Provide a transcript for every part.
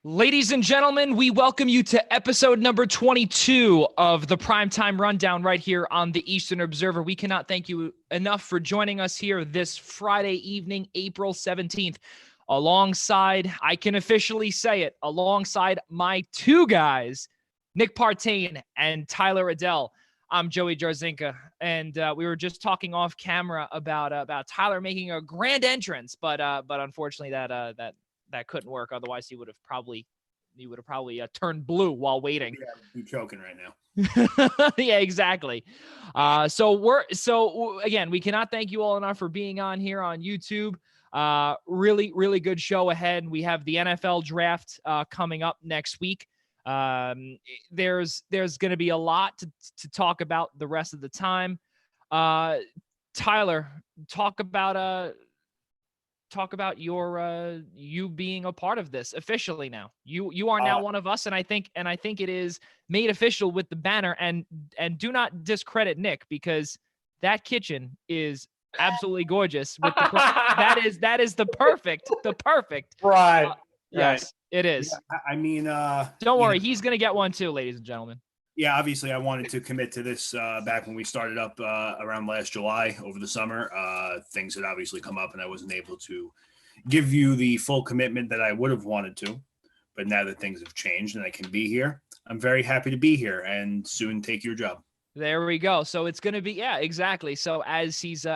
Ladies and gentlemen, we welcome you to episode number 22 of the Primetime Rundown right here on the Eastern Observer. We cannot thank you enough for joining us here this Friday evening, April 17th, alongside, I can officially say it, alongside my two guys, Nick Partain and Tyler Adelle. I'm Joey Jarzynka, and we were just talking off camera about Tyler making a grand entrance, but unfortunately that couldn't work. Otherwise, he would have probably turned blue while waiting. Yeah, I'd be choking right now. Yeah, exactly. So again, we cannot thank you all enough for being on here on YouTube. Really, really good show ahead. We have the NFL draft coming up next week. There's going to be a lot to talk about the rest of the time. Tyler, talk about your you being a part of this officially now. You are now one of us, and I think it is made official with the banner. And do not discredit Nick, because that kitchen is absolutely gorgeous. With the that is the perfect right. Yes, it is. Yeah, I mean, don't worry, he's gonna get one too, ladies and gentlemen. Yeah, obviously, I wanted to commit to this back when we started up around last July over the summer. Things had obviously come up, and I wasn't able to give you the full commitment that I would have wanted to. But now that things have changed and I can be here, I'm very happy to be here and soon take your job. There we go. So it's going to be, yeah, exactly. So as he's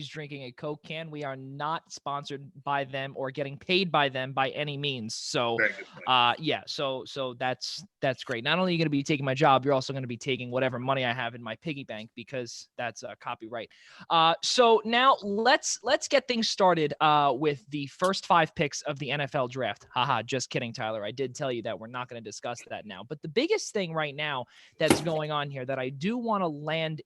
drinking a Coke can, we are not sponsored by them or getting paid by them by any means. So, yeah, so that's great. Not only are you going to be taking my job, you're also going to be taking whatever money I have in my piggy bank, because that's copyright. So now let's get things started with the first 5 picks of the NFL draft. Haha, just kidding, Tyler. I did tell you that we're not going to discuss that now. But the biggest thing right now that's going on here that I do want to land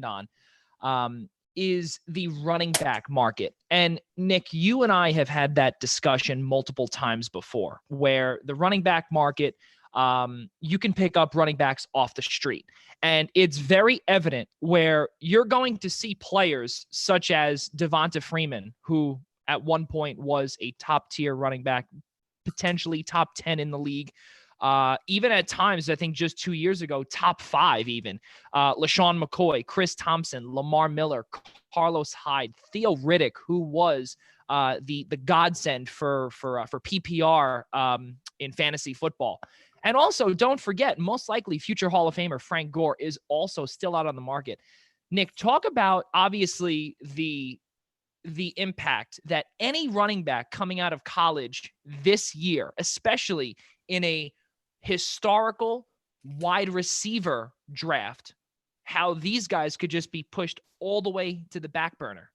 on is the running back market. And Nick, you and I have had that discussion multiple times before, where the running back market, you can pick up running backs off the street. And it's very evident where you're going to see players such as Devonta Freeman, who at one point was a top tier running back, potentially top 10 in the league. Even at times, I think just 2 years ago, top 5 even. LaShawn McCoy, Chris Thompson, Lamar Miller, Carlos Hyde, Theo Riddick, who was the godsend for PPR in fantasy football. And also, don't forget, most likely future Hall of Famer Frank Gore is also still out on the market. Nick, talk about, obviously, the impact that any running back coming out of college this year, especially in a historical wide receiver draft, how these guys could just be pushed all the way to the back burner.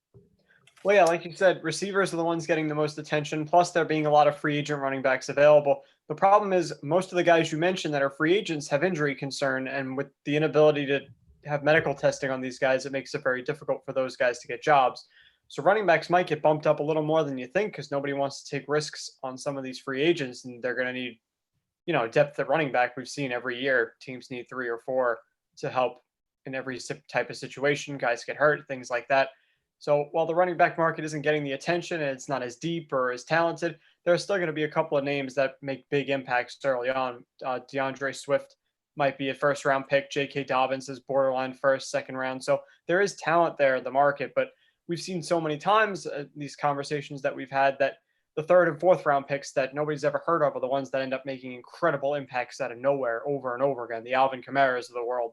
Well, yeah, like you said, receivers are the ones getting the most attention, plus there being a lot of free agent running backs available. The problem is most of the guys you mentioned that are free agents have injury concern, and with the inability to have medical testing on these guys, it makes it very difficult for those guys to get jobs. So running backs might get bumped up a little more than you think, because nobody wants to take risks on some of these free agents, and they're going to need, depth at running back. We've seen every year teams need 3 or 4 to help in every type of situation. Guys get hurt, things like that. So while the running back market isn't getting the attention and it's not as deep or as talented, there are still going to be a couple of names that make big impacts early on. DeAndre Swift might be a first-round pick. J.K. Dobbins is borderline first, second round. So there is talent there in the market, but we've seen so many times these conversations that we've had that the 3rd and 4th round picks that nobody's ever heard of are the ones that end up making incredible impacts out of nowhere over and over again. The Alvin Kamaras of the world,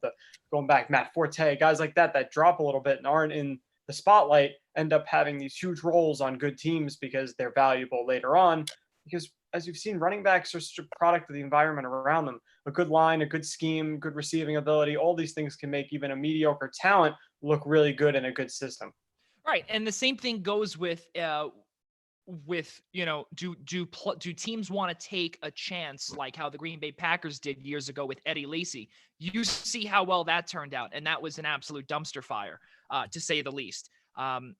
going back, Matt Forte, guys like that drop a little bit and aren't in the spotlight, end up having these huge roles on good teams because they're valuable later on. Because as you've seen, running backs are such a product of the environment around them. A good line, a good scheme, good receiving ability, all these things can make even a mediocre talent look really good in a good system. Right. And the same thing goes with do teams want to take a chance like how the Green Bay Packers did years ago with Eddie Lacy? You see how well that turned out, and that was an absolute dumpster fire, to say the least.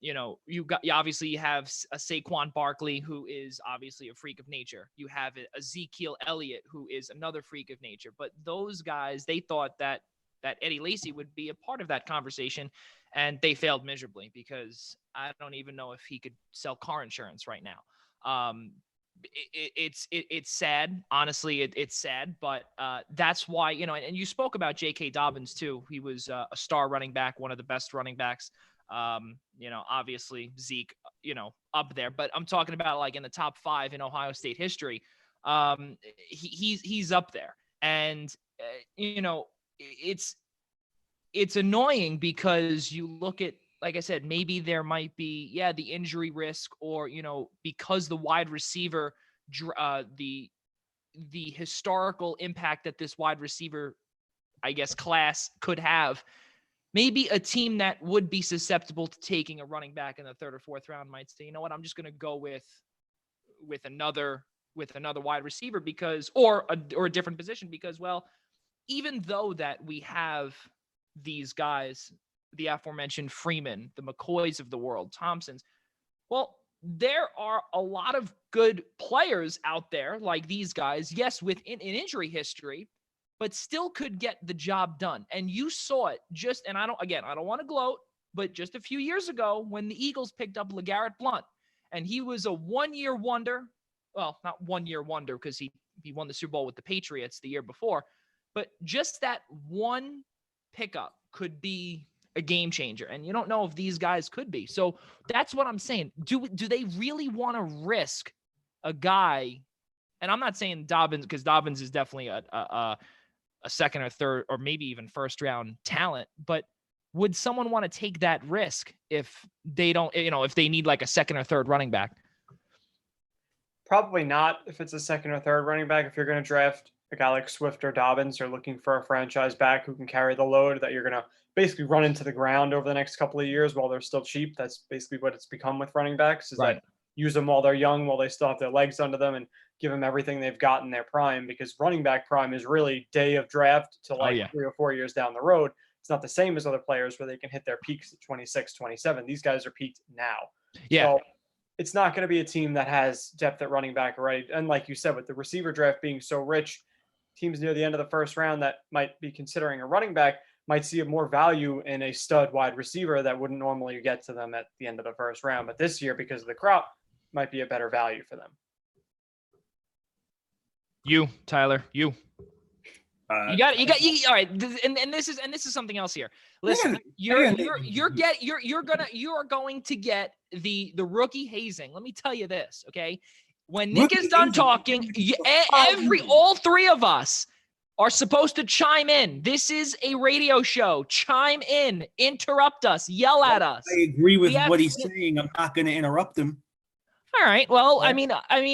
You obviously have a Saquon Barkley, who is obviously a freak of nature. You have Ezekiel Elliott, who is another freak of nature. But those guys, they thought that Eddie Lacy would be a part of that conversation, and they failed miserably because I don't even know if he could sell car insurance right now. it's sad. Honestly, it's sad, but that's why, and you spoke about J.K. Dobbins too. He was a star running back, one of the best running backs. Obviously Zeke, up there, but I'm talking about like in the top 5 in Ohio State history. He's up there, and it's annoying because you look at, like I said, maybe there might be, the injury risk, or, because the wide receiver, the historical impact that this wide receiver, I guess, class could have. Maybe a team that would be susceptible to taking a running back in the 3rd or 4th round might say, you know what, I'm just going to go with another wide receiver or a different position, because, well, even though that we have these guys, the aforementioned Freeman, the McCoys of the world, Thompsons, well, there are a lot of good players out there like these guys, yes, with an injury history, but still could get the job done. And you saw it and I don't want to gloat, but just a few years ago when the Eagles picked up LeGarrette Blount, and he was a 1-year wonder. Well, not 1-year wonder, because he won the Super Bowl with the Patriots the year before, but just that one pickup could be a game changer. And you don't know if these guys could be. So that's what I'm saying. Do they really want to risk a guy? And I'm not saying Dobbins, because Dobbins is definitely a 2nd or 3rd or maybe even 1st round talent, but would someone want to take that risk if they don't, if they need like a 2nd or 3rd running back? Probably not if it's a 2nd or 3rd running back. If you're going to draft a guy like Swift or Dobbins, you're looking for a franchise back who can carry the load that you're going to basically run into the ground over the next couple of years while they're still cheap. That's basically what it's become with running backs, is right. That use them while they're young, while they still have their legs under them, and give them everything they've got in their prime, because running back prime is really day of draft to 3 or 4 years down the road. It's not the same as other players where they can hit their peaks at 26, 27. These guys are peaked now. Yeah. So it's not going to be a team that has depth at running back already. And like you said, with the receiver draft being so rich, teams near the end of the 1st round that might be considering a running back might see more value in a stud wide receiver that wouldn't normally get to them at the end of the 1st round. But this year, because of the crop, might be a better value for them. Tyler, you got all right. And this is something else here. Listen, you're going to get the rookie hazing. Let me tell you this, okay? When Nick is done talking, all 3 of us are supposed to chime in. This is a radio show. Chime in, interrupt us, yell at us. I agree with what he's saying. I'm not going to interrupt him. All right. Well, I mean,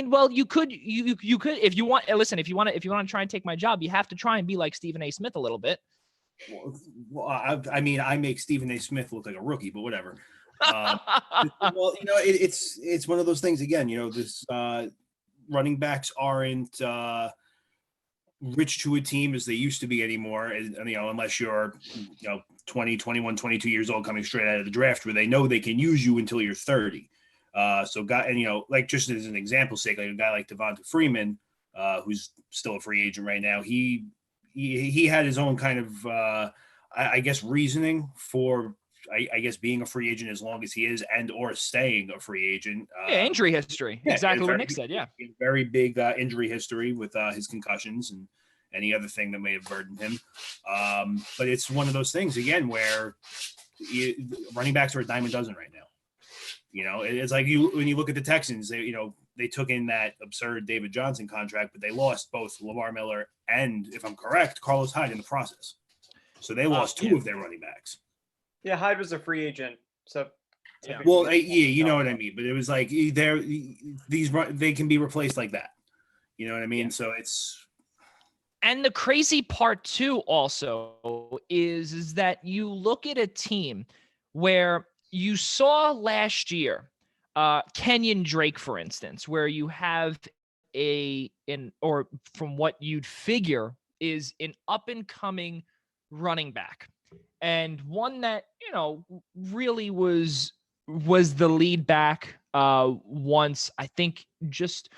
well, you could, if you want. Listen, if you want to try and take my job, you have to try and be like Stephen A. Smith a little bit. Well, I make Stephen A. Smith look like a rookie, but whatever. Well, it's one of those things. Again, this running backs aren't rich to a team as they used to be anymore. And unless you're 20, 21, 22 years old, coming straight out of the draft, where they know they can use you until you're 30. Like just as an example's sake, like a guy like Devonta Freeman, who's still a free agent right now, he had his own kind of I guess reasoning for I guess being a free agent as long as he is, and or staying a free agent. Injury history, exactly what Nick said. Yeah, very big injury history with his concussions and any other thing that may have burdened him. But it's one of those things again where running backs are a dime a dozen right now. It's like when you look at the Texans, they took in that absurd David Johnson contract, but they lost both Lamar Miller and, if I'm correct, Carlos Hyde in the process. So they lost 2 of their running backs. Yeah, Hyde was a free agent. So yeah. Well, you know what I mean. But it was like they can be replaced like that. You know what I mean? Yeah. So it's. And the crazy part too, also, is that you look at a team where you saw last year, Kenyon Drake, for instance, where you have or from what you'd figure is an up and coming running back, and one that really was the lead back once. I think just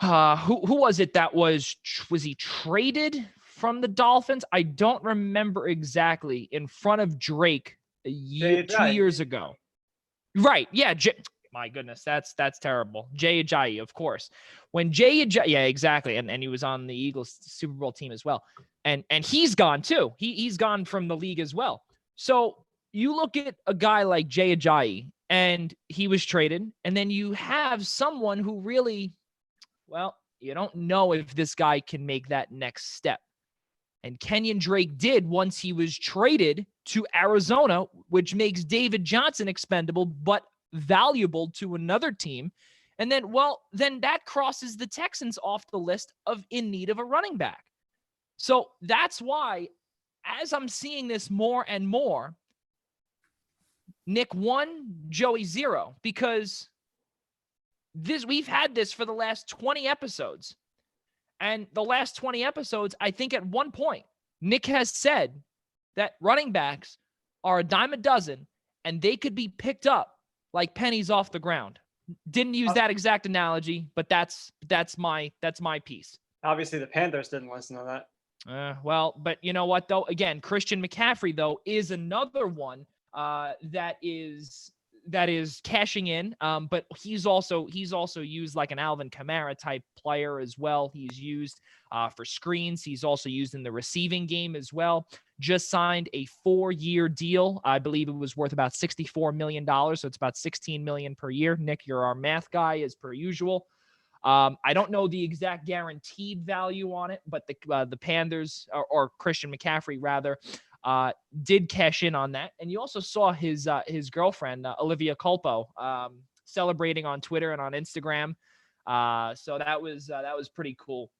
who was it that was he traded from the Dolphins? I don't remember exactly. In front of Drake 2 years ago. Right. Yeah. My goodness, that's terrible. Jay Ajayi, of course. When Jay Ajayi, yeah, exactly, and he was on the Eagles Super Bowl team as well, and he's gone too. He's gone from the league as well. So you look at a guy like Jay Ajayi, and he was traded, and then you have someone who really, well, you don't know if this guy can make that next step. And Kenyon Drake did once he was traded to Arizona, which makes David Johnson expendable, but valuable to another team. And then, well, then that crosses the Texans off the list of in need of a running back. So that's why, as I'm seeing this more and more, Nick 1, Joey 0, because we've had this for the last 20 episodes. And the last 20 episodes, I think at one point, Nick has said that running backs are a dime a dozen and they could be picked up like pennies off the ground. Didn't use that exact analogy, but that's my piece. Obviously, the Panthers didn't listen to that. Well, but you know what, though? Again, Christian McCaffrey, though, is another one that is cashing in. But he's also used like an Alvin Kamara type player as well. He's used for screens. He's also used in the receiving game as well. Just signed a 4-year deal. I believe it was worth about $64 million. So it's about $16 million per year. Nick, you're our math guy as per usual. I don't know the exact guaranteed value on it, but the Panthers or Christian McCaffrey rather did cash in on that. And you also saw his girlfriend, Olivia Culpo, celebrating on Twitter and on Instagram. So that was pretty cool.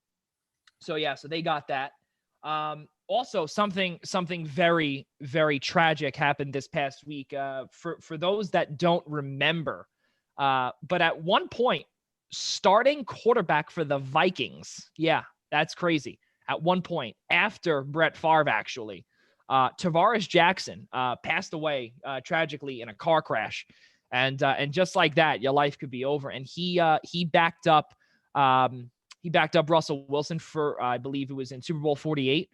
So yeah, so they got that. Also something very, very tragic happened this past week. For those that don't remember, but at one point, starting quarterback for the Vikings. Yeah, that's crazy. At one point, after Brett Favre, actually, Tavares Jackson passed away tragically in a car crash, and just like that, your life could be over. And he backed up Russell Wilson for I believe it was in Super Bowl 48.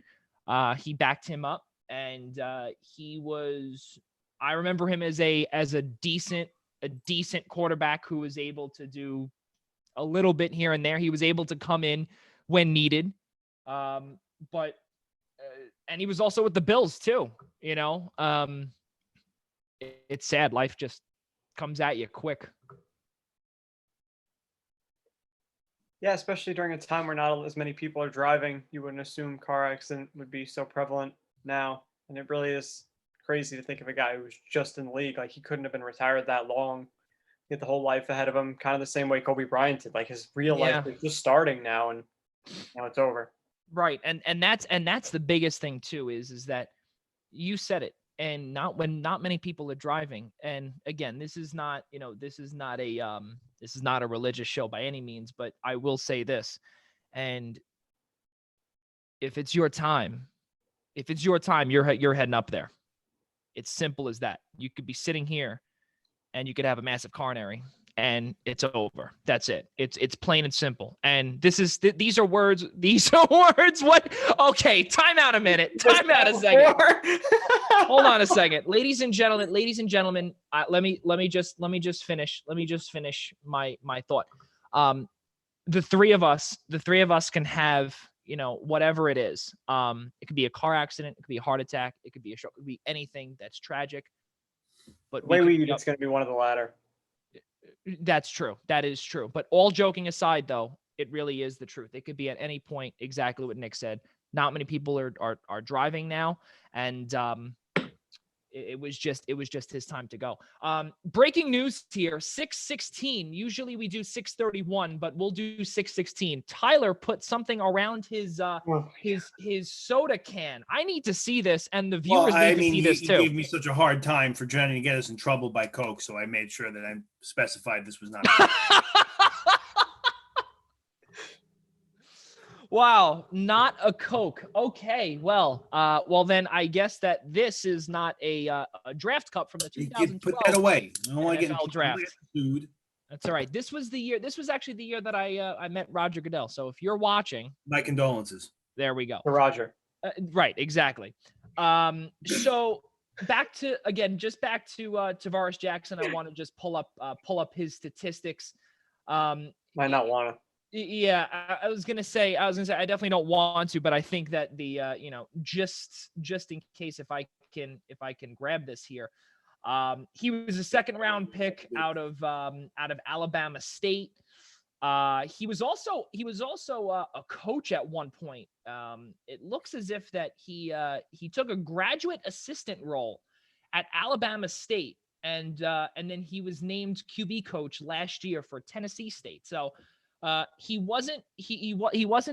He backed him up, and he was. I remember him as a decent quarterback who was able to do a little bit here and there. He was able to come in when needed, but. And he was also with the Bills too, you know. It's sad. Life just comes at you quick. Yeah, especially during a time where not as many people are driving. You wouldn't assume car accident would be so prevalent now. And it really is crazy to think of a guy who was just in the league. Like, he couldn't have been retired that long. He had the whole life ahead of him, kind of the same way Kobe Bryant did. Like, his real life is just starting now, and now it's over. Right. And that's the biggest thing too, is that you said it, and not many people are driving. And again, this is not a religious show by any means, but I will say this. And if it's your time, you're heading up there. It's simple as that. You could be sitting here and you could have a massive coronary, and it's over. That's it. It's plain and simple. And these are words. What? Okay. Time out a minute. Time out a second. Hold on a second. Ladies and gentlemen, let me just finish my thought. The three of us can have, whatever it is. It could be a car accident. It could be a heart attack. It could be a stroke. It could be anything that's tragic. But it's going to be one of the latter. That's true. That is true. But all joking aside, though, it really is the truth. It could be at any point exactly what Nick said. Not many people are driving now, and it was just his time to go. Breaking news here: 6:16. Usually we do 6:31, but we'll do 6:16. Tyler put something around his soda can. I need to see this, and the viewers need to see this too. He gave me such a hard time for trying to get us in trouble by Coke, so I made sure that I specified this was not. Wow, not a Coke. Okay, well, then I guess that this is not a draft cup from the 2012. Put that away. I don't want to get draft. Food. That's all right. This was actually the year that I met Roger Goodell. So if you're watching, my condolences. There we go. For Roger. Right, exactly. So back to Tavares Jackson. I want to just pull up his statistics. Might not want to. Yeah, I was gonna say I definitely don't want to, but I think that the just in case if I can grab this here, he was a second round pick out of Alabama State. He was also a coach at one point. It looks as if that he took a graduate assistant role at Alabama State, and then he was named QB coach last year for Tennessee State. So he wasn't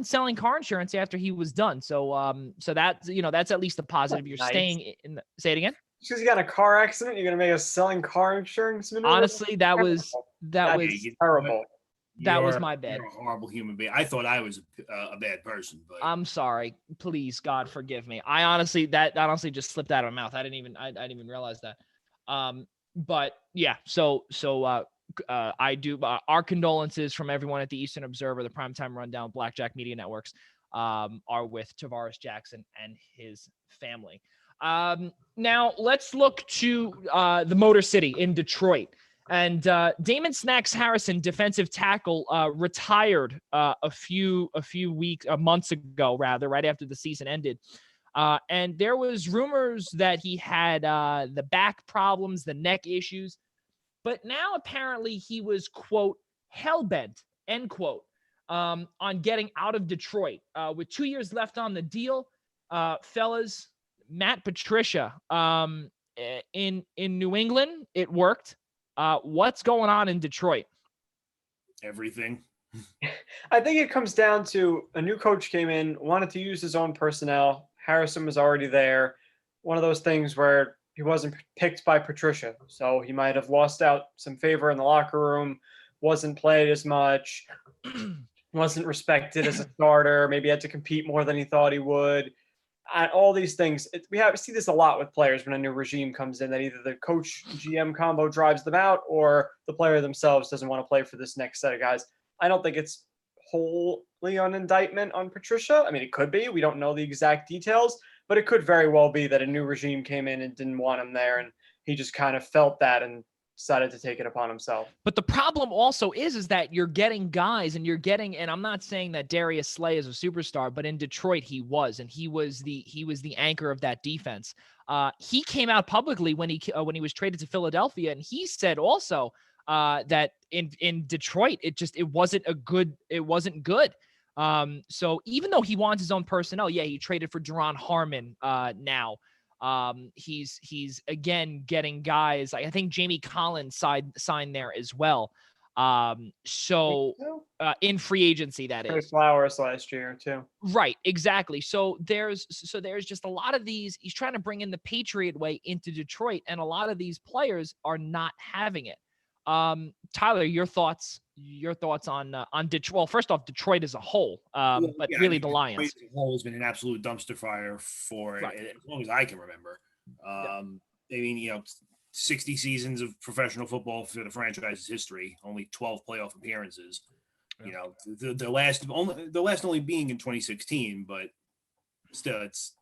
selling car insurance after he was done. So that's that's at least a positive. You're nice. Staying in the, say it again. Because you got a car accident, you're gonna make us selling car insurance. Honestly, that was terrible. That was my bad. You're a horrible human being. I thought I was a bad person, but I'm sorry. Please, God, forgive me. I honestly just slipped out of my mouth. I didn't even realize that. But yeah. So I do our condolences from everyone at the Eastern Observer, the Primetime Rundown, Blackjack Media Networks, are with Tavares Jackson and his family. Now let's look to the Motor City in Detroit. And Damon Snacks Harrison, defensive tackle, retired a months ago, right after the season ended. And there was rumors that he had the back problems, the neck issues. But now apparently he was, quote, hell-bent, end quote, on getting out of Detroit. With 2 years left on the deal, fellas, Matt Patricia, in New England, it worked. What's going on in Detroit? Everything. I think it comes down to a new coach came in, wanted to use his own personnel. Harrison was already there. One of those things where he wasn't picked by Patricia, so he might have lost out some favor in the locker room, wasn't played as much, wasn't respected as a starter, maybe had to compete more than he thought he would. All these things, we see this a lot with players when a new regime comes in, that either the coach GM combo drives them out or the player themselves doesn't want to play for this next set of guys. I don't think it's wholly an indictment on Patricia. I mean, it could be. We don't know the exact details, but it could very well be that a new regime came in and didn't want him there, and he just kind of felt that and decided to take it upon himself. But the problem also is that you're getting guys and I'm not saying that Darius Slay is a superstar, but in Detroit he was the anchor of that defense. He came out publicly when he was traded to Philadelphia, and he said also that in Detroit it wasn't good. So even though he wants his own personnel, he traded for Deron Harmon now. He's again getting guys. I think Jamie Collins signed there as well. In free agency, that is. Flowers last year too. Right, exactly. So there's just a lot of these. He's trying to bring in the Patriot way into Detroit, and a lot of these players are not having it. Tyler, your thoughts on Detroit? Well, first off, Detroit as a whole, the Lions. Detroit as a whole has been an absolute dumpster fire for as long as I can remember. I mean, 60 seasons of professional football for the franchise's history, only 12 playoff appearances. Yeah. The last only being in 2016, but still, it's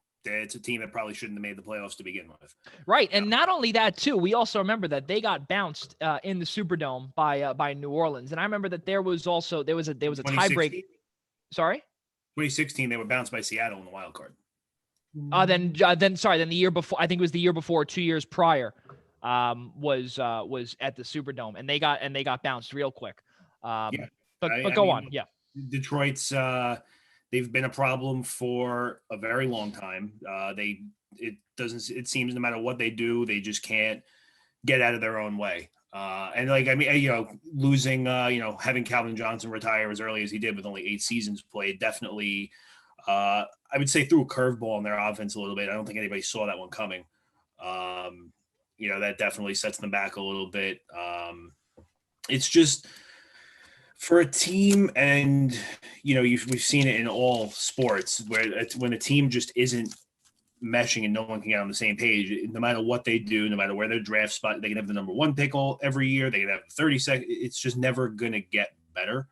a team that probably shouldn't have made the playoffs to begin with. Right. And not only that, too, we also remember that they got bounced in the Superdome by New Orleans. And I remember that there was a tiebreak. Sorry? 2016, they were bounced by Seattle in the wild card. Then the year before, I think it was the year before, 2 years prior, was at the Superdome, and they got bounced real quick. But go on. Yeah. Detroit's they've been a problem for a very long time. It seems no matter what they do, they just can't get out of their own way. Losing, having Calvin Johnson retire as early as he did with only 8 seasons played definitely, I would say, threw a curveball in their offense a little bit. I don't think anybody saw that one coming. That definitely sets them back a little bit. It's just for a team, and we've seen it in all sports where when a team just isn't meshing and no one can get on the same page, no matter what they do, no matter where their draft spot, they can have the number 1 pick every year, they can have 32nd. It's just never going to get better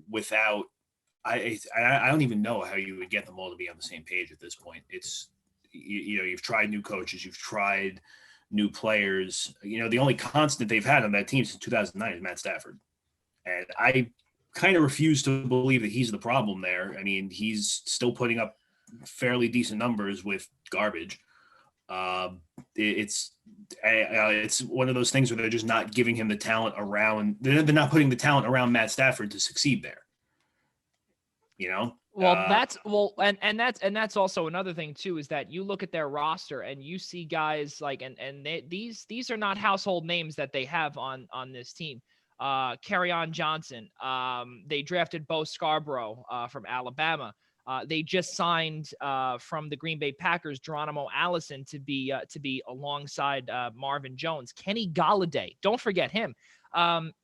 without. I don't even know how you would get them all to be on the same page at this point. It's you've tried new coaches, you've tried new players. The only constant they've had on that team since 2009 is Matt Stafford. And I kind of refuse to believe that he's the problem there. I mean, he's still putting up fairly decent numbers with garbage. It's one of those things where they're just not giving him the talent around. They're not putting the talent around Matt Stafford to succeed there. Well, that's also another thing too, is that you look at their roster and you see guys like, these are not household names that they have on this team. Kerryon Johnson. They drafted Bo Scarborough from Alabama. They just signed from the Green Bay Packers Geronimo Allison to be alongside Marvin Jones. Kenny Golladay, don't forget him.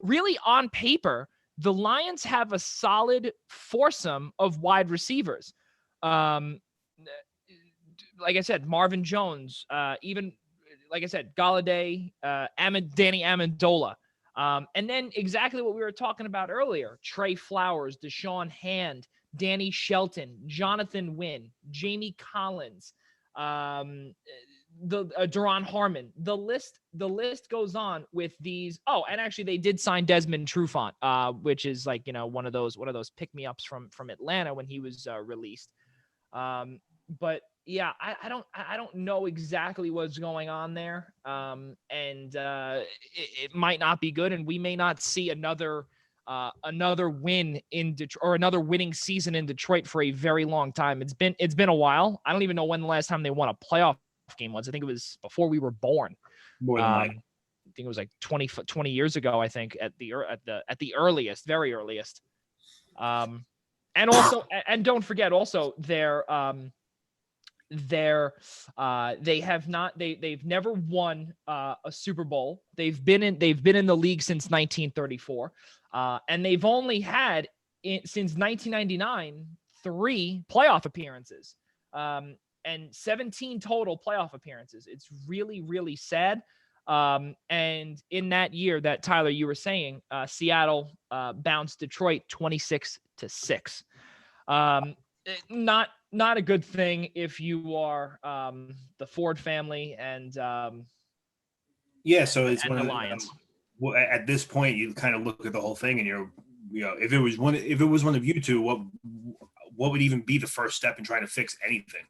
Really, on paper, the Lions have a solid foursome of wide receivers. Like I said, Marvin Jones, even like I said, Golladay, Danny Amendola. And then exactly what we were talking about earlier: Trey Flowers, Deshaun Hand, Danny Shelton, Jonathan Wynn, Jamie Collins, Duron Harmon. The list goes on with these. Oh, and actually they did sign Desmond Trufant, which is like, one of those pick-me-ups from Atlanta when he was released. But yeah, I don't know exactly what's going on there. It might not be good, and we may not see another win in Detroit, or another winning season in Detroit, for a very long time. It's been a while. I don't even know when the last time they won a playoff game was. I think it was before we were born. More than I think it was like 20 years ago, I think, at the earliest, very earliest. And also, and don't forget also they've never won a Super Bowl. They've been in the league since 1934. And they've only had, since 1999, 3 playoff appearances, and 17 total playoff appearances. It's really, really sad. And in that year that, Tyler, you were saying, Seattle bounced Detroit 26-6. Not a good thing if you are the Ford family and so it's one of the Lions. At this point, you kind of look at the whole thing, and if it was one of you two, what would even be the first step in trying to fix anything?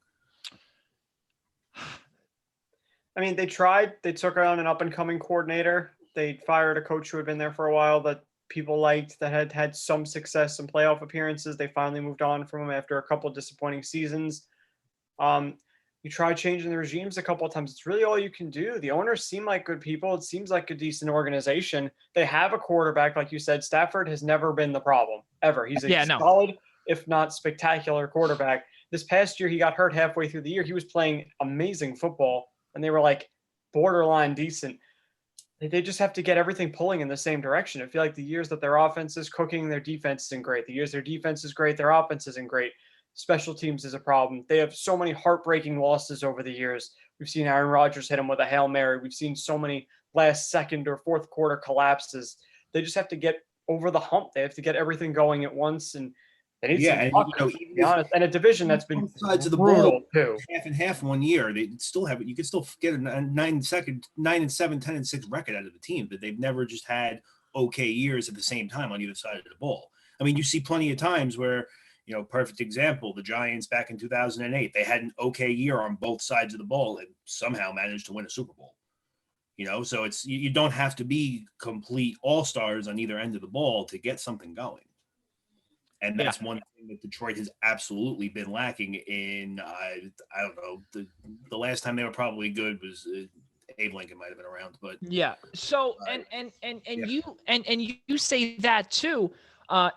I mean, they tried. They took on an up-and-coming coordinator. They fired a coach who had been there for a while that people liked, that had some success in playoff appearances. They finally moved on from him after a couple of disappointing seasons. You try changing the regimes a couple of times. It's really all you can do. The owners seem like good people. It seems like a decent organization. They have a quarterback, like you said. Stafford has never been the problem, ever. He's a solid, if not spectacular, quarterback. This past year, he got hurt halfway through the year. He was playing amazing football, and they were like borderline decent. They just have to get everything pulling in the same direction. I feel like the years that their offense is cooking, their defense isn't great. The years their defense is great, their offense isn't great. Special teams is a problem. They have so many heartbreaking losses over the years. We've seen Aaron Rodgers hit him with a Hail Mary. We've seen so many last second or fourth quarter collapses. They just have to get over the hump. They have to get everything going at once. And they need some luck, to be honest. And a division that's been sides of the brutal ball, too. Half and half one year. They still have it. You could still get a 9-7, 10-6 record out of the team, but they've never just had okay years at the same time on either side of the ball. I mean, you see plenty of times where, perfect example, the Giants back in 2008, they had an okay year on both sides of the ball and somehow managed to win a Super Bowl. So it's, you don't have to be complete all-stars on either end of the ball to get something going. And that's one thing that Detroit has absolutely been lacking in. I don't know. The last time they were probably good was Abe Lincoln might have been around, but yeah. So you say that too,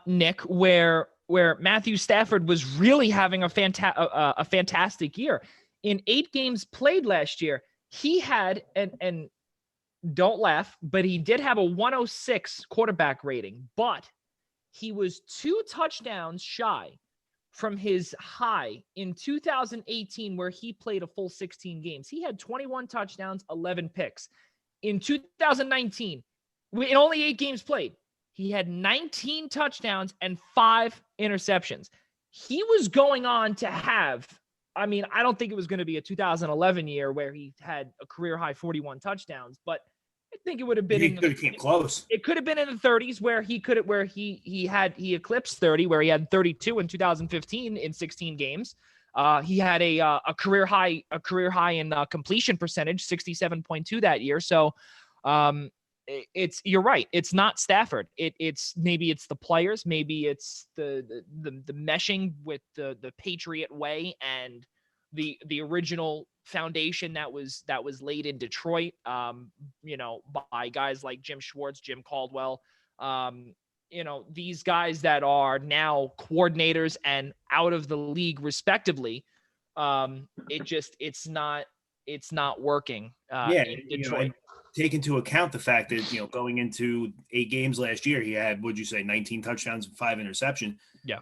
Nick, where Matthew Stafford was really having a fantastic year. In 8 games played last year, he had and don't laugh, but he did have a 106 quarterback rating, but he was 2 touchdowns shy from his high in 2018, where he played a full 16 games. He had 21 touchdowns, 11 picks. In 2019, in only 8 games played, he had 19 touchdowns and 5 interceptions. He was going on to have, I mean, I don't think it was going to be a 2011 year where he had a career high 41 touchdowns, but I think it would have been He could have came close. It could have been in the 30s where he eclipsed 30, where he had 32 in 2015 in 16 games. He had a career high in completion percentage, 67.2 that year. So you're right. It's not Stafford. It's maybe it's the players, maybe it's the meshing with the Patriot way and the original foundation that was laid in Detroit, by guys like Jim Schwartz, Jim Caldwell, these guys that are now coordinators and out of the league respectively. It's not working in Detroit. Take into account the fact that, going into 8 games last year, he had, 19 touchdowns and 5 interceptions. Yeah.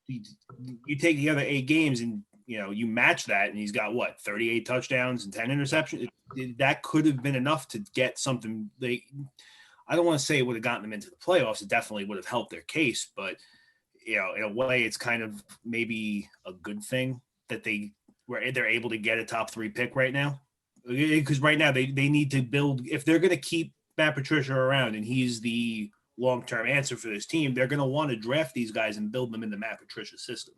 You take the other 8 games and, you match that, and he's got 38 touchdowns and 10 interceptions. That could have been enough to get something. I don't want to say it would have gotten them into the playoffs. It definitely would have helped their case, but in a way, it's kind of maybe a good thing that they're able to get a top 3 pick right now, because right now they need to build. If they're going to keep Matt Patricia around and he's the long-term answer for this team, they're going to want to draft these guys and build them in the Matt Patricia system.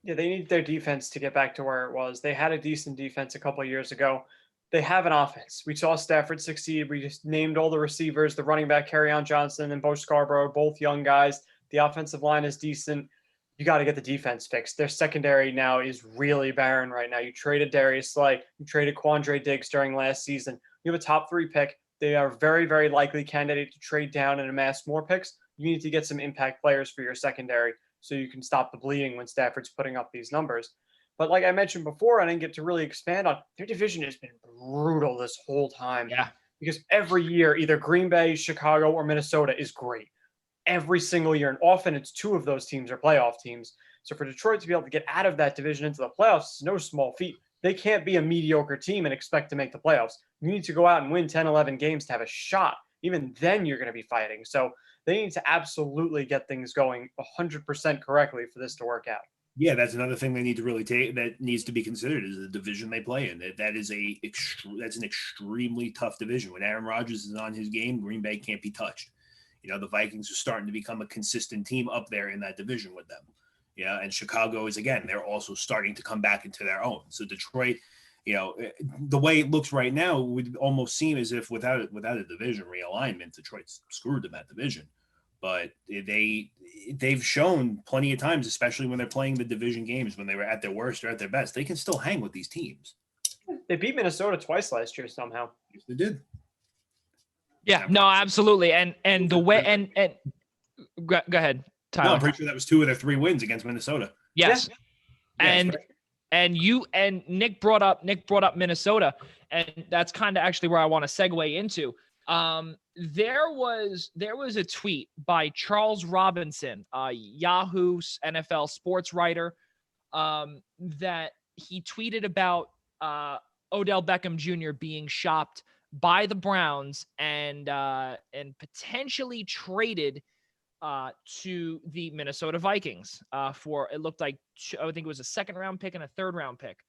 Yeah, they need their defense to get back to where it was. They had a decent defense a couple of years ago. They have an offense. We saw Stafford succeed. We just named all the receivers, the running back, Kerryon Johnson and Bo Scarborough, both young guys. The offensive line is decent. You got to get the defense fixed. Their secondary now is really barren right now. You traded Darius Slay. You traded Quandre Diggs during last season. You have a top 3 pick. They are very, very likely candidate to trade down and amass more picks. You need to get some impact players for your secondary so you can stop the bleeding when Stafford's putting up these numbers. But like I mentioned before, I didn't get to really expand on, their division has been brutal this whole time. Yeah. Because every year, either Green Bay, Chicago, or Minnesota is great. Every single year. And often it's 2 of those teams are playoff teams. So for Detroit to be able to get out of that division into the playoffs is no small feat. They can't be a mediocre team and expect to make the playoffs. You need to go out and win 10, 11 games to have a shot. Even then you're going to be fighting. So they need to absolutely get things going 100% correctly for this to work out. Yeah, that's another thing they need to really take that needs to be considered is the division they play in. That's an extremely tough division. When Aaron Rodgers is on his game, Green Bay can't be touched. The Vikings are starting to become a consistent team up there in that division with them. Yeah, and Chicago is, again, they're also starting to come back into their own. So Detroit, the way it looks right now would almost seem as if without a division realignment, Detroit's screwed in that division. But they've shown plenty of times, especially when they're playing the division games, when they were at their worst or at their best, they can still hang with these teams. They beat Minnesota twice last year somehow. Yes, they did. Yeah, no, absolutely. And the way and go ahead, Tyler. No, I'm pretty sure that was 2 of their 3 wins against Minnesota. Yes. Yeah. And Nick brought up Minnesota, and that's kind of actually where I want to segue into. There was a tweet by Charles Robinson, Yahoo NFL sports writer, that he tweeted about Odell Beckham Jr. being shopped by the Browns and potentially traded to the Minnesota Vikings for, it looked like, I think it was a 2nd round pick and a 3rd round pick.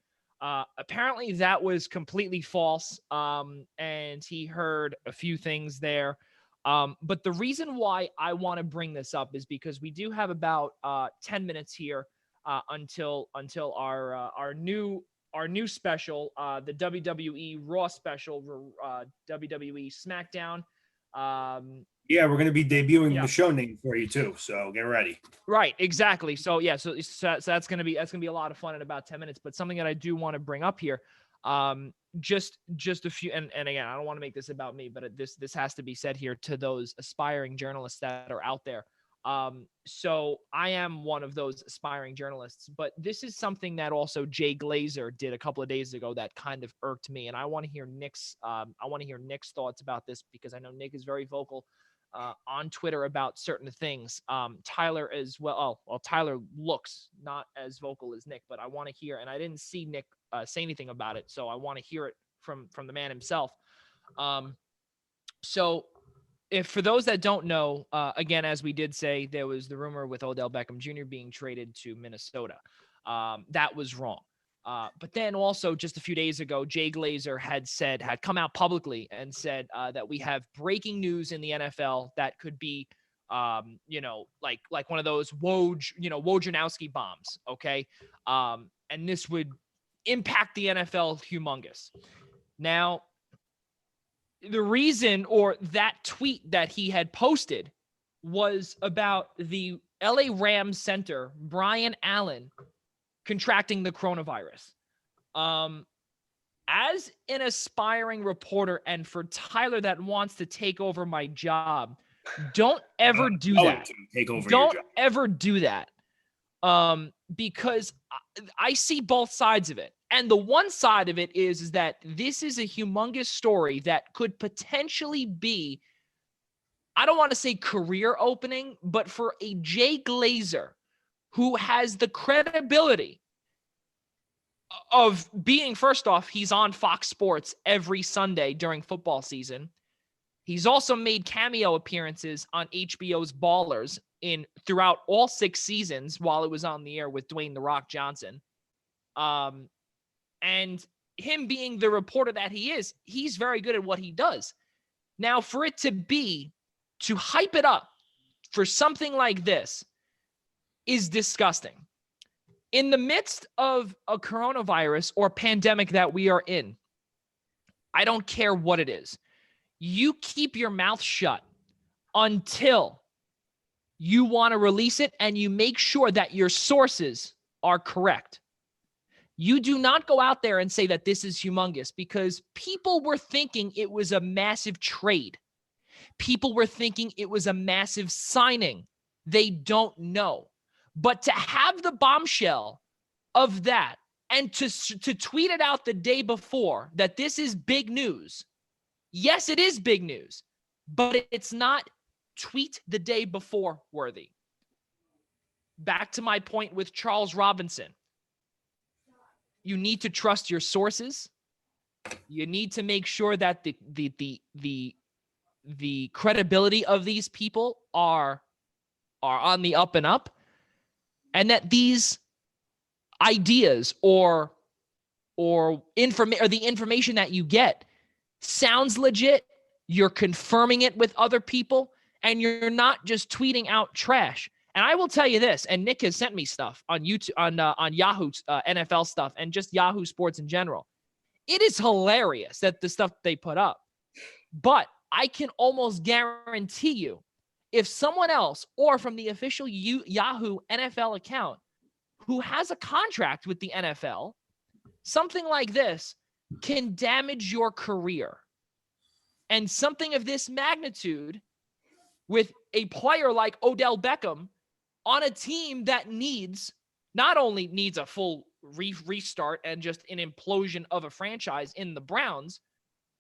Apparently that was completely false. And he heard a few things there. But the reason why I want to bring this up is because we do have about 10 minutes here until our new special, the WWE Raw special, WWE SmackDown. Yeah, we're going to be debuting the show name for you too, so get ready. Right, exactly. So yeah, so that's going to be a lot of fun in about 10 minutes. But something that I do want to bring up here, just a few, and again, I don't want to make this about me, but this has to be said here to those aspiring journalists that are out there. So I am one of those aspiring journalists, but this is something that also Jay Glazer did a couple of days ago that kind of irked me, and I want to hear Nick's thoughts about this, because I know Nick is very vocal on Twitter about certain things. Tyler as well. Well, Tyler looks not as vocal as Nick, but I want to hear, and I didn't see Nick say anything about it, so I want to hear it from the man himself. So if for those that don't know, again, as we did say, there was the rumor with Odell Beckham Jr. being traded to Minnesota. That was wrong. But then also just a few days ago, Jay Glazer had come out publicly and said that we have breaking news in the NFL that could be, like one of those Wojnarowski bombs. Okay. And this would impact the NFL humongous. Now, the reason, or that tweet that he had posted, was about the LA Rams center, Brian Allen, contracting the coronavirus. As an aspiring reporter, and for Tyler that wants to take over my job, don't ever do that. Don't ever do that. Because I see both sides of it. And the one side of it is that this is a humongous story that could potentially be, I don't want to say career opening, but for a Jay Glazer who has the credibility of being, first off, he's on Fox Sports every Sunday during football season. He's also made cameo appearances on HBO's Ballers throughout all 6 seasons while it was on the air with Dwayne "The Rock" Johnson. And him being the reporter that he is, he's very good at what he does. Now, for it to hype it up for something like this is disgusting. In the midst of a coronavirus or pandemic that we are in, I don't care what it is. You keep your mouth shut until you want to release it, and you make sure that your sources are correct. You do not go out there and say that this is humongous, because people were thinking it was a massive trade. People were thinking it was a massive signing. They don't know. But to have the bombshell of that, and to tweet it out the day before that this is big news. Yes, it is big news, but it's not tweet the day before worthy. Back to my point with Charles Robinson. You need to trust your sources. You need to make sure that the credibility of these people are on the up and up, and that these ideas or the information that you get sounds legit. You're confirming it with other people, and you're not just tweeting out trash. And I will tell you this, and Nick has sent me stuff on YouTube, on Yahoo NFL stuff, and just Yahoo Sports in general. It is hilarious that the stuff they put up. But I can almost guarantee you, if someone else or from the official Yahoo NFL account who has a contract with the NFL, something like this can damage your career. And something of this magnitude with a player like Odell Beckham on a team that not only needs a full restart and just an implosion of a franchise in the Browns,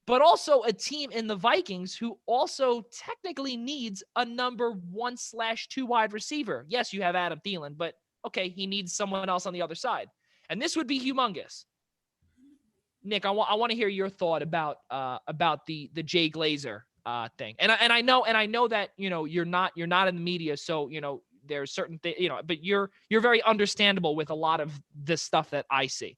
but also a team in the Vikings who also technically needs a number 1/2 wide receiver. Yes, you have Adam Thielen, but okay, he needs someone else on the other side. And this would be humongous. Nick, I want to hear your thought about the Jay Glazer thing. And I know that, you're not in the media, so there's certain things, but you're very understandable with a lot of this stuff that I see.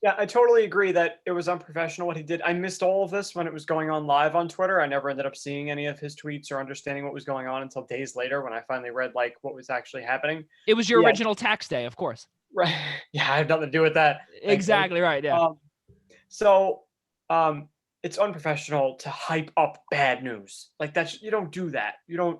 Yeah, I totally agree that it was unprofessional what he did. I missed all of this when it was going on live on Twitter. I never ended up seeing any of his tweets or understanding what was going on until days later when I finally read what was actually happening. It was your original tax day, of course. Right. Yeah, I have nothing to do with that. Exactly right. Yeah. So it's unprofessional to hype up bad news. You don't do that. You don't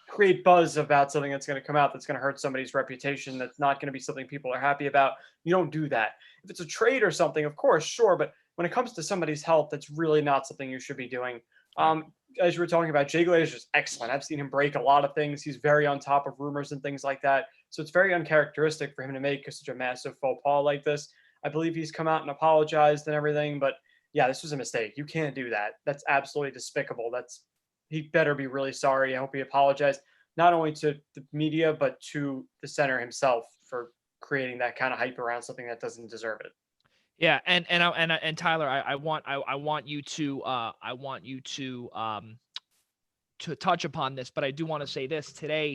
create buzz about something that's going to come out that's going to hurt somebody's reputation, that's not going to be something people are happy about. You don't do that. If it's a trade or something, of course, sure. But when it comes to somebody's health, that's really not something you should be doing. As you were talking about, Jay Glazer is excellent. I've seen him break a lot of things. He's very on top of rumors and things like that. So it's very uncharacteristic for him to make such a massive faux pas like this. I believe he's come out and apologized and everything, but yeah, this was a mistake. You can't do that. That's absolutely despicable. He better be really sorry. I hope he apologized, not only to the media, but to the center himself for creating that kind of hype around something that doesn't deserve it. Yeah, and Tyler, I want you to touch upon this, but I do want to say this today.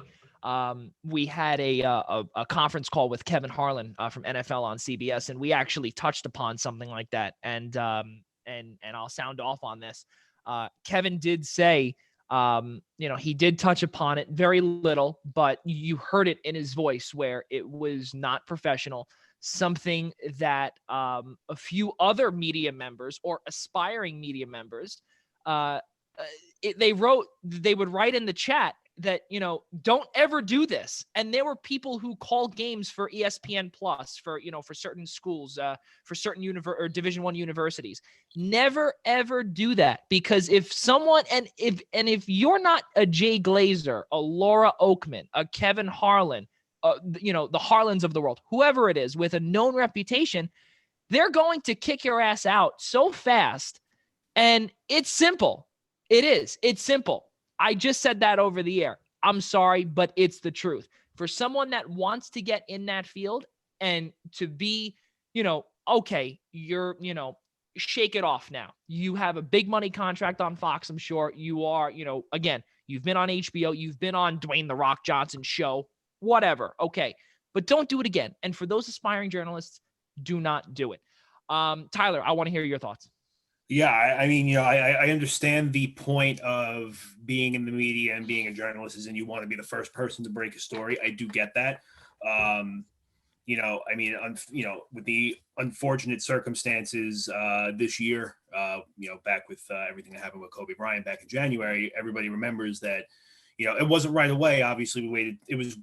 we had a conference call with Kevin Harlan from NFL on CBS, and we actually touched upon something like that. And I'll sound off on this. Kevin did say, he did touch upon it very little, but you heard it in his voice where it was not professional. Something that a few other media members or aspiring media members, they would write in the chat that, don't ever do this. And there were people who call games for ESPN Plus for certain schools, for certain Division I universities. Never, ever do that, because if someone, if you're not a Jay Glazer, a Laura Oakman, a Kevin Harlan, the Harlans of the world, whoever it is with a known reputation, they're going to kick your ass out so fast. And it's simple. It is. It's simple. I just said that over the air. I'm sorry, but it's the truth. For someone that wants to get in that field and to be, okay, you're, shake it off now. You have a big money contract on Fox, I'm sure. You are, again, you've been on HBO, you've been on Dwayne "The Rock" Johnson show, whatever. Okay, but don't do it again. And for those aspiring journalists, do not do it. Tyler, I want to hear your thoughts. Yeah, I understand the point of being in the media and being a journalist is, and you want to be the first person to break a story. I do get that. With the unfortunate circumstances this year, back with everything that happened with Kobe Bryant back in January, everybody remembers that, it wasn't right away. Obviously, we waited. It was,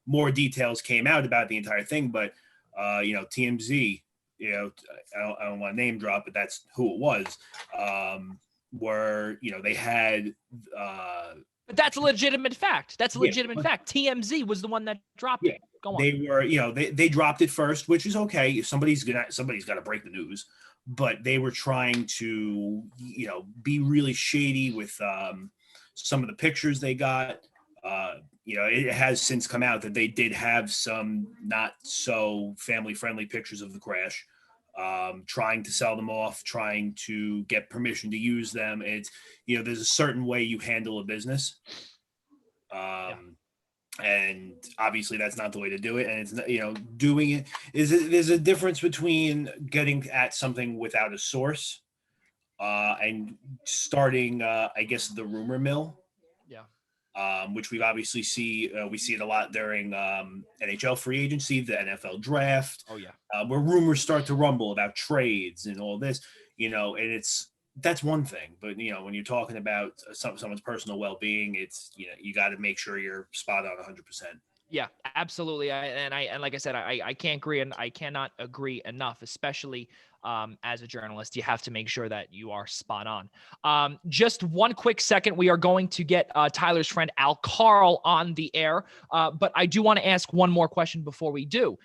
more details came out about the entire thing, but, TMZ, I don't want to name drop, but that's who it was, where, they had. But that's a legitimate fact. That's a legitimate fact. TMZ was the one that dropped it. Go on. They were, they dropped it first, which is okay. Somebody's got to break the news, but they were trying to, be really shady with some of the pictures they got. It has since come out that they did have some not so family friendly pictures of the crash, trying to sell them off, trying to get permission to use them. It's, there's a certain way you handle a business. And obviously that's not the way to do it. And it's, doing it there's a difference between getting at something without a source, and starting, I guess, the rumor mill. Which we obviously see. We see it a lot during NHL free agency, the NFL draft. Oh yeah, where rumors start to rumble about trades and all this. And that's one thing. But when you're talking about someone's personal well-being, it's you got to make sure you're spot on 100%. Yeah, absolutely. And like I said, I can't agree, and I cannot agree enough, especially as a journalist. You have to make sure that you are spot on. Just one quick second. We are going to get Tyler's friend Al Carl on the air. But I do want to ask one more question before we do.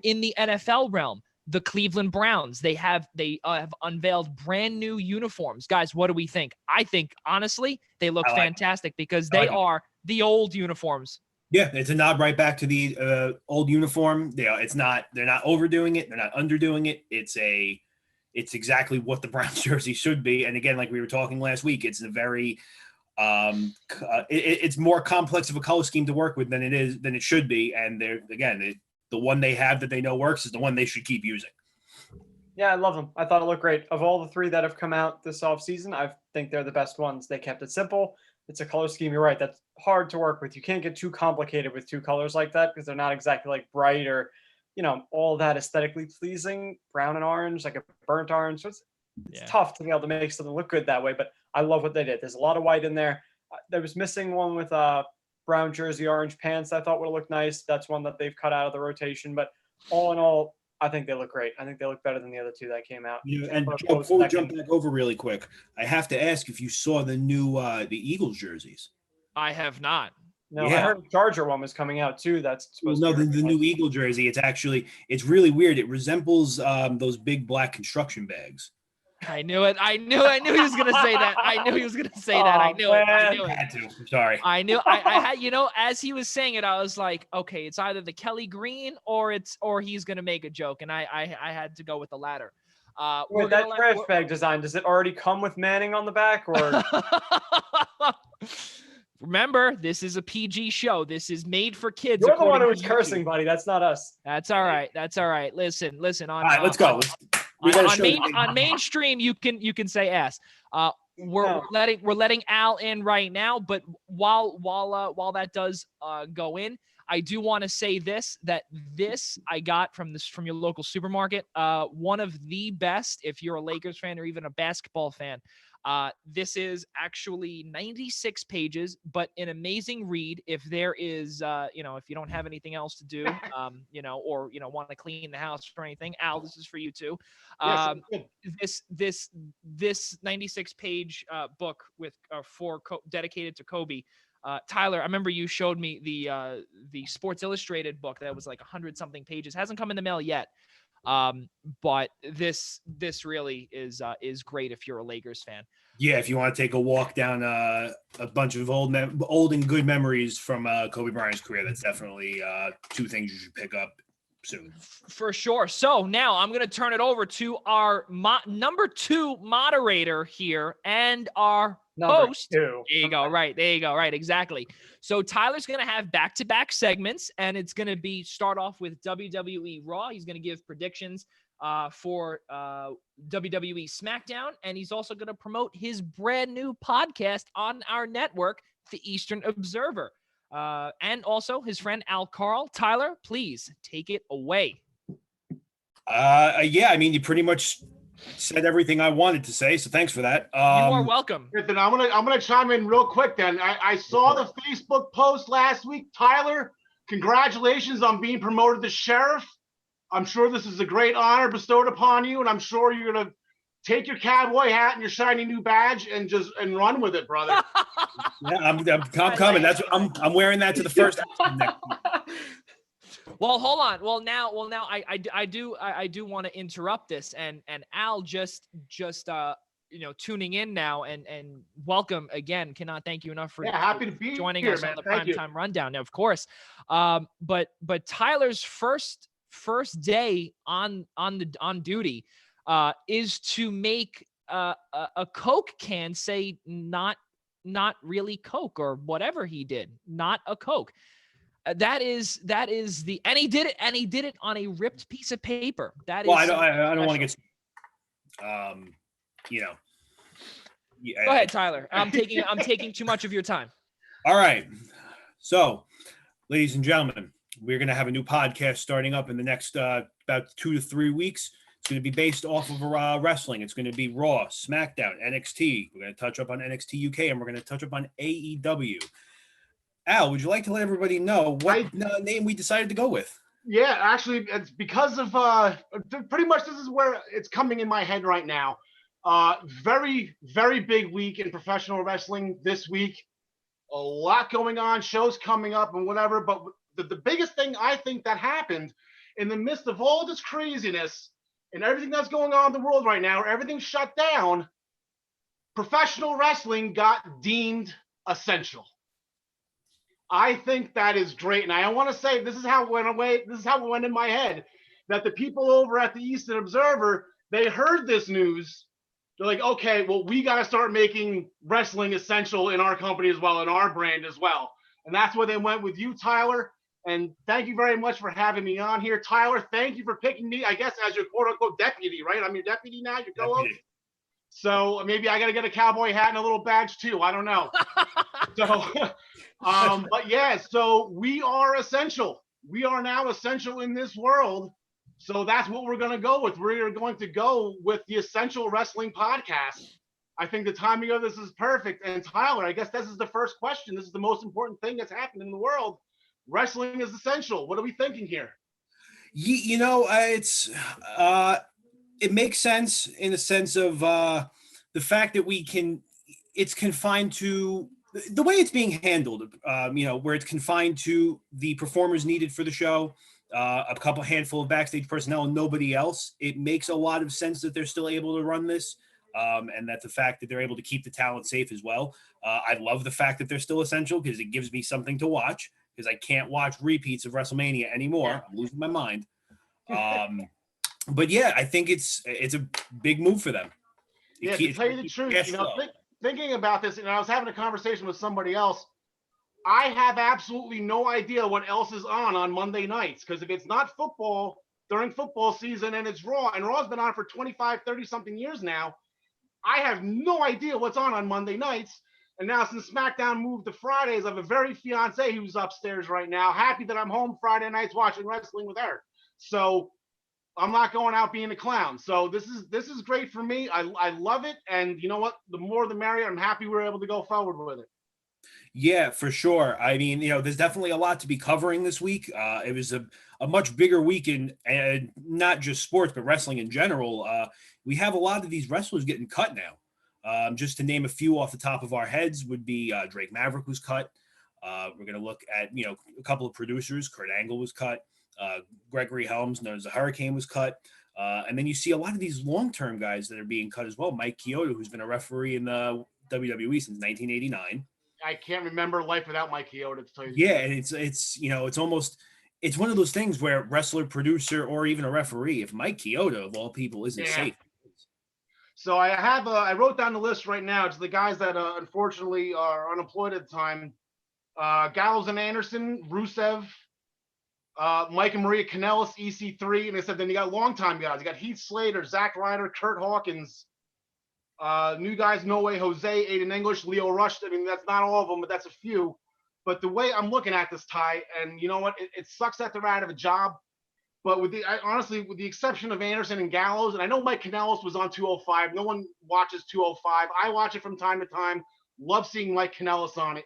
In the NFL realm, the Cleveland Browns, they have unveiled brand new uniforms. Guys, what do we think? I think, honestly, they look fantastic because they are the old uniforms. Yeah, it's a nod right back to the old uniform. They're not overdoing it. They're not underdoing it. It's exactly what the Browns jersey should be. And again, like we were talking last week, it's a very it's more complex of a color scheme to work with than it should be. And the one they have that they know works is the one they should keep using. Yeah, I love them. I thought it looked great. Of all the three that have come out this offseason, I think they're the best ones. They kept it simple. It's a color scheme. You're right. That's hard to work with. You can't get too complicated with two colors like that because they're not exactly like bright or, all that aesthetically pleasing, brown and orange, like a burnt orange. So it's tough to be able to make something look good that way, but I love what they did. There's a lot of white in there. There was missing one with brown jersey, orange pants. I thought would look nice. That's one that they've cut out of the rotation, but all in all, I think they look great. I think they look better than the other two that came out. And Joe, before we jump back over really quick, I have to ask if you saw the new the Eagles jerseys. I have not. No, yeah. I heard the Charger one was coming out too. That's supposed to be the new Eagle jersey. It's really weird. It resembles those big black construction bags. I knew it. I knew he was gonna say that. I knew he was gonna say that. I knew it. I had to. I'm sorry. I knew. I had. As he was saying it, I was like, okay, it's either the Kelly Green or he's gonna make a joke, and I had to go with the latter. With that trash bag design, does it already come with Manning on the back, or? Remember, this is a PG show. This is made for kids. You're the one who was to cursing, YouTube. buddy. That's not us. That's all right. That's all right. Listen. All right, let's go. On mainstream, you can say ass. We're letting Al in right now, but while that does go in, I do want to say this I got from your local supermarket. One of the best, if you're a Lakers fan or even a basketball fan. This is actually 96 pages, but an amazing read if there is, if you don't have anything else to do, or, want to clean the house or anything. Al, this is for you too. This 96 page book dedicated to Kobe. Tyler, I remember you showed me the Sports Illustrated book that was like 100 something pages. Hasn't come in the mail yet. But this really is great if you're a Lakers fan. Yeah, if you want to take a walk down a bunch of old and good memories from Kobe Bryant's career, that's definitely two things you should pick up soon. For sure. So now I'm going to turn it over to our number 2 moderator here and our host. There you go. Right. Exactly. So Tyler's going to have back-to-back segments, and it's going to start off with WWE Raw. He's going to give predictions for WWE SmackDown, and he's also going to promote his brand new podcast on our network, The Eastern Observer. And also his friend Al Carl. Tyler, please take it away. Yeah, I mean, you pretty much said everything I wanted to say, so thanks for that. You are welcome. Listen, I'm gonna chime in real quick then. I saw the Facebook post last week. Tyler, congratulations on being promoted to sheriff. I'm sure this is a great honor bestowed upon you, and I'm sure you're gonna take your cowboy hat and your shiny new badge and run with it, brother. Yeah, I'm coming. That's I'm wearing that to the first. Well, hold on. Well, now, I do want to interrupt this, and Al just tuning in now, and welcome again. Cannot thank you enough for happy to be joining here, us man. on the Primetime Rundown. Now, of course, but Tyler's first day on duty is to make a Coke can say not really Coke, or whatever he did, not a Coke. That is and he did it on a ripped piece of paper. I don't want to get Yeah, go ahead, Tyler. I'm taking too much of your time. All right. So, ladies and gentlemen, we're going to have a new podcast starting up in the next about 2 to 3 weeks. It's going to be based off of wrestling. It's going to be Raw, SmackDown, NXT. We're going to touch up on NXT UK, and we're going to touch up on AEW. Al, would you like to let everybody know what name we decided to go with? Yeah, actually, it's because of pretty much this is where it's coming in my head right now. Very, very big week in professional wrestling this week. A lot going on, shows coming up and whatever. But the biggest thing I think that happened in the midst of all this craziness and everything that's going on in the world right now, everything's shut down, professional wrestling got deemed essential. I think that is great. And I want to say this is how it went away. This is how it went in my head, that the people over at the Eastern Observer, they heard this news. They're like, okay, well, we got to start making wrestling essential in our company as well, in our brand as well. And that's where they went with you, Tyler. And thank you very much for having me on here. Tyler, thank you for picking me, I guess, as your quote unquote deputy, right? I'm your deputy now, your co-host. So maybe I got to get a cowboy hat and a little badge too. I don't know. But yeah, so we are essential. We are now essential in this world. So that's what we're going to go with. We're going to go with the Essential Wrestling Podcast. I think the timing of this is perfect. And Tyler, I guess this is the first question. This is the most important thing that's happened in the world. Wrestling is essential. What are we thinking here? It makes sense in the sense of the fact that it's confined to the way it's being handled, where it's confined to the performers needed for the show, a handful of backstage personnel and nobody else. It makes a lot of sense that they're still able to run this, and that the fact that they're able to keep the talent safe as well. I love the fact that they're still essential because it gives me something to watch, because I can't watch repeats of WrestleMania anymore. Yeah. I'm losing my mind. But yeah, I think it's a big move for them. To tell you the truth, thinking about this, and I was having a conversation with somebody else I have absolutely no idea what else is on Monday nights, because if it's not football during football season and it's Raw, and Raw's been on for 25, 30 something years now, I have no idea what's on Monday nights. And now since SmackDown moved to Fridays, I have a very fiance who's upstairs right now, happy that I'm home Friday nights watching wrestling with her. So I'm not going out being a clown. So this is great for me. I love it. And you know what? The more the merrier. I'm happy we're able to go forward with it. Yeah, for sure. I mean, there's definitely a lot to be covering this week. It was a much bigger week and not just sports, but wrestling in general. We have a lot of these wrestlers getting cut now. Just to name a few off the top of our heads would be Drake Maverick was cut. We're going to look at, a couple of producers. Kurt Angle was cut. Gregory Helms, known as the Hurricane, was cut. And then you see a lot of these long-term guys that are being cut as well. Mike Chioda, who's been a referee in the WWE since 1989. I can't remember life without Mike Chioda, to tell you. Yeah, and it's one of those things where wrestler, producer, or even a referee, if Mike Chioda of all people isn't safe. So I wrote down the list right now. It's the guys that unfortunately are unemployed at the time. Gallows and Anderson, Rusev, Mike and Maria Kanellis, EC3, and they said then you got long-time guys. You got Heath Slater, Zack Ryder, Kurt Hawkins. New guys, No Way Jose, Aiden English, Leo Rush. I mean, that's not all of them, but that's a few. But the way I'm looking at this, Ty, and you know what? It sucks that they're out of a job. But honestly, with the exception of Anderson and Gallows, and I know Mike Kanellis was on 205. No one watches 205. I watch it from time to time. Love seeing Mike Kanellis on it.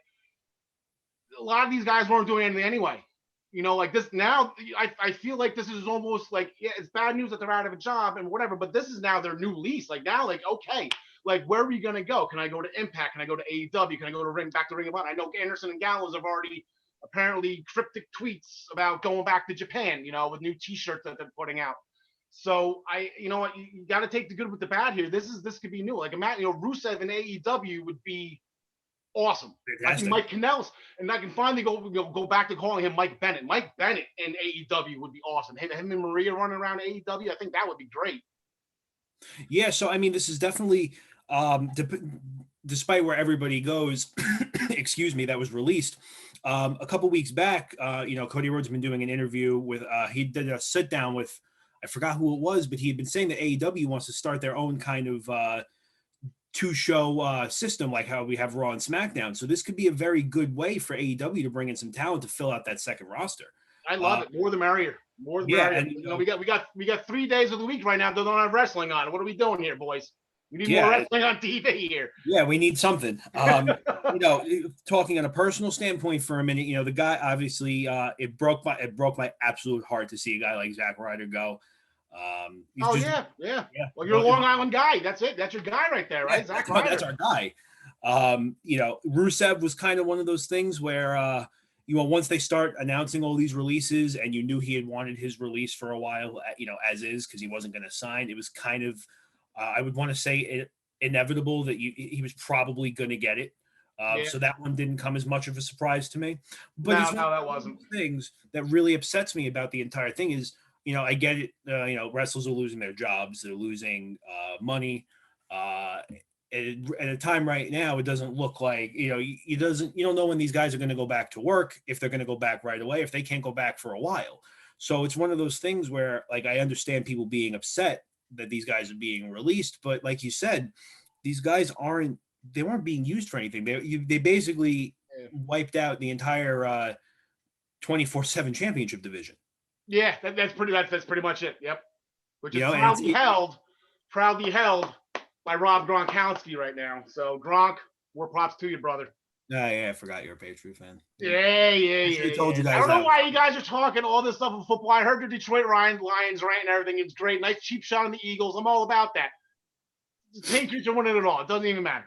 A lot of these guys weren't doing anything anyway. Like this now, I feel like this is almost like, yeah, it's bad news that they're out of a job and whatever, but this is now their new lease. Like now, like, okay, like where are we going to go? Can I go to Impact? Can I go to AEW? Can I go to back to Ring of Honor? I know Anderson and Gallows have already apparently cryptic tweets about going back to Japan, with new t-shirts that they're putting out. So you got to take the good with the bad here. This could be new. Like imagine, Rusev in AEW would be awesome. I think Mike Kanellis, and I can finally go back to calling him Mike Bennett. Mike Bennett in AEW would be awesome. Him and Maria running around AEW, I think that would be great. Yeah, so I mean, this is definitely, despite where everybody goes, excuse me, that was released a couple weeks back. Cody Rhodes has been doing an interview with. He did a sit down with, I forgot who it was, but he had been saying that AEW wants to start their own kind of two-show system, like how we have Raw and SmackDown. So this could be a very good way for AEW to bring in some talent to fill out that second roster. I love it. More the merrier. More the merrier. And, we got 3 days of the week right now that don't have wrestling on. What are we doing here, boys? We need more wrestling on TV here. Yeah, we need something. Talking on a personal standpoint for a minute, the guy obviously it broke my absolute heart to see a guy like Zack Ryder go. Well, you're a Long Island guy. That's it. That's your guy right there, right? Zack Ryder. That's our guy. Rusev was kind of one of those things where once they start announcing all these releases and you knew he had wanted his release for a while, as is, because he wasn't going to sign, it was kind of I would want to say inevitable that he was probably going to get it. So that one didn't come as much of a surprise to me. But that wasn't. Things that really upsets me about the entire thing is, I get it. Wrestlers are losing their jobs. They're losing money. At a time right now, it doesn't look like, you don't know when these guys are going to go back to work, if they're going to go back right away, if they can't go back for a while. So it's one of those things where, like, I understand people being upset that these guys are being released, but like you said, these guys weren't being used for anything. They basically wiped out the entire 24/7 championship division. Yeah, that's pretty much it. Yep. Which is proudly held by Rob Gronkowski right now. So Gronk, more props to you, brother. Yeah, I forgot you're a Patriot fan. Yeah. I told you guys. I don't know why you guys are talking all this stuff in football. I heard the Detroit Lions rant and everything. It's great. Nice cheap shot on the Eagles. I'm all about that. The Patriots are winning it all. It doesn't even matter.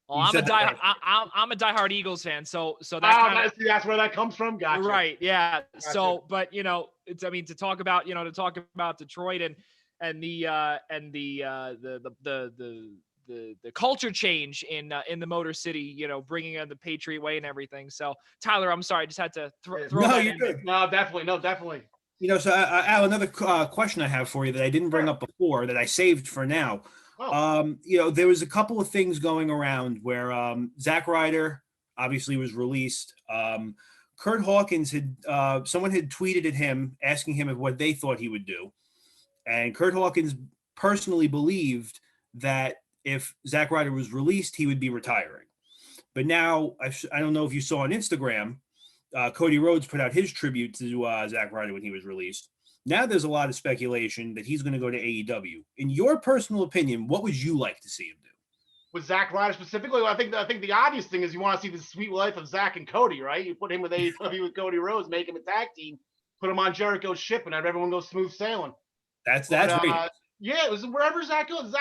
Oh, I'm a diehard Eagles fan, so that's that's where that comes from. Gotcha. Right, yeah. Gotcha. So, but to talk about Detroit and the culture change in the Motor City, bringing in the Patriot way and everything. So, Tyler, I'm sorry, I just had to throw. No, you're good. No, definitely. So Al, another question I have for you that I didn't bring up before that I saved for now. Oh. There was a couple of things going around where Zack Ryder obviously was released. Kurt Hawkins someone had tweeted at him asking him what they thought he would do. And Kurt Hawkins personally believed that if Zack Ryder was released, he would be retiring. But now, I don't know if you saw on Instagram, Cody Rhodes put out his tribute to Zack Ryder when he was released. Now there's a lot of speculation that he's going to go to AEW. In your personal opinion, what would you like to see him do? With Zack Ryder specifically, I think the obvious thing is you want to see the sweet life of Zack and Cody, right? You put him with AEW with Cody Rhodes, make him a tag team, put him on Jericho's ship, and have everyone go smooth sailing. That's right. Yeah, it was wherever Zack goes.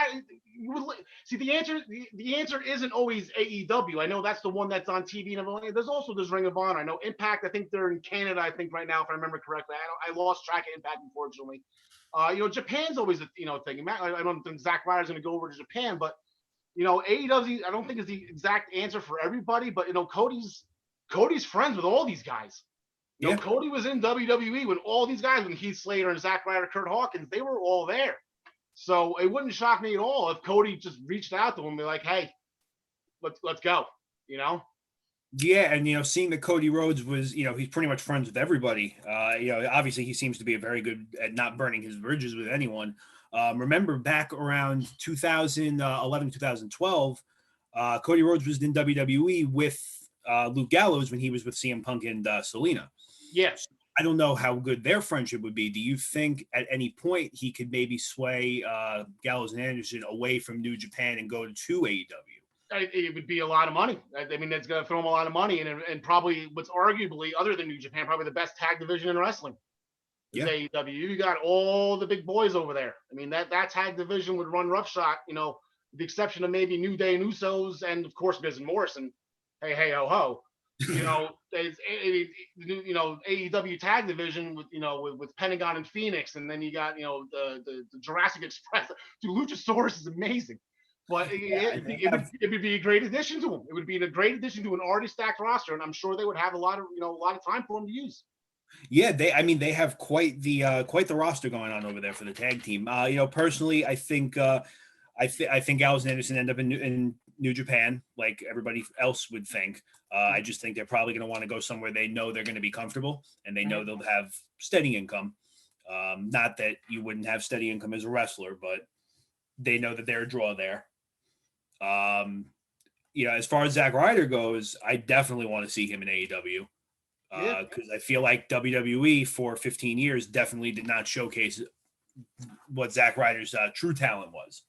See, the answer isn't always AEW. I know that's the one that's on TV, and there's Ring of Honor. I know Impact. I think they're in Canada. I think right now, if I remember correctly. I lost track of Impact, unfortunately. Japan's always a thing. I don't think Zack Ryder's going to go over to Japan, but AEW. I don't think is the exact answer for everybody. But Cody's friends with all these guys. Cody was in WWE when all these guys, when Heath Slater and Zack Ryder, Kurt Hawkins, they were all there. So it wouldn't shock me at all if Cody just reached out to him and be like, "Hey, let's go." Yeah, and seeing that Cody Rhodes was, he's pretty much friends with everybody. Obviously he seems to be very good at not burning his bridges with anyone. Remember back around 2011, 2012, Cody Rhodes was in WWE with Luke Gallows when he was with CM Punk and Selena. Yes. I don't know how good their friendship would be. Do you think at any point he could maybe sway Gallows and Anderson away from New Japan and go to AEW? It would be a lot of money. I mean, it's going to throw him a lot of money, and probably what's arguably, other than New Japan, probably the best tag division in wrestling. Yeah. AEW. You got all the big boys over there. I mean, that tag division would run roughshod, with the exception of maybe New Day and Usos, and of course Miz and Morrison. Hey, ho, ho. AEW tag division with Pentagon and Phoenix, and then you got the Jurassic Express. Dude, Luchasaurus is amazing, but it would be a great addition to him. It would be a great addition to an already stacked roster, and I'm sure they would have a lot of time for him to use. Yeah, they have quite the roster going on over there for the tag team. Personally, I think Gallows and Anderson end up in New Japan, like everybody else would think. I just think they're probably going to want to go somewhere they know they're going to be comfortable and they know they'll have steady income. Not that you wouldn't have steady income as a wrestler, but they know that they're a draw there. As far as Zack Ryder goes, I definitely want to see him in AEW because I feel like WWE for 15 years definitely did not showcase what Zack Ryder's true talent was.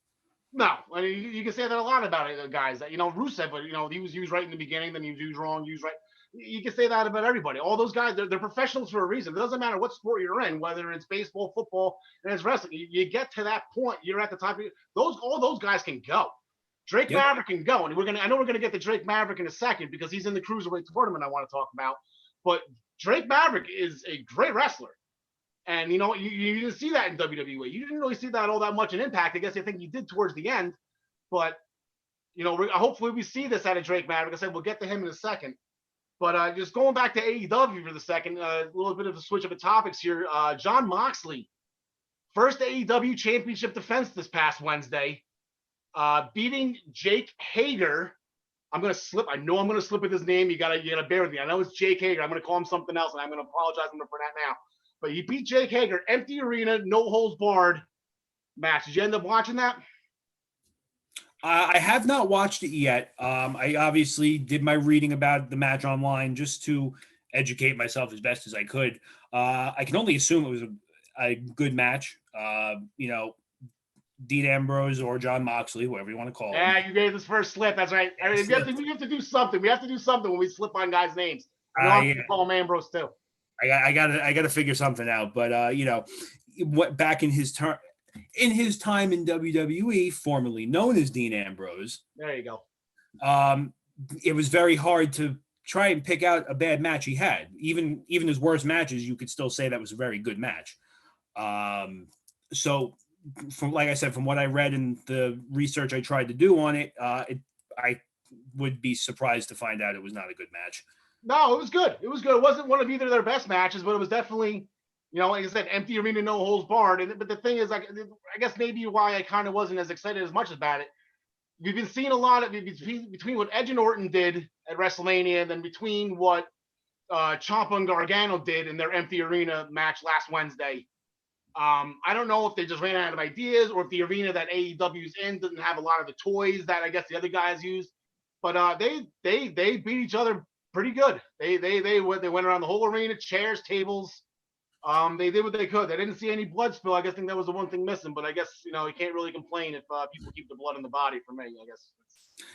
No, I mean, you can say that a lot about it, guys. Rusev, but he was used right in the beginning, then he was used wrong, used right. You can say that about everybody. All those guys, they're professionals for a reason. It doesn't matter what sport you're in, whether it's baseball, football, and it's wrestling. You get to that point, you're at the top. All those guys can go. Drake Maverick can go, and I know we're gonna get to Drake Maverick in a second because he's in the cruiserweight tournament I want to talk about. But Drake Maverick is a great wrestler. And, you didn't see that in WWE. You didn't really see that all that much in Impact. I guess I think you did towards the end. But, hopefully we see this out of Drake Maverick. I said we'll get to him in a second. But just going back to AEW for the second, a little bit of a switch of the topics here. Jon Moxley, first AEW championship defense this past Wednesday, beating Jake Hager. I know I'm going to slip with his name. You gotta bear with me. I know it's Jake Hager. I'm going to call him something else, and I'm going to apologize for that now. But he beat Jake Hager, empty arena, no holds barred match. Did you end up watching that? I have not watched it yet. I obviously did my reading about the match online just to educate myself as best as I could. I can only assume it was a good match. Dean Ambrose or Jon Moxley, whoever you want to call him. Yeah, you gave this first slip. That's right. We have to do something. We have to do something when we slip on guys' names. I call him Ambrose too. I gotta figure something out, but what back in his time in WWE, formerly known as Dean Ambrose. There you go. It was very hard to try and pick out a bad match he had. Even his worst matches, you could still say that was a very good match. So, from what I read and the research I tried to do on it, I would be surprised to find out it was not a good match. No, it was good. It was good. It wasn't one of either of their best matches, but it was definitely, like I said, empty arena, no holds barred. But the thing is, I guess maybe why I kind of wasn't as excited as much about it. we've been seeing a lot of between what Edge and Orton did at WrestleMania, and then between what Ciampa and Gargano did in their empty arena match last Wednesday. I don't know if they just ran out of ideas or if the arena that AEW's in doesn't have a lot of the toys that I guess the other guys use. But they beat each other pretty good. They went around the whole arena, chairs, tables. They did what they could. They didn't see any blood spill. I think that was the one thing missing. But I guess you can't really complain if people keep the blood in the body. For me, I guess.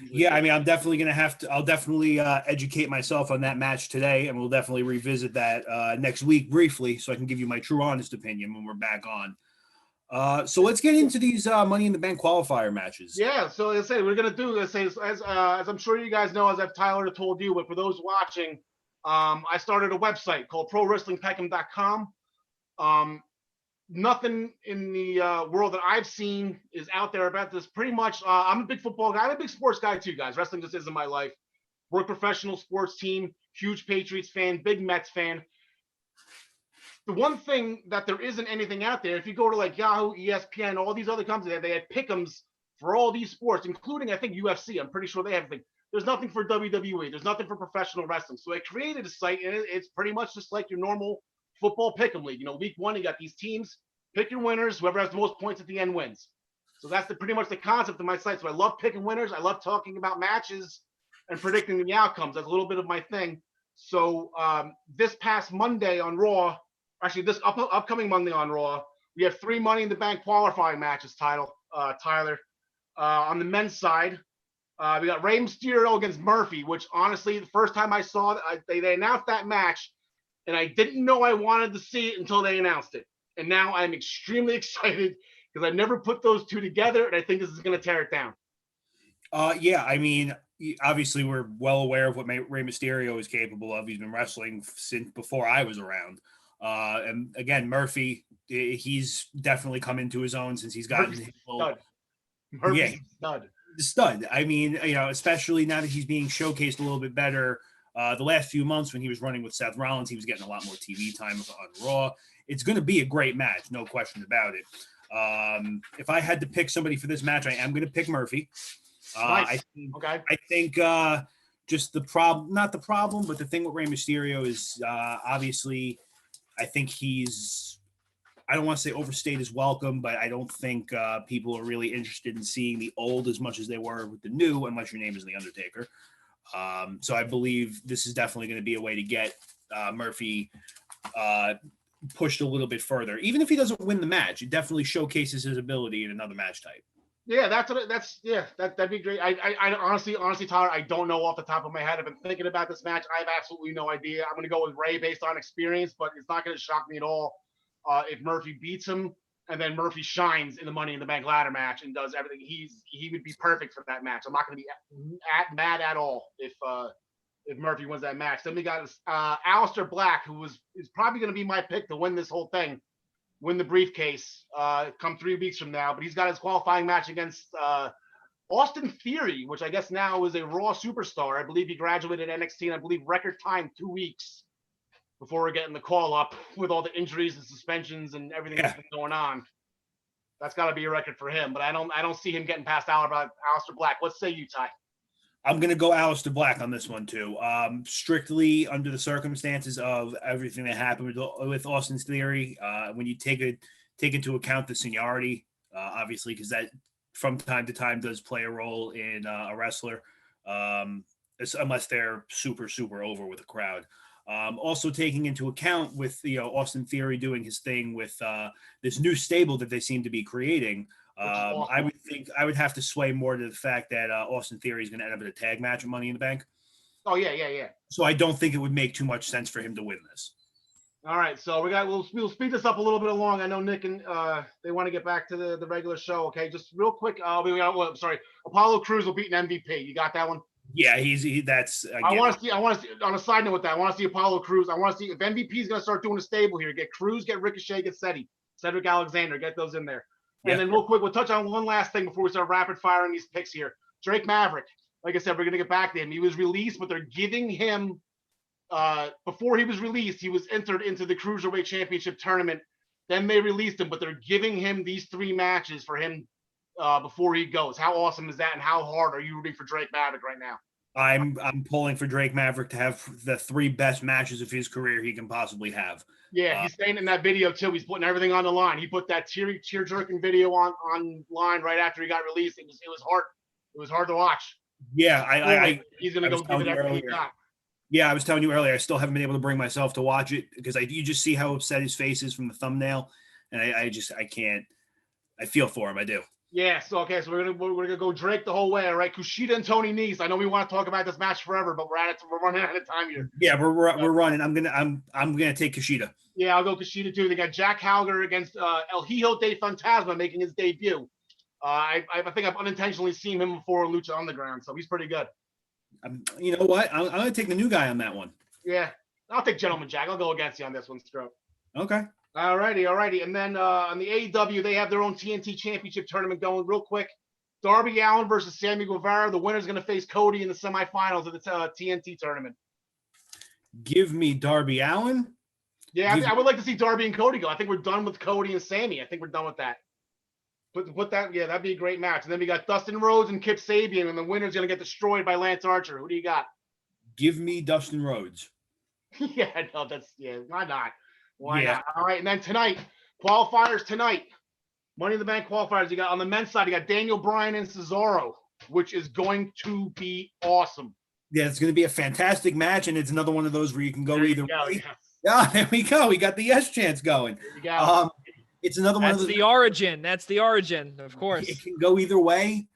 Yeah, I mean, I'm definitely going to have to. I'll definitely educate myself on that match today, and we'll definitely revisit that next week briefly, so I can give you my true, honest opinion when we're back on. So let's get into these Money in the Bank qualifier matches. Yeah, so as I say, we're gonna do this as I'm sure you guys know, as I've Tyler told you, but for those watching, I started a website called ProWrestlingPeckham.com. Nothing in the world that I've seen is out there about this. Pretty much, I'm a big football guy. I'm a big sports guy too, guys. Wrestling just isn't my life. Work professional sports team, huge Patriots fan, big Mets fan. The one thing that there isn't anything out there, if you go to like Yahoo, ESPN, all these other companies, they had pick'ems for all these sports, including I think UFC. I'm pretty sure they have like. There's nothing for WWE. There's nothing for professional wrestling. So I created a site, and it's pretty much just like your normal football pick'em league. Week one, you got these teams, pick your winners. Whoever has the most points at the end wins. So that's pretty much the concept of my site. So I love picking winners. I love talking about matches and predicting the outcomes. That's a little bit of my thing. So this past Monday on Raw, actually this upcoming Monday on Raw, we have 3 Money in the Bank qualifying matches, Tyler. On the men's side, we got Rey Mysterio against Murphy, which honestly, the first time I saw it, they announced that match, and I didn't know I wanted to see it until they announced it. And now I'm extremely excited because I never put those two together, and I think this is going to tear it down. Yeah, I mean, obviously we're well aware of what Rey Mysterio is capable of. He's been wrestling since before I was around. And again, Murphy, he's definitely come into his own since he's gotten his stud. Stud. I mean, especially now that he's being showcased a little bit better. The last few months when he was running with Seth Rollins, he was getting a lot more TV time on Raw. It's going to be a great match, no question about it. If I had to pick somebody for this match, I am going to pick Murphy. Nice. I think just not the problem, but the thing with Rey Mysterio is obviously I think I don't want to say overstayed his welcome, but I don't think people are really interested in seeing the old as much as they were with the new, unless your name is The Undertaker. So I believe this is definitely going to be a way to get Murphy pushed a little bit further. Even if he doesn't win the match, it definitely showcases his ability in another match type. Yeah, that'd be great. I honestly, Tyler, I don't know off the top of my head. I've been thinking about this match. I have absolutely no idea. I'm going to go with Ray based on experience, but it's not going to shock me at all if Murphy beats him and then Murphy shines in the Money in the Bank ladder match and does everything. He would be perfect for that match. I'm not going to be mad at all if Murphy wins that match. Then we got Aleister Black, who is probably going to be my pick to win this whole thing. Win the briefcase come 3 weeks from now. But he's got his qualifying match against Austin Theory, which I guess now is a Raw superstar. I believe he graduated NXT, and I believe record time 2 weeks before we're getting the call up with all the injuries and suspensions and everything that's been going on. That's got to be a record for him. But I don't see him getting past Aleister Black. What say you, Ty? I'm going to go Aleister Black on this one, too. Strictly under the circumstances of everything that happened with Austin's Theory. When you take into account the seniority, obviously, because that from time to time does play a role in a wrestler, unless they're super, super over with the crowd. Also taking into account with Austin Theory doing his thing with this new stable that they seem to be creating. I would have to sway more to the fact that Austin Theory is going to end up in a tag match with Money in the Bank. Oh yeah. So I don't think it would make too much sense for him to win this. All right, so we'll speed this up a little bit along. I know Nick and they want to get back to the regular show. Okay, just real quick. Apollo Crews will beat an MVP. You got that one? Yeah, that's. I want to see. On a side note with that, I want to see Apollo Crews. I want to see if MVP is going to start doing a stable here. Get Crews, get Ricochet, get Cedric Alexander, get those in there. And then real quick, we'll touch on one last thing before we start rapid firing these picks here. Drake Maverick. Like I said, we're going to get back to him. He was released, but they're giving him. Before he was released, he was entered into the Cruiserweight Championship tournament. Then they released him, but they're giving him these 3 matches for him before he goes. How awesome is that? And how hard are you rooting for Drake Maverick right now? I'm pulling for Drake Maverick to have the 3 best matches of his career he can possibly have. Yeah, he's saying in that video too. He's putting everything on the line. He put that tear-jerking video online right after he got released. It was hard. It was hard to watch. Yeah, he's gonna go give it everything he got. Yeah, I was telling you earlier. I still haven't been able to bring myself to watch it because you just see how upset his face is from the thumbnail, and I can't. I feel for him. I do. Yeah. So we're gonna go Drake the whole way. All right, Kushida and Tony Nese. I know we want to talk about this match forever, but we're running out of time here. Yeah, we're running. I'm gonna take Kushida. Yeah, I'll go Kushida too. They got Jack Halger against El Hijo de Fantasma making his debut. I think I've unintentionally seen him before in Lucha Underground, so he's pretty good. You know what? I'm gonna take the new guy on that one. Yeah, I'll take Gentleman Jack. I'll go against you on this one, Stroke. Okay. Alrighty. And then on the AEW, they have their own TNT Championship tournament going real quick. Darby Allin versus Sammy Guevara. The winner's going to face Cody in the semifinals of the TNT tournament. Give me Darby Allin. Yeah, I would like to see Darby and Cody go. I think we're done with Cody and Sammy. I think we're done with that. Put that, yeah, that'd be a great match. And then we got Dustin Rhodes and Kip Sabian, and the winner's going to get destroyed by Lance Archer. Who do you got? Give me Dustin Rhodes. Yeah, no, why not? Why not? All right, and then tonight, qualifiers tonight. Money in the Bank qualifiers. You got on the men's side, you got Daniel Bryan and Cesaro, which is going to be awesome. Yeah, it's going to be a fantastic match, and it's another one of those where you can go either way. Yes. Yeah, there we go. We got the yes chance going. There you go. It's another one of those. That's the origin. That's the origin, of course. It can go either way.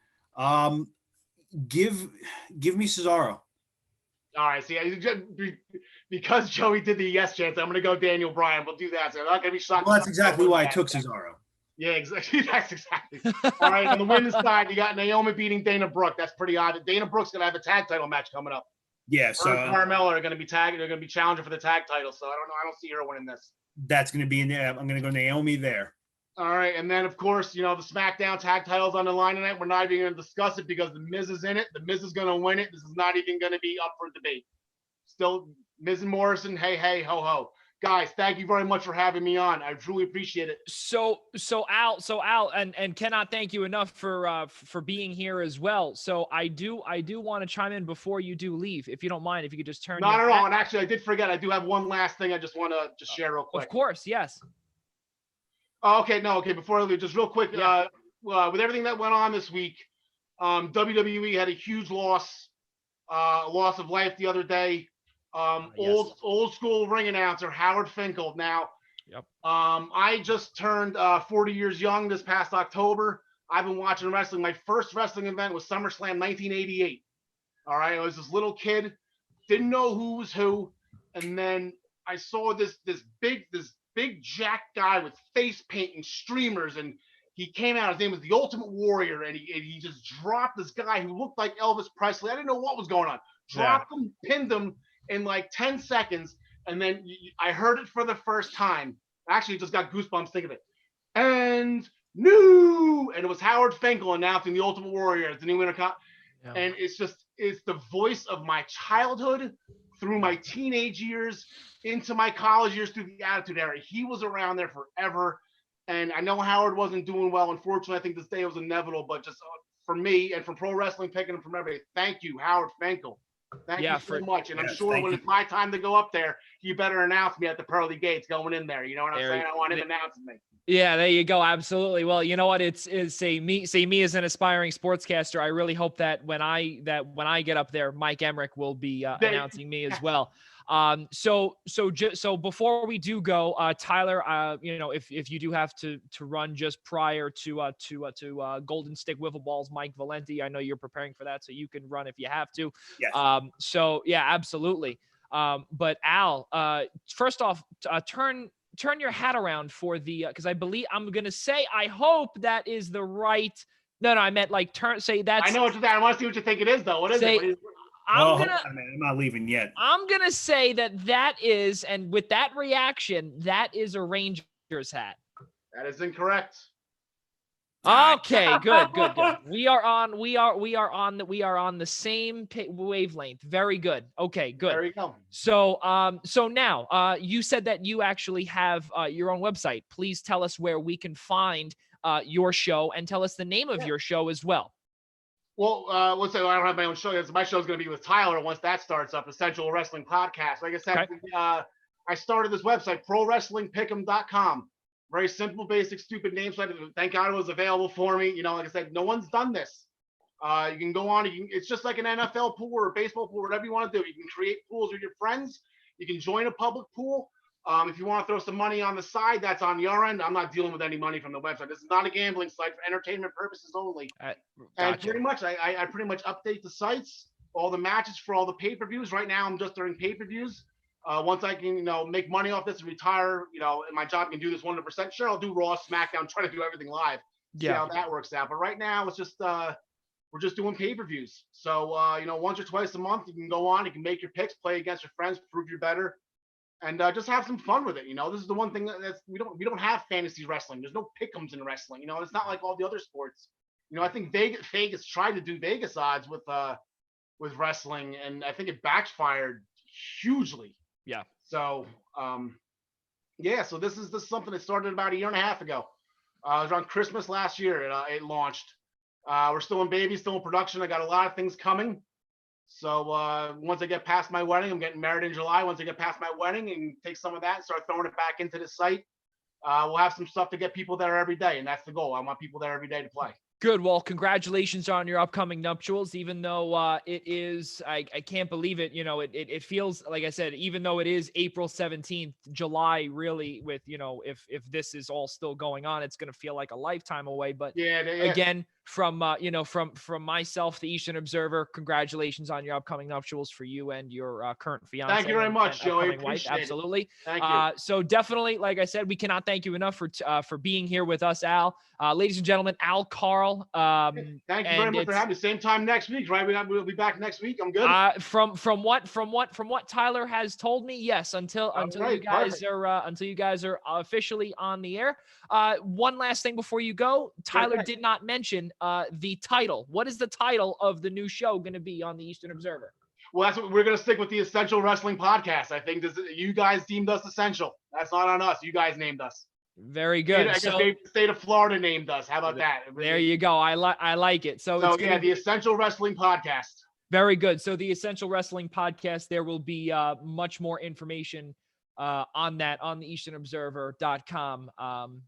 Give me Cesaro. All right, see, because Joey did the yes chance, I'm going to go Daniel Bryan. We'll do that. So I'm not going to be shocked. Well, that's exactly why I took Cesaro. Yeah, exactly. That's exactly. All right, on the women's side, you got Naomi beating Dana Brooke. That's pretty odd. Dana Brooke's going to have a tag title match coming up. Yeah, so her and Carmella are going to be tagged. They're going to be challenging for the tag title. So I don't know. I don't see her winning this. That's going to be in there. I'm going to go Naomi there. All right, and then of course, the SmackDown tag titles on the line tonight. We're not even going to discuss it because the Miz is in it. The Miz is going to win it. This is not even going to be up for debate. Still, Miz and Morrison. Hey, ho, ho. Guys, thank you very much for having me on. I truly appreciate it. So Al, and cannot thank you enough for being here as well. So I do want to chime in before you do leave, if you don't mind, if you could just turn. Not at all. And actually, I did forget. I do have one last thing I just want to just share real quick. Of course, yes. Okay, before I leave, just real quick, with everything that went on this week, WWE had a huge loss of life the other day. Yes. Old school ring announcer Howard Finkel. Now, Yep. I just turned 40 years young this past October. I've been watching wrestling. My first wrestling event was SummerSlam 1988. All right, I was this little kid, didn't know who was who, and then I saw this big jack guy with face paint and streamers, and he came out. His name was the Ultimate Warrior, and he just dropped this guy who looked like Elvis Presley. I didn't know what was going on. Dropped him, pinned him in like 10 seconds, and then I heard it for the first time. Actually, just got goosebumps thinking of it. And it was Howard Finkel announcing the Ultimate Warrior as the new Intercon. Yeah. And it's the voice of my childhood through my teenage years into my college years through the Attitude Era. He was around there forever. And I know Howard wasn't doing well. Unfortunately, I think this day was inevitable, but just for me and for pro wrestling, picking him from everybody, thank you, Howard Finkel. Thank you so much. And I'm sure when it's my time to go up there, you better announce me at the pearly gates going in there. You know what I'm saying? I want him announcing me. Yeah, there you go. Absolutely. Well, you know what? It's me as an aspiring sportscaster. I really hope that when I get up there, Mike Emmerich will be announcing me as well. So before we do go, Tyler, if you do have to run just prior to Golden Stick Wiffleballs, Mike Valenti, I know you're preparing for that, so you can run if you have to. Yes. So yeah, absolutely. But Al, first off, turn your hat around for the, because I hope that is the right. No, I meant like say that's. I know what you're saying. I want to see what you think it is, though. What is it? I'm not leaving yet. I'm gonna say that is, and with that reaction, that is a Rangers hat. That is incorrect. Okay, good. We are on the same wavelength. Very good. Okay, good. There you go. So now, you said that you actually have your own website. Please tell us where we can find your show and tell us the name of your show as well. Well, let's say I don't have my own show. My show is going to be with Tyler once that starts up, Essential Wrestling Podcast. Like I said, I started this website, ProWrestlingPick'em.com. Very simple, basic, stupid name. So thank God it was available for me. Like I said, no one's done this. You can go on. It's just like an NFL pool or a baseball pool, whatever you want to do. You can create pools with your friends. You can join a public pool. If you want to throw some money on the side, that's on your end. I'm not dealing with any money from the website. This is not a gambling site for entertainment purposes only. Gotcha. And pretty much, I pretty much update the sites, all the matches for all the pay-per-views. Right now, I'm just doing pay-per-views. Once I can, make money off this and retire, and my job can do this 100%. Sure, I'll do Raw, SmackDown, try to do everything live. See how that works out. But right now, it's just we're just doing pay-per-views. So once or twice a month, you can go on, you can make your picks, play against your friends, prove you're better. And just have some fun with it. This is the one thing that's we don't have fantasy wrestling. There's no pick'ems in wrestling. It's not like all the other sports. I think Vegas tried to do Vegas odds with wrestling, and I think it backfired hugely. Yeah. So so this is something that started about a year and a half ago. It was around Christmas last year. It launched. We're still in baby, still in production. I got a lot of things coming. So once I get past my wedding, I'm getting married in July. Once I get past my wedding and take some of that and start throwing it back into the site, we'll have some stuff to get people there every day. And that's the goal. I want people there every day to play. Good. Well, congratulations on your upcoming nuptials, even though it is, I can't believe it. It feels, like I said, even though it is April 17th, July, really, with, if this is all still going on, it's going to feel like a lifetime away. But again, from myself, the Eastern Observer, congratulations on your upcoming nuptials for you and your current fiance. Thank you very much, Joey. Wife. Absolutely. Thank you. So definitely, like I said, we cannot thank you enough for being here with us, Al. Ladies and gentlemen, Al Carl. Thank you very much for having me. Same time next week, right? We'll be back next week. I'm good. From what Tyler has told me, yes. Until you guys are officially on the air. One last thing before you go, Tyler did not mention the title. What is the title of the new show going to be on the Eastern Observer? Well, that's what we're going to stick with, the Essential Wrestling Podcast. I think you guys deemed us essential. That's not on us. You guys named us. Very good. I guess the state of Florida named us. How about that? There you go. I like it. So the Essential Wrestling Podcast. Very good. So the Essential Wrestling Podcast, there will be much more information on that on the EasternObserver.com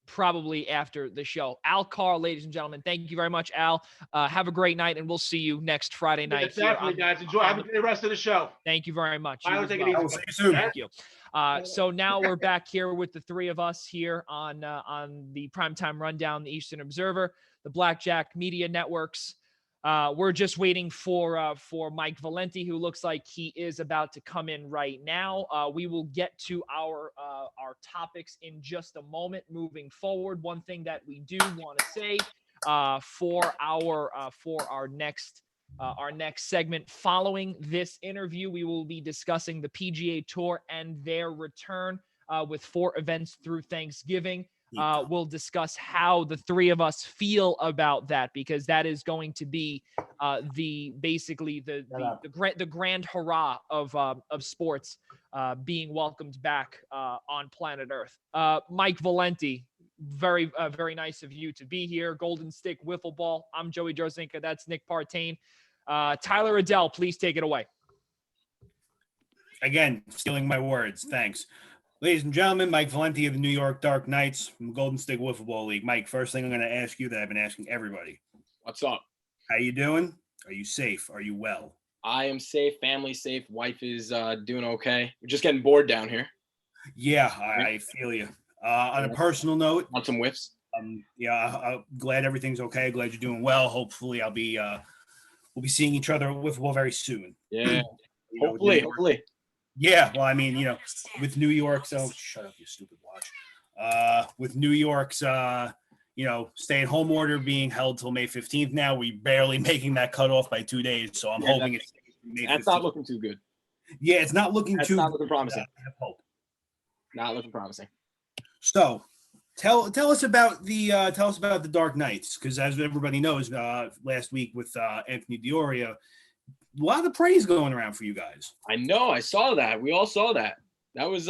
probably after the show. Al Carl, ladies and gentlemen, thank you very much, Al. Have a great night, and we'll see you next Friday night. Definitely, guys. Enjoy. Have a great rest of the show. Thank you very much. I'll take it easy. I'll see you soon. Thank you. So now we're back here with the three of us here on the Primetime Rundown, the Eastern Observer, the Blackjack Media Networks. We're just waiting for Mike Valenti, who looks like he is about to come in right now. We will get to our topics in just a moment. Moving forward, one thing that we do want to say for our next segment following this interview, we will be discussing the PGA Tour and their return with 4 events through Thanksgiving. We'll discuss how the three of us feel about that, because that is going to be the grand hurrah of sports being welcomed back on planet Earth. Mike Valenti, very nice of you to be here. Golden Stick Wiffleball. I'm Joey Jarzynka. That's Nick Partain. Tyler Adelle, please take it away. Again, stealing my words. Thanks. Ladies and gentlemen, Mike Valenti of the New York Dark Knights from Golden Stick Wiffleball League. Mike, first thing I'm going to ask you that I've been asking everybody. What's up? How you doing? Are you safe? Are you well? I am safe. Family safe. Wife is doing okay. We're just getting bored down here. Yeah, I feel you. On a personal note, Want some whiffs? I'm glad everything's okay. Glad you're doing well. Hopefully, we'll be seeing each other at Wiffleball very soon. Yeah. Hopefully. Yeah, well, I mean, with New York's, shut up, you stupid watch. With New York's, stay-at-home order being held till May 15th now, we're barely making that cutoff by 2 days. So I'm hoping it's May 15th. That's not looking too good. Yeah, it's not looking That's too. not looking promising. I have hope. Not looking promising. So, tell us about the Dark Knights, because as everybody knows, last week with Anthony D'Oria, a lot of praise going around for you guys. I know. I saw that. We all saw that. That was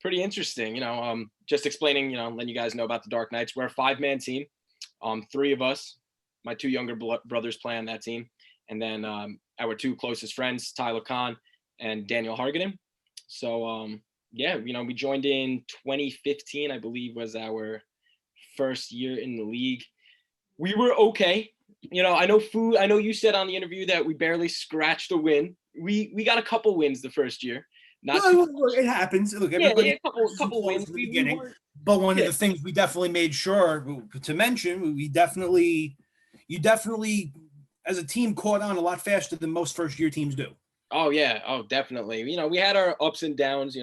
pretty interesting. just explaining, letting you guys know about the Dark Knights. We're a 5-man team. 3 of us, my 2 younger brothers play on that team. And then our 2 closest friends, Tyler Kahn and Daniel Hargaden. So, we joined in 2015, I believe was our first year in the league. We were okay. I know you said on the interview that we barely scratched a win. We got a couple wins the first year. It happens. Look, everybody a couple wins in the beginning. But one of the things we definitely made sure to mention, you definitely, as a team, caught on a lot faster than most first-year teams do. Oh, yeah. Oh, definitely. We had our ups and downs,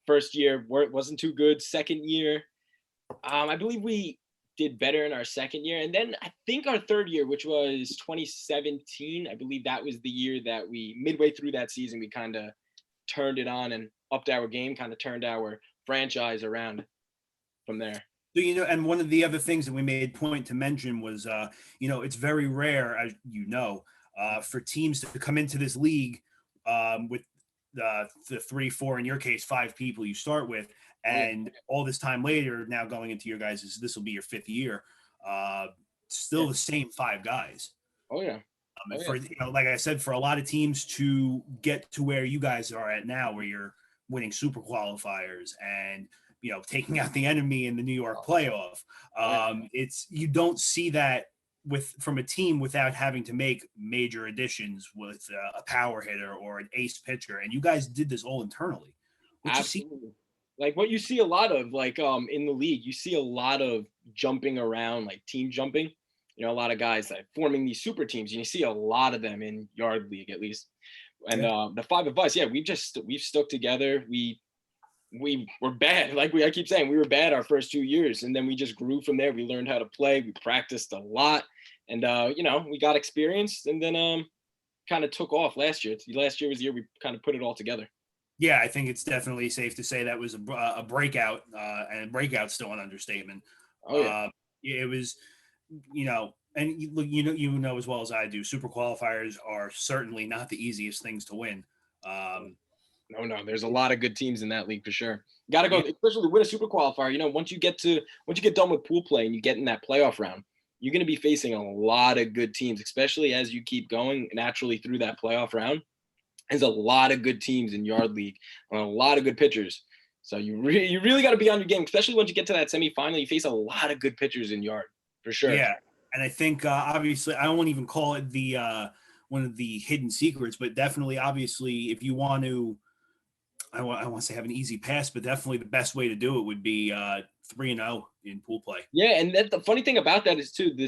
first year wasn't too good. Second year, I believe we did better in our second year. And then I think our third year, which was 2017, I believe that was the year that midway through that season, we kind of turned it on and upped our game, kind of turned our franchise around from there. So, and one of the other things that we made point to mention was, it's very rare, as for teams to come into this league with the 3, 4, in your case, 5 people you start with, and all this time later, now going into your guys', this will be your 5th year, still the same 5 guys. Oh, yeah. For like I said, for a lot of teams to get to where you guys are at now, where you're winning super qualifiers and taking out the enemy in the New York playoff, you don't see that from a team without having to make major additions with a power hitter or an ace pitcher, and you guys did this all internally. Absolutely. Like what you see a lot of, in the league, you see a lot of jumping around, like team jumping. A lot of guys like forming these super teams, and you see a lot of them in Yard League, at least. And the 5 of us, we've stuck together. We were bad. I keep saying, we were bad our first 2 years, and then we just grew from there. We learned how to play. We practiced a lot, and we got experience, and then kind of took off last year. Last year was the year we kind of put it all together. Yeah, I think it's definitely safe to say that was a breakout, and breakout's still an understatement. Oh yeah, it was. And look, as well as I do, super qualifiers are certainly not the easiest things to win. No, there's a lot of good teams in that league for sure. Got to go, especially to win a super qualifier. Once you get done with pool play and you get in that playoff round, you're going to be facing a lot of good teams, especially as you keep going naturally through that playoff round. There's a lot of good teams in Yard League and a lot of good pitchers. So you really got to be on your game, especially once you get to that semifinal. You face a lot of good pitchers in Yard. For sure. Yeah. And I think obviously I won't even call it the one of the hidden secrets, but definitely obviously if you want to, I want to say have an easy pass, but definitely the best way to do it would be 3-0 in pool play. Yeah, and the funny thing about that is too, the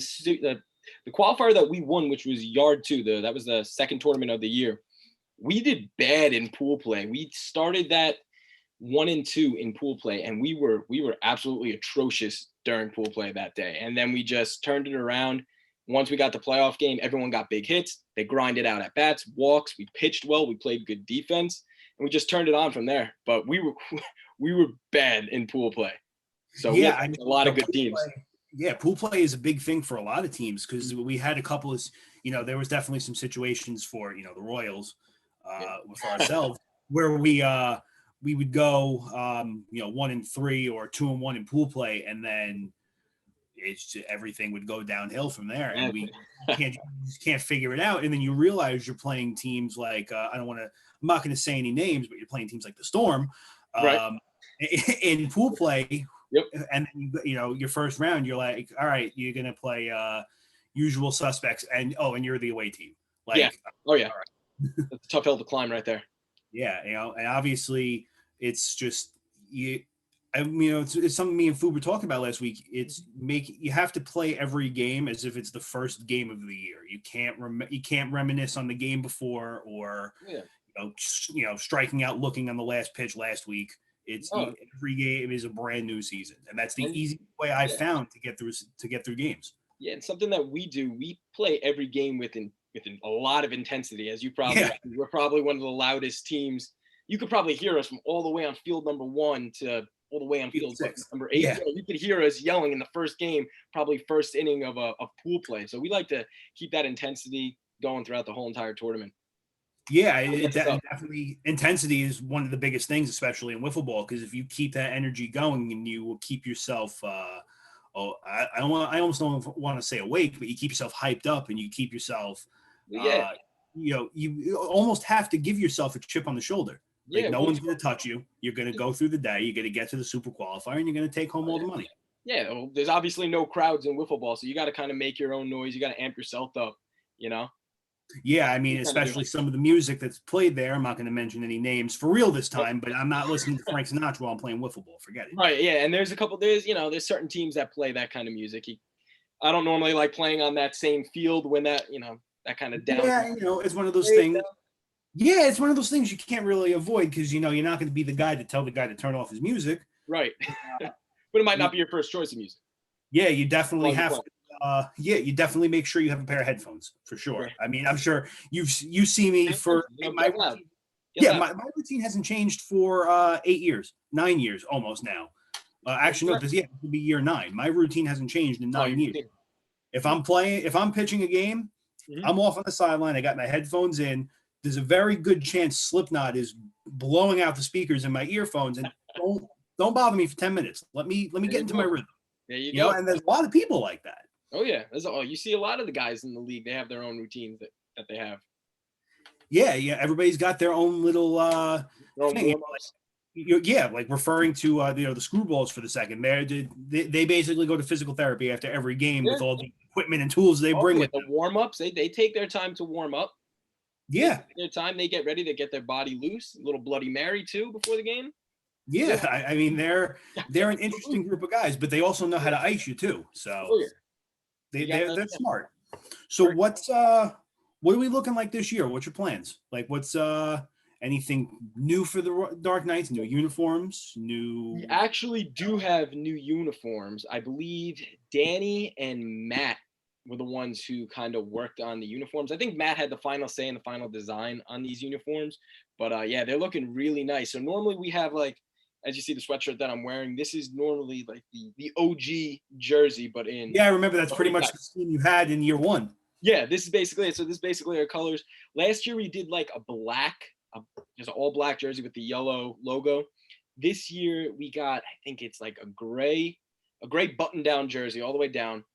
qualifier that we won, which was Yard 2, that was the second tournament of the year. We did bad in pool play. We started that 1-2 in pool play, and we were absolutely atrocious during pool play that day. And then we just turned it around. Once we got the playoff game, everyone got big hits. They grinded out at bats, walks. We pitched well. We played good defense, and we just turned it on from there. But we were bad in pool play. So a lot of good teams. Pool play is a big thing for a lot of teams because we had a couple of, there was definitely some situations for, the Royals for ourselves where we would go, 1-3 or 2-1 in pool play, and then everything would go downhill from there, and we can't figure it out. And then you realize you're playing teams like I'm not going to say any names, but you're playing teams like the Storm, right. In pool play. Yep. And your first round, you're like, all right, you're going to play usual suspects, and you're the away team. Oh yeah. Right. That's a tough hill to climb right there. Yeah, and obviously it's just it's something me and Fu were talking about last week. You have to play every game as if it's the first game of the year. You can't reminisce on the game before or striking out looking on the last pitch last week. Every game is a brand new season, and that's the easy way I found to get through games. Yeah, and something that we do, we play every game with a lot of intensity. As you probably, we're probably one of the loudest teams. You could probably hear us from all the way on field number 1 to all the way on field 6, number 8. Yeah. You could hear us yelling in the first game, probably first inning of pool play. So we like to keep that intensity going throughout the whole entire tournament. Yeah, definitely intensity is one of the biggest things, especially in wiffle ball, because if you keep that energy going and you will keep yourself, I almost don't want to say awake, but you keep yourself hyped up and you keep yourself, you almost have to give yourself a chip on the shoulder. Like no one's going to touch you. You're going to go through the day. You're going to get to the super qualifier, and you're going to take home all the money. Yeah, well, there's obviously no crowds in wiffle ball, so you got to kind of make your own noise. You got to amp yourself up, Yeah, I mean, especially some of the music that's played there. I'm not going to mention any names for real this time, but I'm not listening to Frank Sinatra while I'm playing wiffle ball. Forget it. Right, yeah, and there's certain teams that play that kind of music. I don't normally like playing on that same field when that kind of down. Yeah, it's one of those things. Yeah, it's one of those things you can't really avoid because, you're not going to be the guy to tell the guy to turn off his music. Right. But it might not be your first choice of music. Yeah, you definitely have to. You definitely make sure you have a pair of headphones for sure. Right. I mean, I'm sure you see me for my routine. Yeah, my routine hasn't changed for 9 years almost now. Actually, no, this will be year 9. My routine hasn't changed in 9 years. If I'm pitching a game, I'm off on the sideline. I got my headphones in. There's a very good chance Slipknot is blowing out the speakers in my earphones, and don't bother me for 10 minutes. Let me get into my rhythm. There you go. And there's a lot of people like that. Oh yeah, you see a lot of the guys in the league. They have their own routines that they have. Yeah. Everybody's got their own little thing. Like referring to the screwballs for the second. They basically go to physical therapy after every game with all the equipment and tools they bring with the warm ups. They take their time to warm up. Yeah, their time. They get ready. They get their body loose. A little Bloody Mary too before the game. Yeah, I mean they're an interesting group of guys, but they also know how to ice you too. So they're smart. So what are we looking like this year? What's your plans? Like what's anything new for the Dark Knights? New uniforms? We actually do have new uniforms. I believe Danny and Matt were the ones who kind of worked on the uniforms. I think Matt had the final say in the final design on these uniforms, but they're looking really nice. So normally we have as you see the sweatshirt that I'm wearing, this is normally like the OG jersey, but in. Yeah, I remember that's pretty much the scheme you had in year 1. Yeah, this is basically it. So this is basically our colors. Last year we did like just an all black jersey with the yellow logo. This year we got, I think it's like a gray button down jersey all the way down.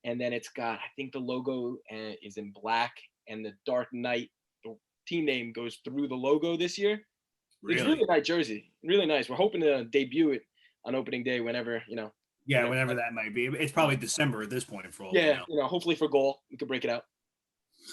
And then it's got, I think the logo is in black and the Dark Knight, the team name goes through the logo this year. Really? It's really nice jersey. Really nice. We're hoping to debut it on opening day whenever. Yeah, whenever that might be. It's probably December at this point for all. Yeah, hopefully for goal we could break it out.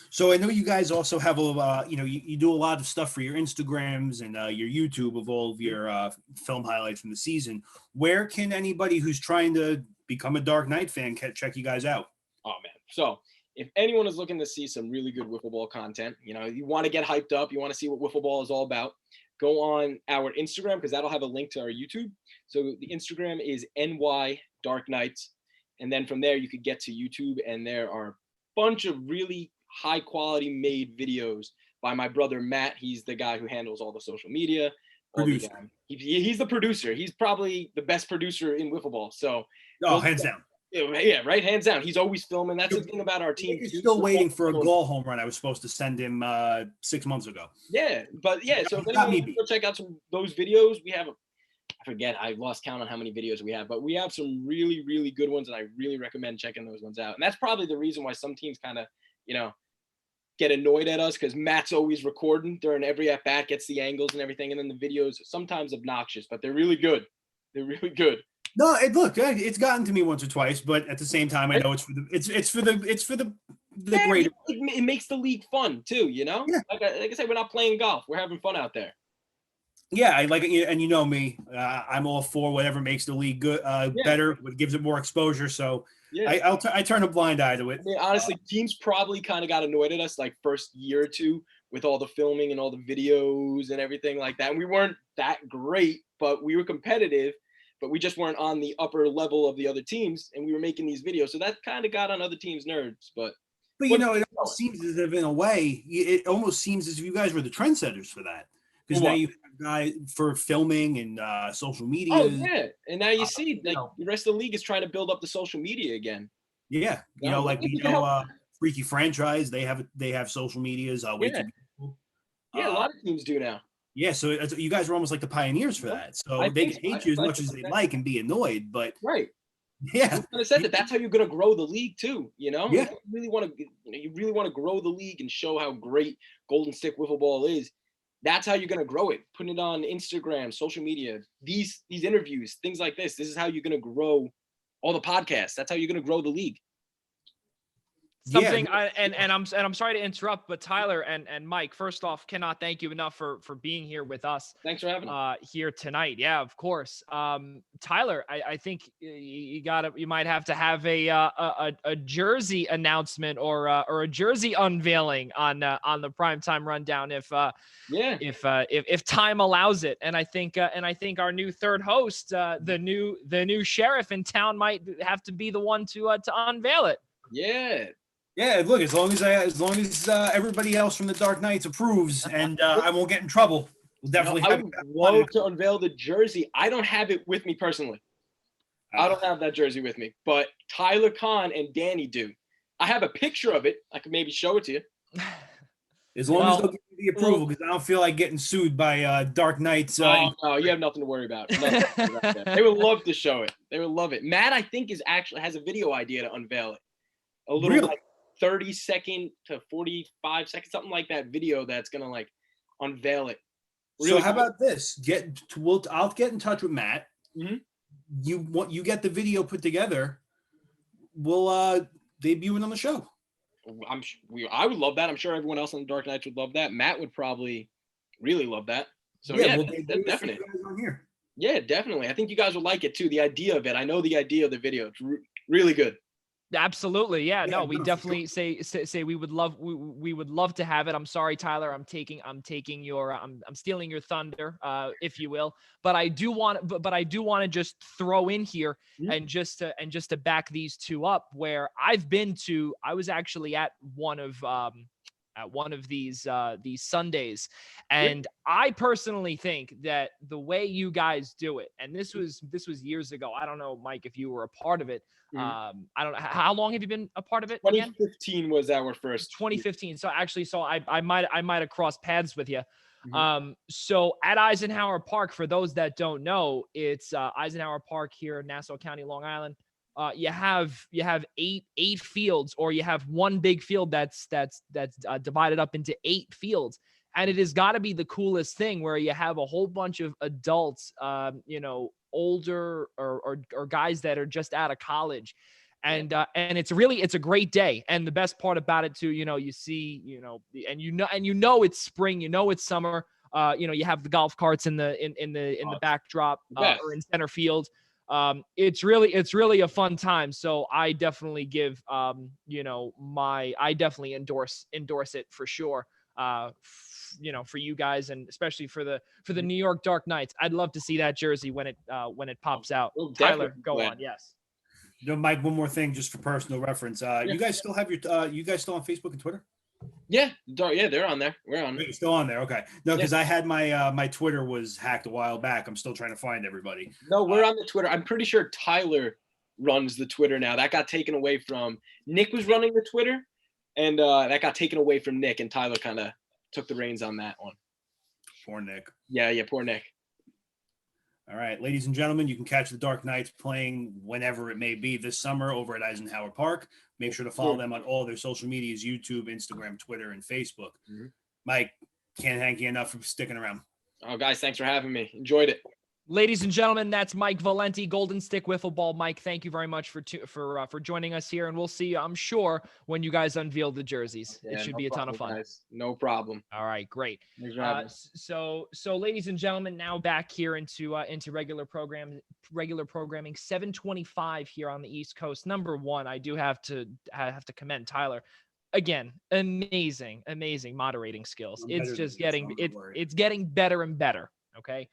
So I know you guys also have you do a lot of stuff for your Instagrams and your YouTube of all of your film highlights from the season. Where can anybody who's trying to become a Dark Knight fan check you guys out? Oh man, so if anyone is looking to see some really good wiffle ball content, you want to get hyped up, you want to see what wiffle ball is all about, go on our Instagram because that'll have a link to our YouTube. So the Instagram is NY Dark Knights, and then from there you could get to YouTube, and there are a bunch of really high quality made videos by my brother Matt. He's the guy who handles all the social media. He's the producer. He's probably the best producer in wiffle ball. So hands down. Yeah, right. Hands down. He's always filming. That's the thing about our team. He's still waiting for a goal home run. I was supposed to send him 6 months ago. Yeah, but yeah. So if anyone wants to check out those videos, we have I forget. I lost count on how many videos we have, but we have some really, really good ones, and I really recommend checking those ones out. And that's probably the reason why some teams kind of, get annoyed at us because Matt's always recording during every at bat, gets the angles and everything, and then the videos are sometimes obnoxious, but they're really good. They're really good. No, it's gotten to me once or twice, but at the same time, I know it's for the greater. It makes the league fun too, Yeah. Like I said, we're not playing golf; we're having fun out there. Yeah, I like it, and me, I'm all for whatever makes the league good, better, what gives it more exposure. So yeah. I turn a blind eye to it. Yeah, honestly, teams probably kind of got annoyed at us like first year or two with all the filming and all the videos and everything like that. And we weren't that great, but we were competitive. But we just weren't on the upper level of the other teams, and we were making these videos. So that kind of got on other teams' nerves. But it almost seems as if, in a way, it almost seems as if you guys were the trendsetters for that. Because now you have guys for filming and social media. Oh, yeah. And now you see, the rest of the league is trying to build up the social media again. Yeah. Freaky Franchise, they have social medias. Yeah, a lot of teams do now. Yeah, so you guys are almost like the pioneers for that. So I they think can so. hate you as much as they like and be annoyed, but Right. yeah, You kind of said that. That's how you're going to grow the league too. You know, Yeah. if you really want to grow the league and show how great Golden Stick Wiffle Ball is. That's how you're going to grow it. Putting it on Instagram, social media, these interviews, things like this. This is how you're going to grow all the podcasts. That's how you're going to grow the league. Something I'm sorry to interrupt, but Tyler and Mike, first off, cannot thank you enough for being here with us. Thanks for having me. Here tonight. Yeah, of course. Tyler, I think you might have to have a jersey announcement or a jersey unveiling on the Primetime Rundown if time allows it. And I think our new third host, the new sheriff in town, might have to be the one to unveil it. Yeah, look, as long as everybody else from the Dark Knights approves and I won't get in trouble, we'll definitely I would love to unveil the jersey. I don't have it with me personally. I don't have that jersey with me, but Tyler Khan and Danny do. I have a picture of it. I could maybe show it to you. As long as they'll give me the approval, because I don't feel like getting sued by Dark Knights. No, you have nothing to worry about. They would love to show it. They would love it. Matt, I think, has a video idea to unveil it. A little Really? like 30-second to 45-second, something like that video that's gonna like unveil it. Really so how about this? I'll get in touch with Matt. Mm-hmm. You get the video put together. We'll debut it on the show. I would love that. I'm sure everyone else on the Dark Knights would love that. Matt would probably really love that. So that's definitely. Yeah, definitely. I think you guys would like it too. The idea of it. I know the idea of the video. It's really good. Absolutely. Yeah, no, we definitely say we would love to have it. I'm sorry, Tyler. I'm stealing your thunder, if you will. But I do want to just throw in here and just to back these two up, where I was actually at one of these Sundays, and I personally think that the way you guys do it, and this was years ago. I don't know, Mike, if you were a part of it. I don't know, how long have you been a part of it? 2015 again? Was our first. 2015. So I might have crossed paths with you. So at Eisenhower Park, for those that don't know, it's Eisenhower Park here in Nassau County, Long Island. You have 8 fields, or you have one big field that's divided up into 8 fields. And it has got to be the coolest thing, where you have a whole bunch of adults, older or guys that are just out of college. And it's a great day. And the best part about it too, you see, it's spring, it's summer. You have the golf carts in the backdrop or in center field. It's really a fun time. So I definitely give, I definitely endorse it for sure. For you guys, and especially for the New York Dark Knights. I'd love to see that jersey when it pops out. Well, Tyler, go on. Yes. Mike, one more thing, just for personal reference. You guys still have you guys still on Facebook and Twitter? Yeah, they're on there. We're on. You're still on there, okay? No, because I had my Twitter was hacked a while back. I'm still trying to find everybody. No, we're on the Twitter. I'm pretty sure Tyler runs the Twitter now. That got taken away from Nick. Was running the Twitter, and that got taken away from Nick, and Tyler kind of took the reins on that one. Poor Nick. Yeah, poor Nick. All right, ladies and gentlemen, you can catch the Dark Knights playing whenever it may be this summer over at Eisenhower Park. Make sure to follow them on all their social medias: YouTube, Instagram, Twitter, and Facebook. Mike, can't thank you enough for sticking around. Oh, guys, thanks for having me. Enjoyed it. Ladies and gentlemen, that's Mike Valenti, Golden Stick Wiffleball. Mike, thank you very much for joining us here, and we'll see you, I'm sure, when you guys unveil the jerseys. It should be a ton of fun. Guys. No problem. All right, great. So, ladies and gentlemen, now back here into regular programming. 7:25 here on the East Coast. Number one, I do have to commend Tyler. Again, amazing moderating skills. It's just getting better and better. Okay.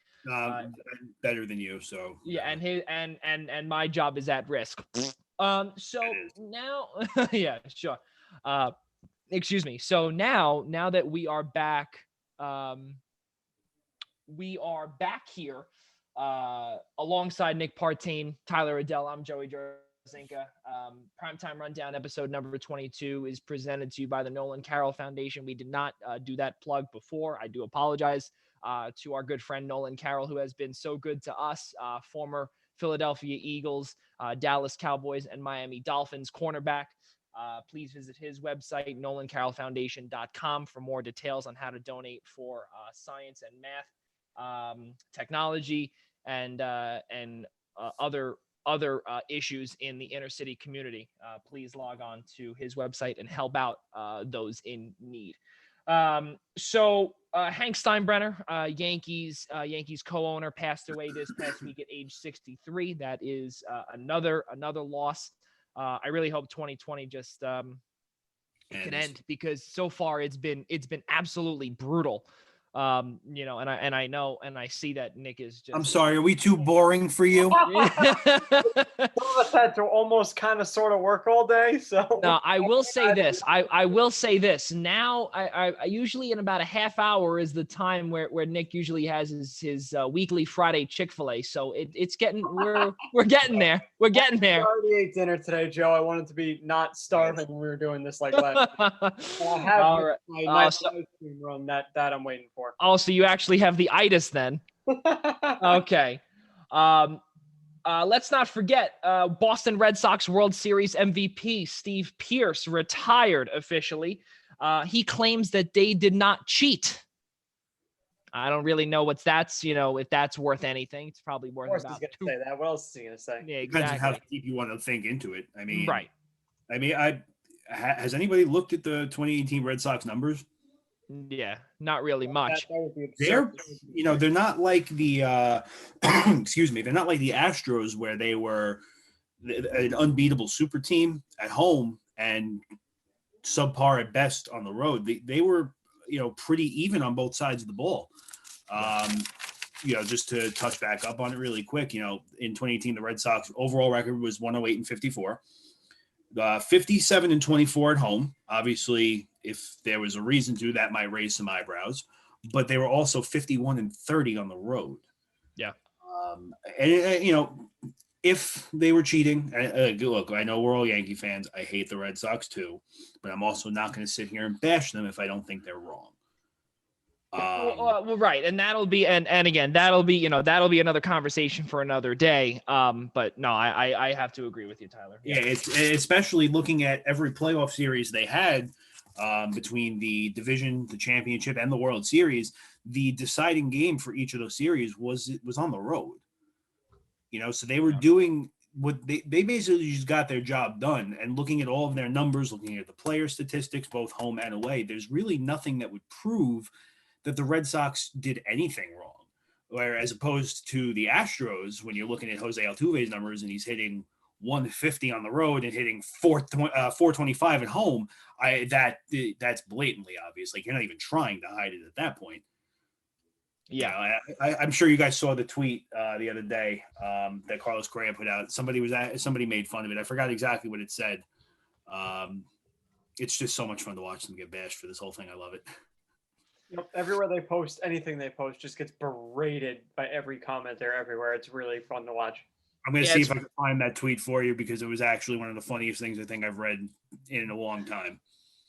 Better than you, so yeah, and my job is at risk. So now, yeah, sure. Excuse me. So now that we are back here alongside Nick Partain, Tyler Adelle. I'm Joey Jarzynka. Primetime Rundown episode number 22 is presented to you by the Nolan Carroll Foundation. We did not do that plug before. I do apologize to our good friend Nolan Carroll, who has been so good to us, former Philadelphia Eagles, Dallas Cowboys, and Miami Dolphins cornerback. Please visit his website, nolancarrollfoundation.com, for more details on how to donate for science and math, technology, and other issues in the inner city community. Please log on to his website and help out those in need. So Hank Steinbrenner, Yankees co-owner, passed away this past week at age 63. That is another loss. I really hope 2020 just can end, because so far it's been absolutely brutal. And I know, and I see that Nick is just. I'm sorry, are we too boring for you? Some of us had to almost kind of sort of work all day. So no, I will say this. I will say this. Now, I usually in about a half hour is the time where Nick usually has his weekly Friday Chick-fil-A. So it's getting we're getting there. We're getting there. I already ate dinner today, Joe. I wanted to be not starving when we were doing this like last. I have All right. my nice ice cream run that I'm waiting for. Oh, so you actually have the itis then? Okay. Let's not forget Boston Red Sox World Series MVP Steve Pearce retired officially. He claims that they did not cheat. I don't really know if that's worth anything. It's probably worth Of course about he's going to say that. What else is he going to say? Yeah, Depends on how exactly. deep you want to think into it. I mean, Right. I mean, has anybody looked at the 2018 Red Sox numbers? Yeah, not really much. That would be They're, absurd. they're not like the, excuse me, they're not like the Astros where they were an unbeatable super team at home and subpar at best on the road. They were, pretty even on both sides of the ball. Just to touch back up on it really quick, in 2018, the Red Sox overall record was 108-54. 57-24 at home. Obviously, if there was a reason to, that might raise some eyebrows. But they were also 51-30 on the road. Yeah. If they were cheating, look, I know we're all Yankee fans. I hate the Red Sox too, but I'm also not going to sit here and bash them if I don't think they're wrong. Well, right, and that'll be and again that'll be another conversation for another day. But no, I have to agree with you, Tyler. Yeah, it's especially looking at every playoff series they had between the division, the championship, and the World Series. The deciding game for each of those series was on the road. So they were doing what they basically just got their job done. And looking at all of their numbers, looking at the player statistics, both home and away, there's really nothing that would prove that the Red Sox did anything wrong. Whereas opposed to the Astros, when you're looking at Jose Altuve's numbers and he's hitting 150 on the road and hitting 425 at home, that's blatantly obvious. Like, you're not even trying to hide it at that point. Yeah, I'm sure you guys saw the tweet the other day that Carlos Correa put out. Somebody made fun of it. I forgot exactly what it said. It's just so much fun to watch them get bashed for this whole thing. I love it. Everywhere they post, anything they post just gets berated by every commenter everywhere. It's really fun to watch. I'm going to see if I can find that tweet for you, because it was actually one of the funniest things I think I've read in a long time.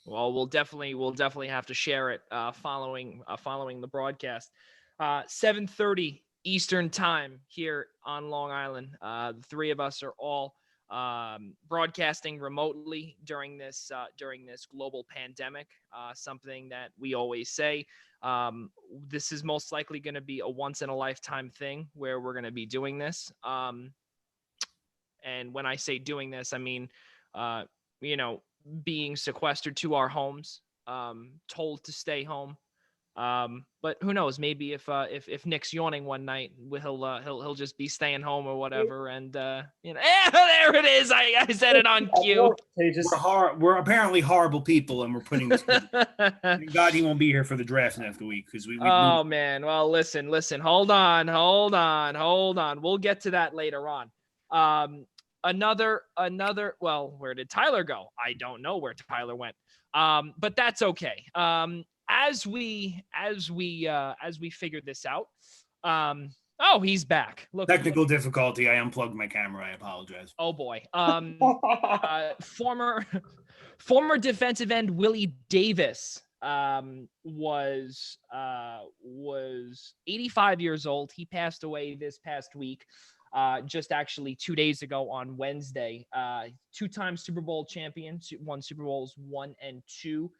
Well, we'll definitely have to share it following the broadcast. 7:30 Eastern time here on Long Island. The three of us are all broadcasting remotely during this global pandemic. Something that we always say, this is most likely going to be a once in a lifetime thing where we're going to be doing this. And when I say doing this, I mean, being sequestered to our homes, told to stay home. But who knows? Maybe if Nick's yawning one night, he'll just be staying home or whatever. And there it is. I said it on cue. We're apparently horrible people, and we're putting this. Thank God he won't be here for the draft next week, because we. Oh man. Well, listen. Hold on. We'll get to that later on. Another. Well, where did Tyler go? I don't know where Tyler went. But that's okay. As we figured this out, Oh, he's back. Look. Technical difficulty. I unplugged my camera. I apologize. Oh boy. Former defensive end Willie Davis was 85 years old. He passed away this past week. Just actually 2 days ago on Wednesday. Two-time Super Bowl champion, won Super Bowls 1 and 2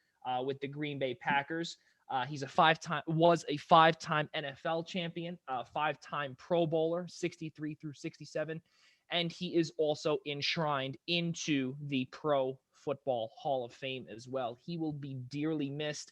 with the Green Bay Packers. He's was a five-time NFL champion, five-time Pro Bowler, 63 through 67, and he is also enshrined into the Pro Football Hall of Fame as well. He will be dearly missed.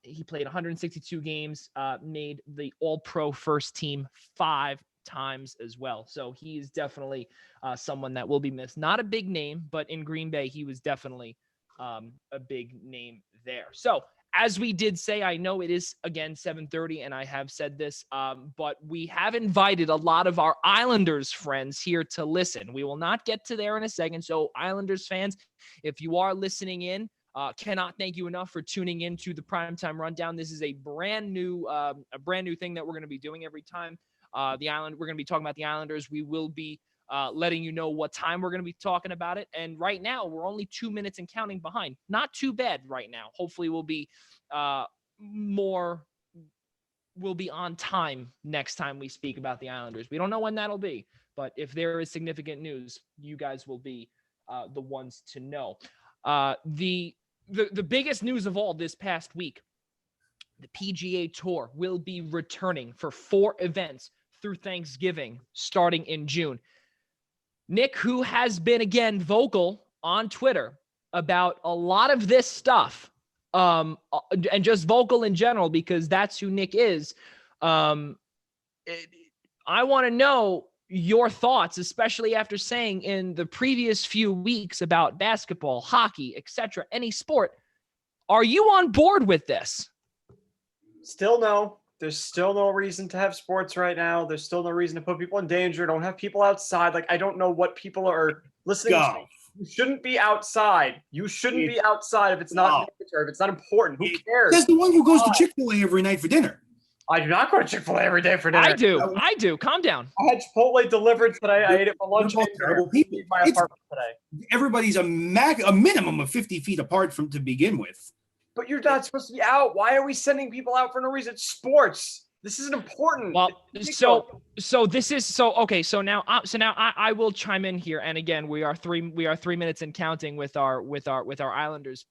He played 162 games, made the All-Pro first team 5 times as well. So he is definitely someone that will be missed. Not a big name, but in Green Bay, he was definitely a big name there. So as we did say, I know it is, again, 7:30, and I have said this, but we have invited a lot of our Islanders friends here to listen. We will not get to there in a second. So Islanders fans, if you are listening in, cannot thank you enough for tuning into the Primetime Rundown. This is a brand new thing that we're going to be doing every time we're going to be talking about the Islanders. We will be letting you know what time we're going to be talking about it. And right now, we're only 2 minutes and counting behind. Not too bad right now. Hopefully, we'll be on time next time we speak about the Islanders. We don't know when that'll be, but if there is significant news, you guys will be the ones to know. The biggest news of all this past week, the PGA Tour will be returning for 4 events through Thanksgiving starting in June. Nick, who has been, again, vocal on Twitter about a lot of this stuff, and just vocal in general, because that's who Nick is. I want to know your thoughts, especially after saying in the previous few weeks about basketball, hockey, etc., any sport. Are you on board with this? Still no. There's still no reason to have sports right now. There's still no reason to put people in danger. Don't have people outside. Like, I don't know what people are listening to. You shouldn't be outside. You shouldn't be outside if it's not necessary, if it's not important. Who cares? That's the one who goes to Chick-fil-A every night for dinner. I do not go to Chick-fil-A every day for dinner. I do. Calm down. I had Chipotle delivered today. I ate it for lunch. Terrible people. My apartment today. Everybody's a minimum of 50 feet apart to begin with. But you're not supposed to be out. Why are we sending people out for no reason? It's sports. This isn't important. Well, so now I will chime in here. And again, we are 3 minutes and counting with our Islanders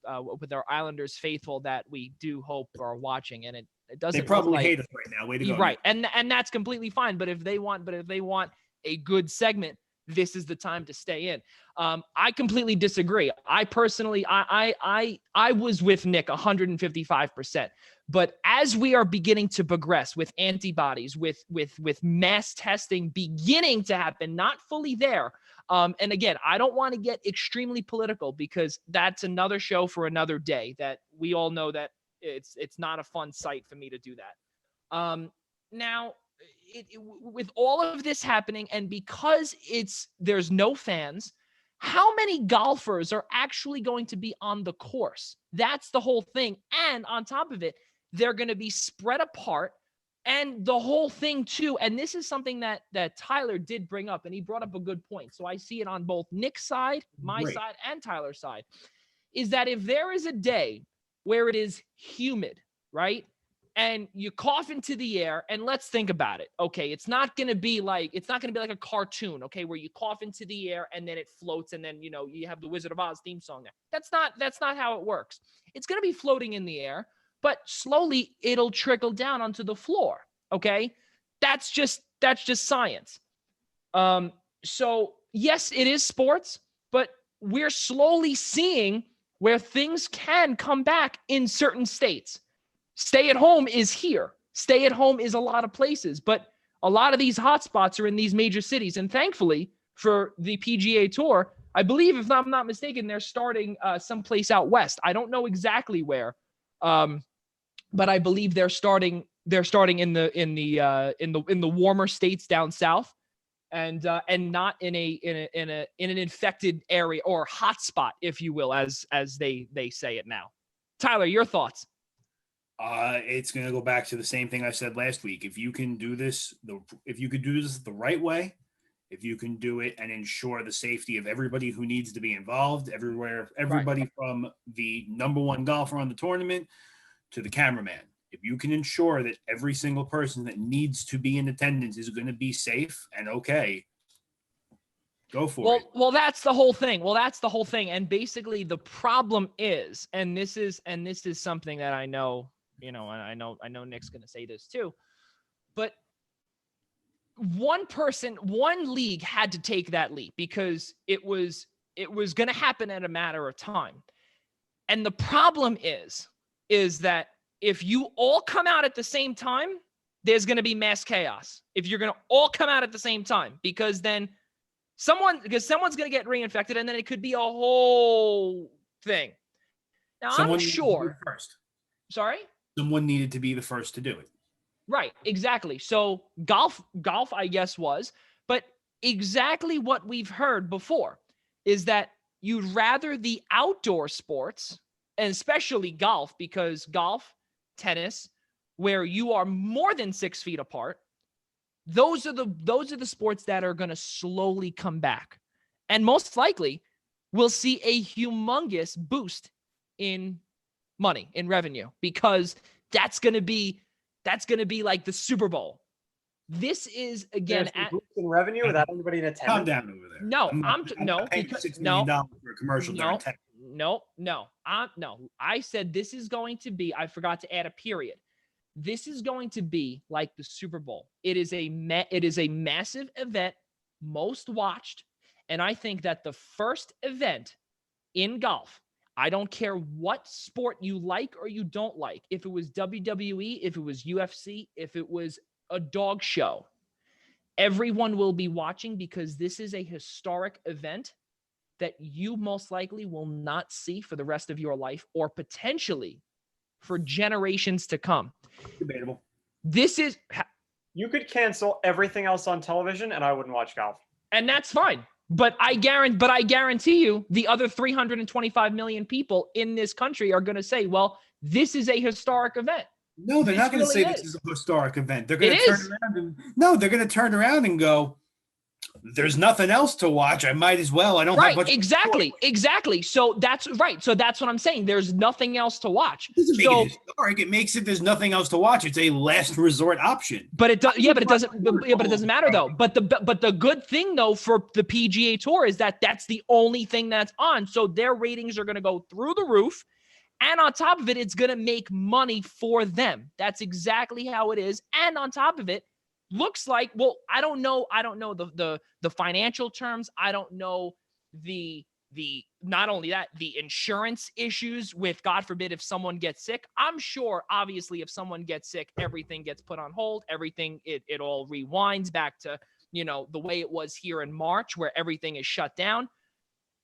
faithful that we do hope are watching. And it doesn't. They probably hate us right now. Way to go. Right, and that's completely fine. But if they want a good segment, this is the time to stay in. I completely disagree. I personally, I was with Nick 155%. But as we are beginning to progress with antibodies, with mass testing beginning to happen, not fully there. And again, I don't want to get extremely political because that's another show for another day. That we all know that it's not a fun sight for me to do that. Now, with all of this happening, and because there's no fans, how many golfers are actually going to be on the course? That's the whole thing. And on top of it, they're going to be spread apart. And the whole thing too, and this is something that Tyler did bring up, and he brought up a good point. So I see it on both Nick's side, my side, and Tyler's side, is that if there is a day where it is humid, right? And you cough into the air, and let's think about it. Okay, it's not going to be like a cartoon, okay, where you cough into the air and then it floats, and then you have the Wizard of Oz theme song there. That's not how it works. It's going to be floating in the air, but slowly it'll trickle down onto the floor. Okay, that's just science. So yes, it is sports, but we're slowly seeing where things can come back in certain states. Stay at home is here. Stay at home is a lot of places, but a lot of these hotspots are in these major cities. And thankfully for the PGA Tour, I believe, if I'm not mistaken, they're starting someplace out west. I don't know exactly where, but I believe they're starting in the warmer states down south, and not in an infected area or hotspot, if you will, as they say it now. Tyler, your thoughts? It's going to go back to the same thing I said last week. If you can do this, if you could do this the right way, if you can do it and ensure the safety of everybody who needs to be involved, everybody from the number one golfer on the tournament to the cameraman. If you can ensure that every single person that needs to be in attendance is going to be safe and okay, go for it. Well, that's the whole thing. And basically the problem is, and this is something that I know, and I know Nick's going to say this too, but one league had to take that leap because it was going to happen in a matter of time. And the problem is that if you all come out at the same time, there's going to be mass chaos. If you're going to all come out at the same time, because then someone's going to get reinfected, and then it could be a whole thing. Now, I'm sure. First. Sorry? Someone needed to be the first to do it. Right, exactly. So golf, I guess, was, but exactly what we've heard before is that you'd rather the outdoor sports, and especially golf, because golf, tennis, where you are more than 6 feet apart, those are the sports that are going to slowly come back. And most likely we'll see a humongous boost in money, in revenue, because that's going to be like the Super Bowl. This is again boost in revenue without anybody in attendance. Calm down over there. No, I'm paying $6 million for a commercial. No. I said this is going to be. I forgot to add a period. This is going to be like the Super Bowl. It is a massive event, most watched, and I think that the first event in golf, I don't care what sport you like or you don't like, if it was WWE, if it was UFC, if it was a dog show, everyone will be watching, because this is a historic event that you most likely will not see for the rest of your life, or potentially for generations to come. Debatable. You could cancel everything else on television and I wouldn't watch golf. And that's fine. But I guarantee you the other 325 million people in this country are going to say, well, this is a historic event. No, they're not going to say this is a historic event. They're going to they're going to turn around and go, there's nothing else to watch. I might as well. I don't have much. Exactly. So that's right. So that's what I'm saying. There's nothing else to watch. It doesn't make it historic. It makes it there's nothing else to watch. It's a last resort option. But it does. Yeah, but it doesn't matter though. But the good thing though for the PGA Tour is that that's the only thing that's on. So their ratings are going to go through the roof. And on top of it, it's going to make money for them. That's exactly how it is. And on top of it, looks like, well, I don't know the financial terms. I don't know the not only that, the insurance issues with, God forbid, if someone gets sick. I'm sure, obviously, if someone gets sick, everything gets put on hold. Everything, it all rewinds back to, the way it was here in March, where everything is shut down.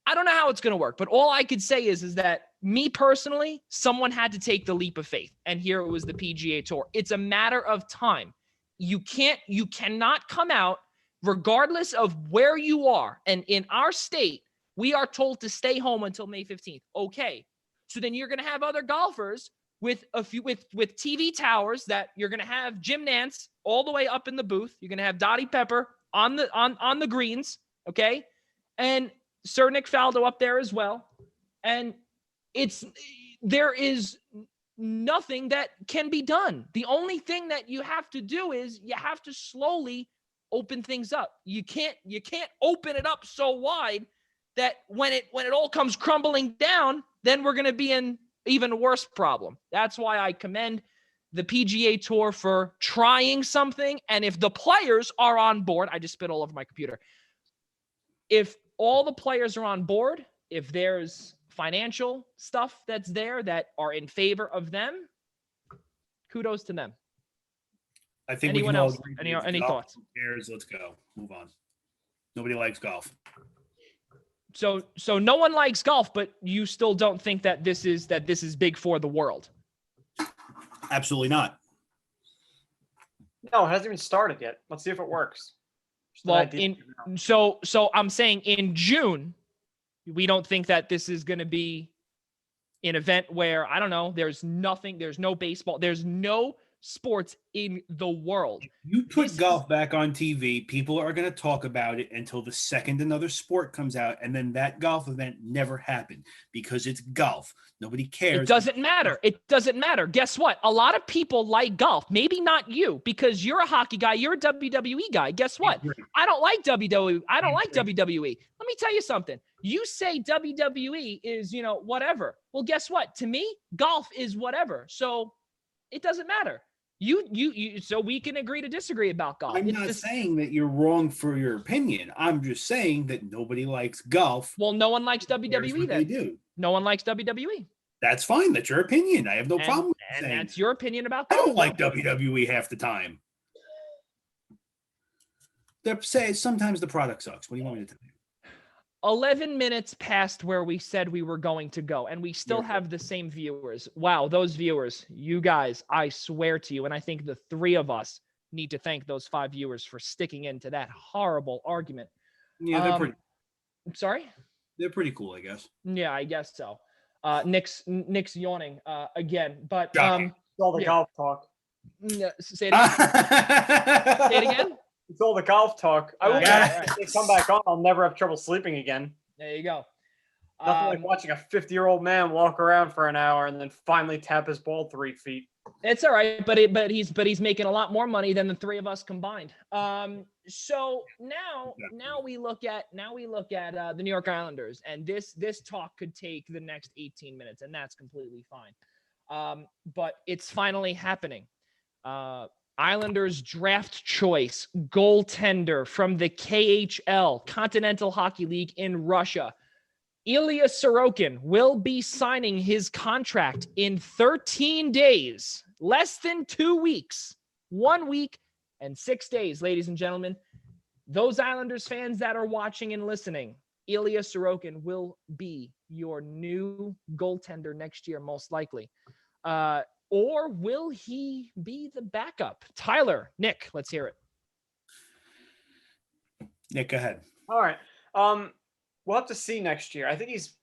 I don't know how it's going to work, but all I could say is that me personally, someone had to take the leap of faith. And here it was the PGA Tour. It's a matter of time. You cannot come out regardless of where you are. And in our state, we are told to stay home until May 15th. Okay. So then you're going to have other golfers with TV towers that you're going to have Jim Nantz all the way up in the booth. You're going to have Dottie Pepper on the greens. Okay. And Sir Nick Faldo up there as well. And there is nothing that can be done. The only thing that you have to do is you have to slowly open things up. You can't open it up so wide that when it all comes crumbling down, then we're going to be in even worse problem. That's why I commend the PGA Tour for trying something. And if the players are on board, I just spit all over my computer. If all the players are on board, if there's financial stuff that's there that are in favor of them, kudos to them. I think anyone else? Any thoughts? Who cares? Let's go. Move on. Nobody likes golf. So no one likes golf, but you still don't think that this is big for the world? Absolutely not. No, it hasn't even started yet. Let's see if it works. Well, so I'm saying in June, we don't think that this is going to be an event where, I don't know, there's nothing, there's no baseball, there's no sports in the world. You put golf back on TV, people are going to talk about it until the second another sport comes out, and then that golf event never happened because it's golf. Nobody cares. It doesn't matter. It doesn't matter. Guess what? A lot of people like golf. Maybe not you, because you're a hockey guy. You're a WWE guy. Guess what? I don't like WWE. I don't like WWE. Let me tell you something. You say WWE is, whatever. Well, guess what? To me, golf is whatever. So it doesn't matter. So we can agree to disagree about golf. I'm not saying that you're wrong for your opinion. I'm just saying that nobody likes golf. Well, no one likes WWE then. They do. No one likes WWE. That's fine. That's your opinion. I have no problem with and saying that's your opinion about I golf. don't like WWE half the time. Sometimes the product sucks. What do you want me to tell you? 11 minutes past where we said we were going to go, and we still have the same viewers. Wow, those viewers, you guys, I swear to you, and I think the three of us need to thank those 5 viewers for sticking into that horrible argument. Yeah, they're pretty. Sorry? They're pretty cool, I guess. Yeah, I guess so. Nick's yawning again, but it's all the golf talk. Say it again. Say it again. It's all the golf talk. I will come back on. I'll never have trouble sleeping again. There you go. Nothing like watching a 50-year-old man walk around for an hour and then finally tap his ball 3 feet. It's all right, but he's making a lot more money than the three of us combined. So now we look at the New York Islanders, and this talk could take the next 18 minutes, and that's completely fine. But it's finally happening. Islanders draft choice goaltender from the KHL, Continental Hockey League in Russia. Ilya Sorokin will be signing his contract in 13 days, less than 2 weeks, 1 week and 6 days, ladies and gentlemen. Those Islanders fans that are watching and listening, Ilya Sorokin will be your new goaltender next year, most likely. Or will he be the backup? Tyler, Nick, let's hear it. Nick, go ahead. All right. We'll have to see next year. I think he's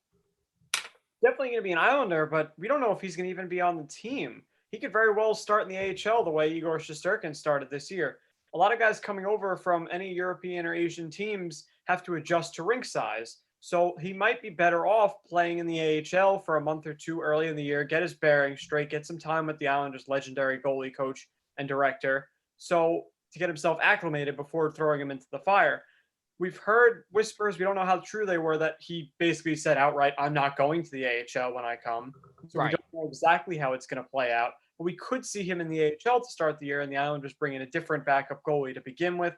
definitely going to be an Islander, but we don't know if he's going to even be on the team. He could very well start in the AHL the way Igor Shesterkin started this year. A lot of guys coming over from any European or Asian teams have to adjust to rink size. So he might be better off playing in the AHL for a month or two early in the year, get his bearings straight, get some time with the Islanders' legendary goalie coach and director, so to get himself acclimated before throwing him into the fire. We've heard whispers, we don't know how true they were, that he basically said outright, I'm not going to the AHL when I come. So we don't know exactly how it's going to play out. But we could see him in the AHL to start the year, and the Islanders bring in a different backup goalie to begin with.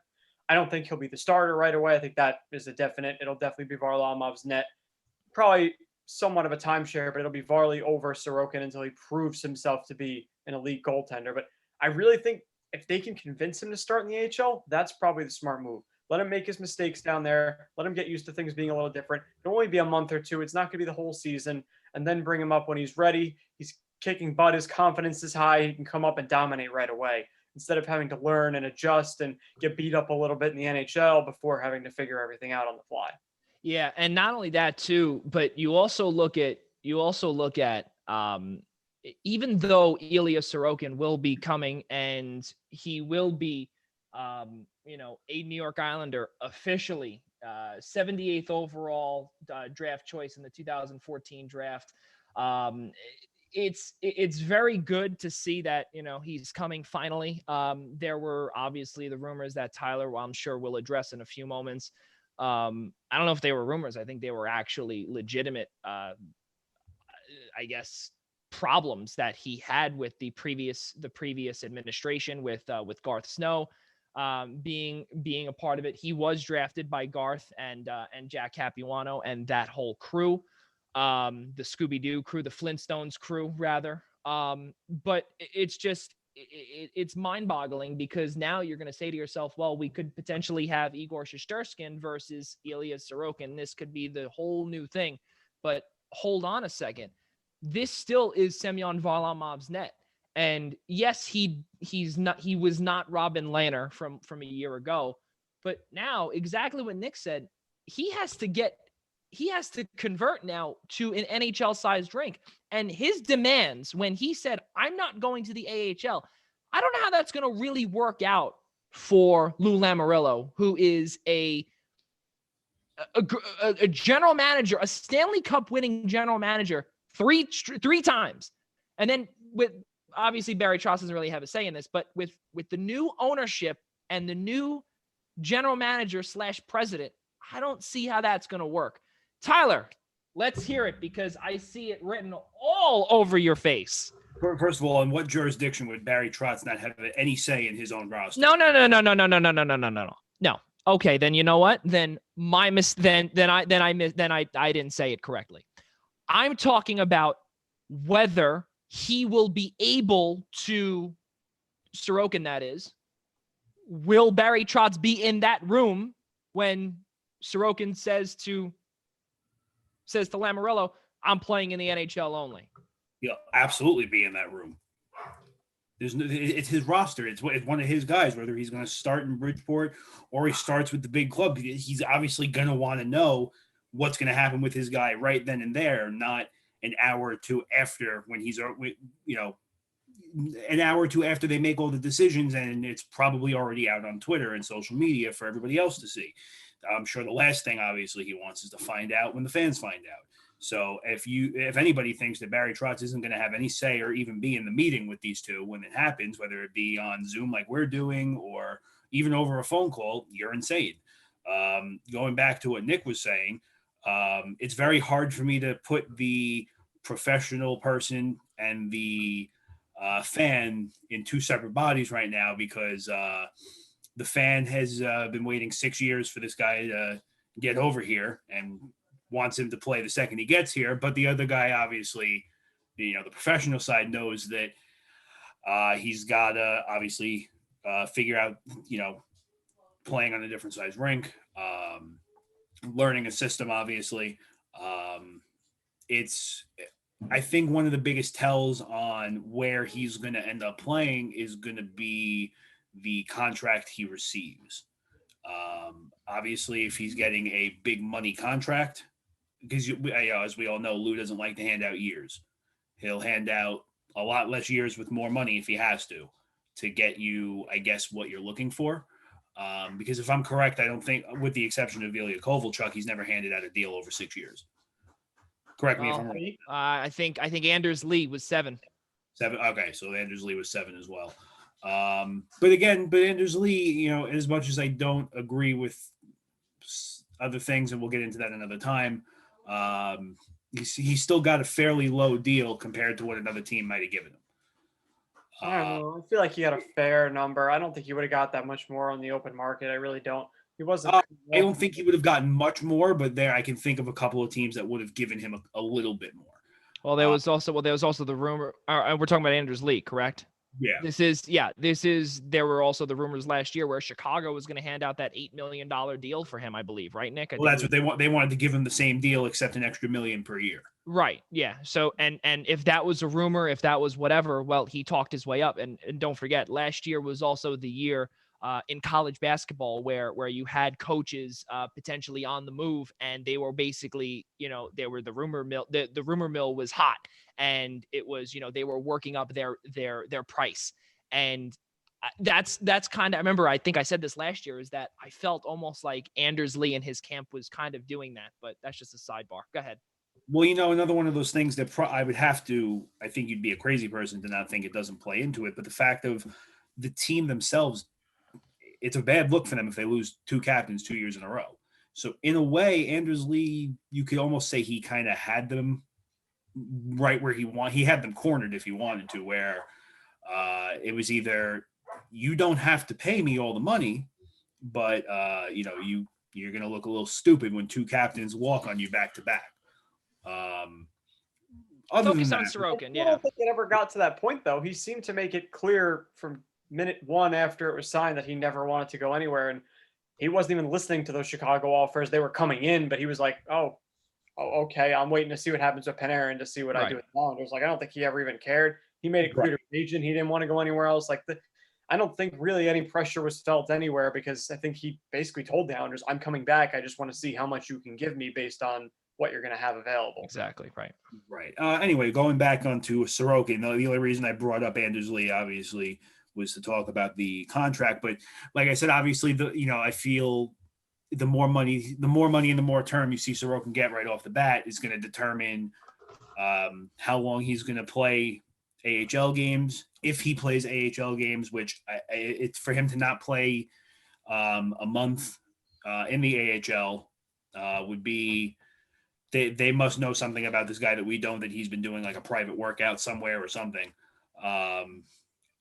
I don't think he'll be the starter right away. I think that is a definite. It'll definitely be Varlamov's net. Probably somewhat of a timeshare, but it'll be Varley over Sorokin until he proves himself to be an elite goaltender. But I really think if they can convince him to start in the AHL, that's probably the smart move. Let him make his mistakes down there. Let him get used to things being a little different. It'll only be a month or two. It's not going to be the whole season. And then bring him up when he's ready. He's kicking butt. His confidence is high. He can come up and dominate right away, instead of having to learn and adjust and get beat up a little bit in the NHL before having to figure everything out on the fly. Yeah, and not only that too, but you also look at even though Ilya Sorokin will be coming and he will be a New York Islander officially, 78th overall draft choice in the 2014 draft. It's very good to see that, he's coming finally. There were obviously the rumors that Tyler, I'm sure we'll address in a few moments. I don't know if they were rumors. I think they were actually legitimate, problems that he had with the previous administration with Garth Snow, being a part of it. He was drafted by Garth and Jack Capuano and that whole crew. The Scooby-Doo crew, the Flintstones crew, rather. But it's just, it's mind-boggling, because now you're going to say to yourself, well, we could potentially have Igor Shesterkin versus Ilya Sorokin. This could be the whole new thing. But hold on a second. This still is Semyon Varlamov's net. And yes, he was not Robin Lehner from a year ago. But now, exactly what Nick said, he has to get he has to convert now to an NHL-sized rink. And his demands, when he said, I'm not going to the AHL, I don't know how that's going to really work out for Lou Lamoriello, who is a general manager, a Stanley Cup winning general manager three times. And then with, obviously Barry Trotz doesn't really have a say in this, but with the new ownership and the new general manager / president, I don't see how that's going to work. Tyler, let's hear it because I see it written all over your face. First of all, in what jurisdiction would Barry Trotz not have any say in his own roster? No. No. Okay, then you know what? Then I didn't say it correctly. I'm talking about whether he will be able to, Sorokin that is, will Barry Trotz be in that room when Sorokin says to Lamoriello, I'm playing in the NHL only? He'll absolutely be in that room. It's his roster. It's one of his guys, whether he's going to start in Bridgeport or he starts with the big club. He's obviously going to want to know what's going to happen with his guy right then and there, not an hour or two after when he's, an hour or two after they make all the decisions and it's probably already out on Twitter and social media for everybody else to see. I'm sure the last thing, obviously, he wants is to find out when the fans find out. So if anybody thinks that Barry Trotz isn't going to have any say or even be in the meeting with these two when it happens, whether it be on Zoom like we're doing or even over a phone call, you're insane. Going back to what Nick was saying, it's very hard for me to put the professional person and the fan in two separate bodies right now because the fan has been waiting 6 years for this guy to get over here and wants him to play the second he gets here. But the other guy, obviously, the professional side knows that he's got to obviously figure out, playing on a different size rink, learning a system, obviously. I think one of the biggest tells on where he's going to end up playing is going to be the contract he receives. Obviously, if he's getting a big money contract, because as we all know, Lou doesn't like to hand out years. He'll hand out a lot less years with more money if he has to get you, I guess, what you're looking for. Because if I'm correct, I don't think, with the exception of Ilya Kovalchuk, he's never handed out a deal over 6 years. Correct me if I'm wrong. I think Anders Lee was 7. 7. Okay, so Anders Lee was 7 as well. But Anders Lee, as much as I don't agree with other things, and we'll get into that another time, he's still got a fairly low deal compared to what another team might have given him. I don't know. I feel like he had a fair number. I don't think he would have got that much more on the open market. I really don't. He wasn't. I don't think he would have gotten much more, but there I can think of a couple of teams that would have given him a little bit more. Well, there was also the rumor. We're talking about Anders Lee, correct? Yeah. There were also the rumors last year where Chicago was going to hand out that $8 million deal for him, I believe, right, Nick? That's what they want. They wanted to give him the same deal except an extra $1 million per year. Right. Yeah. So, and if that was a rumor, if that was whatever, well, he talked his way up. And don't forget, last year was also the year in college basketball where you had coaches potentially on the move, and they were basically, they were the rumor mill. The rumor mill was hot, and it was, they were working up their price. And that's kind of, I remember, I think I said this last year, is that I felt almost like Anders Lee and his camp was kind of doing that, but that's just a sidebar. Go ahead. Well, another one of those things that I would have to, I think you'd be a crazy person to not think it doesn't play into it, but the fact of the team themselves, it's a bad look for them if they lose 2 captains 2 years in a row. So in a way, Anders Lee, you could almost say he kind of had them right where he had them cornered if he wanted to, where it was either you don't have to pay me all the money, but you're going to look a little stupid when 2 captains walk on you back to back. Focus on Sorokin, I don't think it ever got to that point, though. He seemed to make it clear from minute 1 after it was signed that he never wanted to go anywhere, and he wasn't even listening to those Chicago offers. They were coming in, but he was like, oh, okay, I'm waiting to see what happens with Panarin to see what I do with Islanders. Like, I don't think he ever even cared. He made it clear to his agent he didn't want to go anywhere else. I don't think really any pressure was felt anywhere because I think he basically told the Islanders, I'm coming back. I just want to see how much you can give me based on what you're going to have available. Exactly. Right. Right. Anyway, going back onto Sorokin, the only reason I brought up Anders Lee, obviously, was to talk about the contract. But like I said, obviously, I feel the more money and the more term you see Sorokin get right off the bat is going to determine how long he's going to play AHL games. If he plays AHL games, which it's for him to not play a month in the AHL would be, they must know something about this guy that we don't, that he's been doing like a private workout somewhere or something.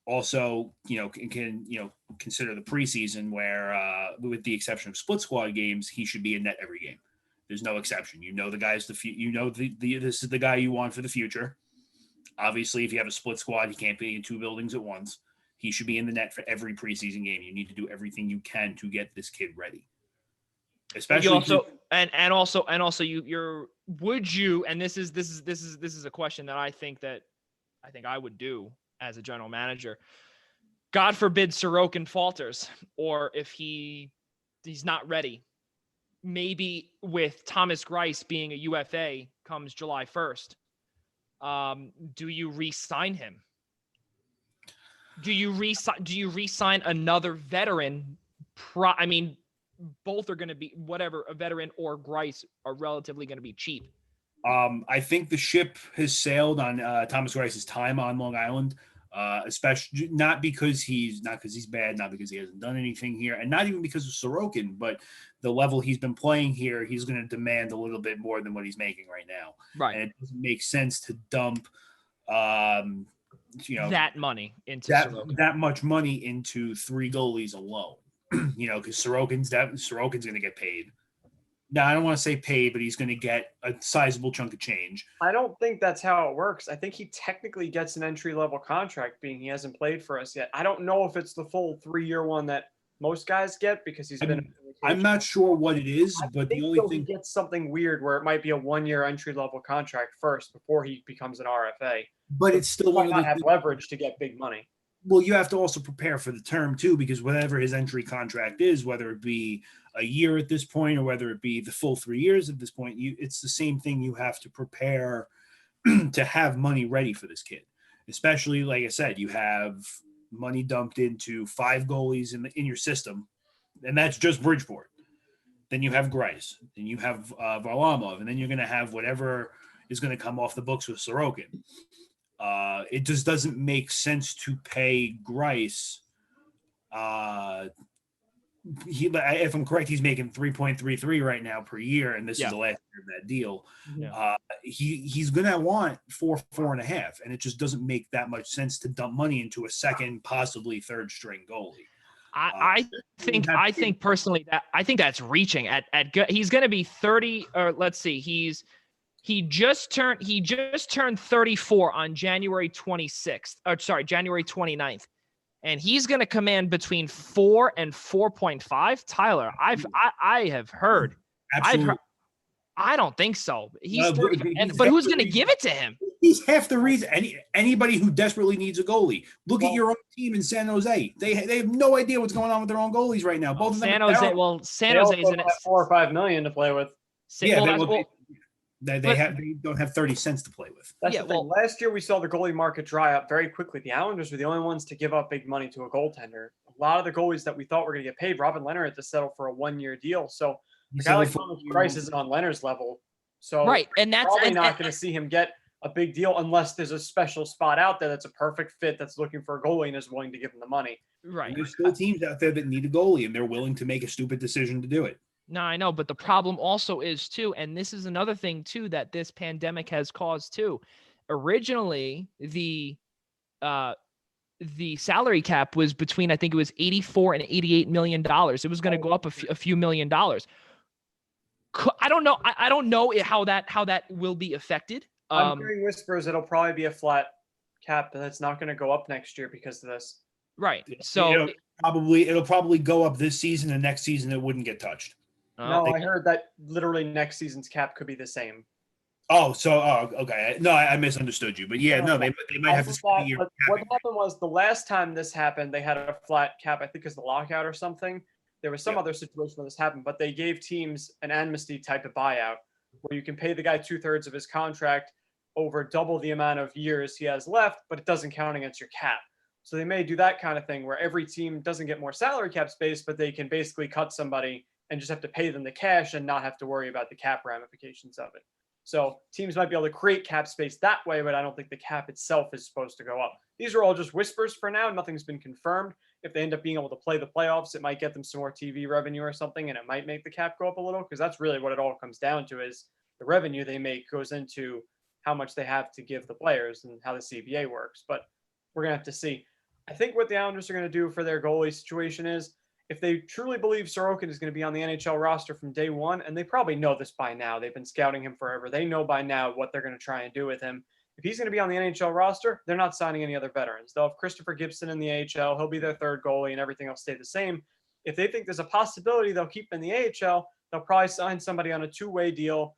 Also, can consider the preseason where, with the exception of split squad games, he should be in net every game. There's no exception. The guy's this is the guy you want for the future. Obviously, if you have a split squad, he can't be in two buildings at once. He should be in the net for every preseason game. You need to do everything you can to get this kid ready. Especially would you, and this is a question that I think I would do as a general manager. God forbid Sorokin falters, or if he's not ready, maybe with Thomas Greiss being a UFA comes July 1st, do you re-sign him? Do you re-sign another veteran? Both are going to be, whatever, a veteran or Greiss are relatively going to be cheap. I think the ship has sailed on Thomas Greiss's time on Long Island, especially not because he's bad, not because he hasn't done anything here, and not even because of Sorokin, but the level he's been playing here, he's going to demand a little bit more than what he's making right now. Right. And it doesn't make sense to dump, that money into that much money into three goalies alone. Because Sorokin's going to get paid. Now, I don't want to say paid, but he's going to get a sizable chunk of change. I don't think that's how it works. I think he technically gets an entry-level contract, being he hasn't played for us yet. I don't know if it's the full 3-year one that most guys get because he's been. I'm not sure what it is, but the only thing he gets something weird where it might be a 1-year entry-level contract first before he becomes an RFA. But it's still one of have leverage to get big money. Well, you have to also prepare for the term too, because whatever his entry contract is, whether it be a year at this point or whether it be the full 3 years at this point, it's the same thing. You have to prepare to have money ready for this kid. Especially, like I said, you have money dumped into 5 goalies in your system, and that's just Bridgeport. Then you have Greiss, then you have Varlamov, and then you're going to have whatever is going to come off the books with Sorokin. It just doesn't make sense to pay Greiss. If I'm correct, he's making 3.33 right now per year, and this is the last year of that deal. Yeah. He's going to want 4.5, and it just doesn't make that much sense to dump money into a second, possibly third string goalie. I think personally that I think that's reaching at he's going to be 30, or let's see, he just turned 34 on January 26th, or sorry, January 29th. And he's going to command between 4 and 4.5. Tyler, I have heard. Absolutely. I don't think so. But who's going to give it to him? He's half the reason. Anybody who desperately needs a goalie. Look at your own team in San Jose. They have no idea what's going on with their own goalies right now. Both of them. San Jose is in it. 4 or 5 million to play with. They don't have 30 cents to play with. That's the thing. Last year we saw the goalie market dry up very quickly. The Islanders were the only ones to give up big money to a goaltender. A lot of the goalies that we thought were going to get paid, Robin Leonard had to settle for a 1-year deal. So a guy like Thomas Greiss isn't on Leonard's level. So right, and that's probably not going to see him get a big deal unless there's a special spot out there that's a perfect fit that's looking for a goalie and is willing to give him the money. Right. And there's still teams out there that need a goalie and they're willing to make a stupid decision to do it. No, I know, but the problem also is too, and this is another thing too that this pandemic has caused too. Originally, the salary cap was between, I think it was $84 and $88 million. It was going to go up a few $million. I don't know. I don't know how that will be affected. I'm hearing whispers it'll probably be a flat cap, but that's not going to go up next year because of this. Right. So it'll probably go up this season, and next season it wouldn't get touched. No, I heard that literally next season's cap could be the same. Okay. No, I misunderstood you. But yeah, no, they might have to spend What happened was the last time this happened, they had a flat cap, I think because the lockout or something. There was some other situation where this happened, but they gave teams an amnesty type of buyout where you can pay the guy 2/3 of his contract over double the amount of years he has left, but it doesn't count against your cap. So they may do that kind of thing where every team doesn't get more salary cap space, but they can basically cut somebody and just have to pay them the cash and not have to worry about the cap ramifications of it. So teams might be able to create cap space that way, but I don't think the cap itself is supposed to go up. These are all just whispers for now. Nothing's been confirmed. If they end up being able to play the playoffs, it might get them some more TV revenue or something, and it might make the cap go up a little, because that's really what it all comes down to is the revenue they make goes into how much they have to give the players and how the CBA works. But we're going to have to see. I think what the Islanders are going to do for their goalie situation is if they truly believe Sorokin is going to be on the NHL roster from day one, and they probably know this by now, they've been scouting him forever. They know by now what they're going to try and do with him. If he's going to be on the NHL roster, they're not signing any other veterans. They'll have Christopher Gibson in the AHL. He'll be their third goalie, and everything will stay the same. If they think there's a possibility they'll keep him in the AHL, they'll probably sign somebody on a two-way deal,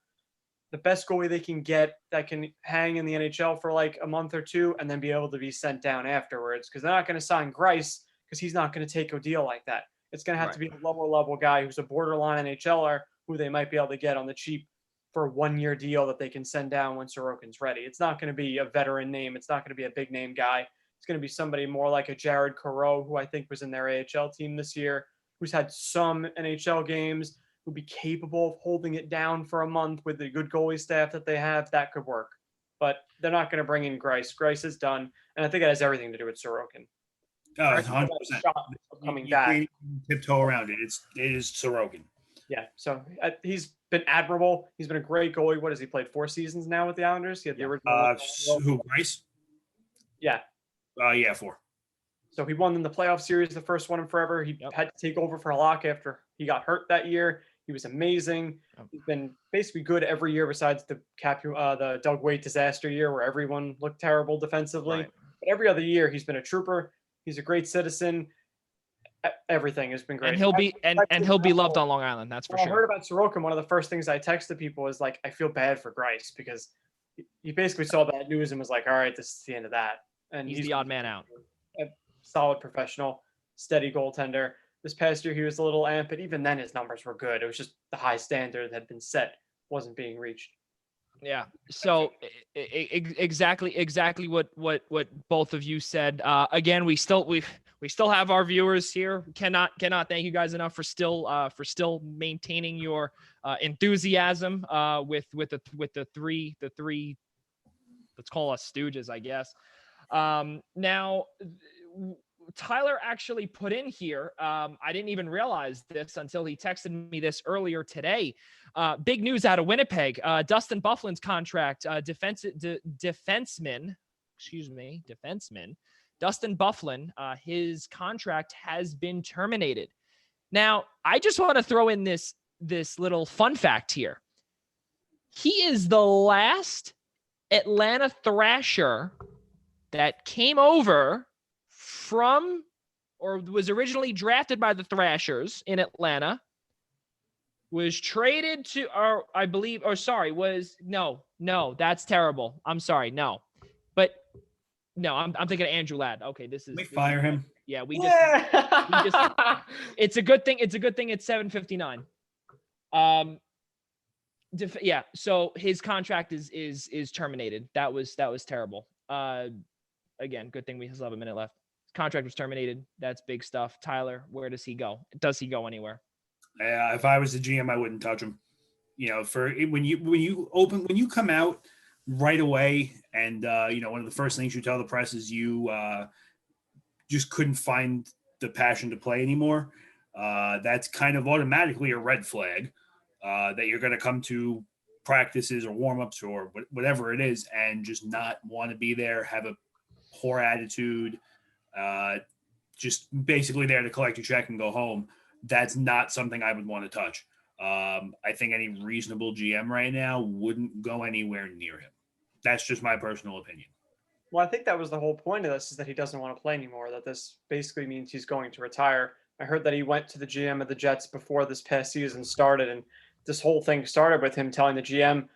the best goalie they can get that can hang in the NHL for like a month or two and then be able to be sent down afterwards, because they're not going to sign Greiss because he's not going to take a deal like that. It's going to have to be a lower level guy who's a borderline NHLer who they might be able to get on the cheap for a 1-year deal that they can send down when Sorokin's ready. It's not going to be a veteran name. It's not going to be a big name guy. It's going to be somebody more like a Jared Coreau, who I think was in their AHL team this year, who's had some NHL games, who'd be capable of holding it down for a month with the good goalie staff that they have. That could work. But they're not going to bring in Greiss. Greiss is done. And I think it has everything to do with Sorokin. Oh, it's 100%. Coming back. Tiptoe around it. It is Sorokin. Yeah, so he's been admirable. He's been a great goalie. What has he played? 4 seasons now with the Islanders? He had the original. Who, Greiss? Yeah. Yeah, 4. So he won in the playoff series, the first one in forever. He had to take over for Halak after he got hurt that year. He was amazing. He's been basically good every year besides the Doug Weight disaster year where everyone looked terrible defensively. Right. But every other year he's been a trooper. He's a great citizen. Everything has been great. And he'll be loved on Long Island. That's for sure. I heard about Sorokin. One of the first things I texted people was like, I feel bad for Greiss because he basically saw that news and was like, all right, this is the end of that. And he's the odd man out. A solid professional, steady goaltender. This past year he was a little amp, but even then his numbers were good. It was just the high standard that had been set wasn't being reached. Yeah. So exactly what both of you said. Again, we still have our viewers here. Cannot thank you guys enough for still maintaining your enthusiasm with the three let's call us stooges, I guess. Now Tyler actually put in here. I didn't even realize this until he texted me this earlier today. Big news out of Winnipeg. Dustin Byfuglien's contract, defenseman. Dustin Byfuglien, his contract has been terminated. Now, I just want to throw in this little fun fact here. He is the last Atlanta Thrasher that came over from or was originally drafted by the Thrashers in Atlanta, was traded to, or I believe, or sorry, was no, that's terrible. I'm sorry. No, but no, I'm thinking of Andrew Ladd. Okay. This is, fire him. Yeah. We just, it's a good thing. It's a good thing. It's 7:59. Yeah. So his contract is terminated. That was terrible. Again, good thing we still have a minute left. His contract was terminated. That's big stuff. Tyler, where does he go? Does he go anywhere? If I was the GM, I wouldn't touch him. When you come out right away, and one of the first things you tell the press is you just couldn't find the passion to play anymore. That's kind of automatically a red flag that you're going to come to practices or warm-ups or whatever it is and just not want to be there, have a poor attitude, just basically there to collect your check and go home. That's not something I would want to touch. I think any reasonable GM right now wouldn't go anywhere near him. That's just my personal opinion. Well, I think that was the whole point of this, is that he doesn't want to play anymore, that this basically means he's going to retire. I heard that he went to the GM of the Jets before this past season started, and this whole thing started with him telling the GM,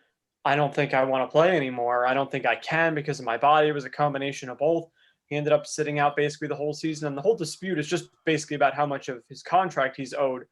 I don't think I want to play anymore. I don't think I can because of my body. It was a combination of both. He ended up sitting out basically the whole season. And the whole dispute is just basically about how much of his contract he's owed.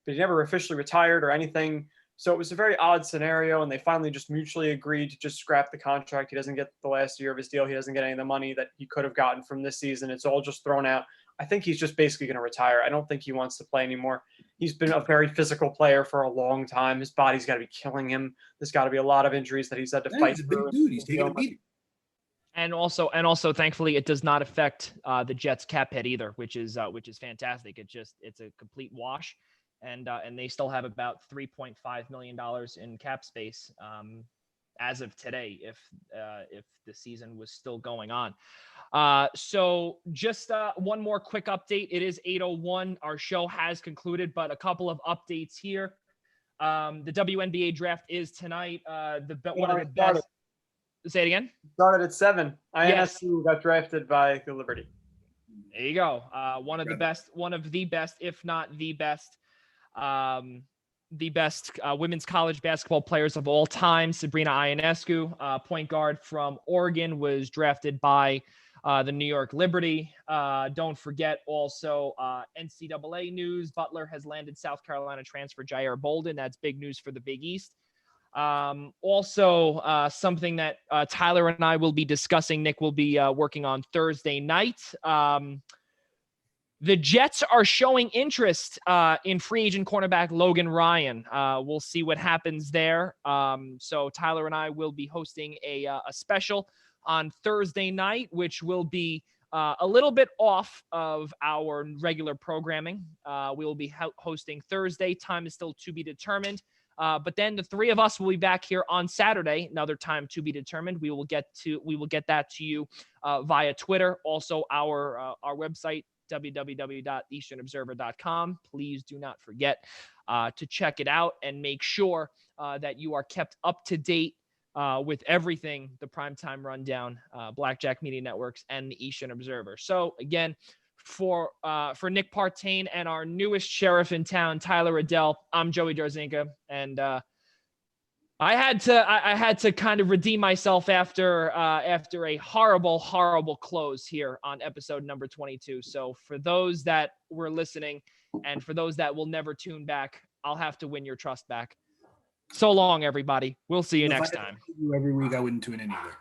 But he never officially retired or anything. So it was a very odd scenario. And they finally just mutually agreed to just scrap the contract. He doesn't get the last year of his deal. He doesn't get any of the money that he could have gotten from this season. It's all just thrown out. I think he's just basically going to retire. I don't think he wants to play anymore. He's been a very physical player for a long time. His body's got to be killing him. There's got to be a lot of injuries that he's had to fight through. Big dude. He's taking a beating. And also, thankfully, it does not affect the Jets' cap hit either, which is fantastic. It's a complete wash, and they still have about $3.5 million in cap space as of today, if the season was still going on. So just one more quick update. It is 8:01. Our show has concluded, but a couple of updates here. The WNBA draft is tonight. One of the best. Say it again. Started at 7. Yes. INSU got drafted by the Liberty. There you go. One of the best, if not the best women's college basketball players of all time. Sabrina Ionescu, point guard from Oregon, was drafted by the New York Liberty. Don't forget also NCAA news. Butler has landed South Carolina transfer Jair Bolden. That's big news for the Big East. Also, something that Tyler and I will be discussing, Nick will be working on Thursday night. The Jets are showing interest in free agent cornerback Logan Ryan. We'll see what happens there. So Tyler and I will be hosting a special on Thursday night, which will be a little bit off of our regular programming. We will be hosting Thursday. Time is still to be determined. But then the three of us will be back here on Saturday, another time to be determined. We will get that to you via Twitter. Also, our website, www.easternobserver.com. Please do not forget to check it out and make sure that you are kept up to date with everything, the Primetime Rundown, Blackjack Media Networks, and the Eastern Observer. So again, for Nick Partain and our newest sheriff in town, Tyler Adelle, I'm Joey Jarzynka, and I had to kind of redeem myself after a horrible close here on episode number 22. So for those that were listening, and for those that will never tune back, I'll have to win your trust back. So long, everybody. We'll see you next time. Every week, I wouldn't tune in either.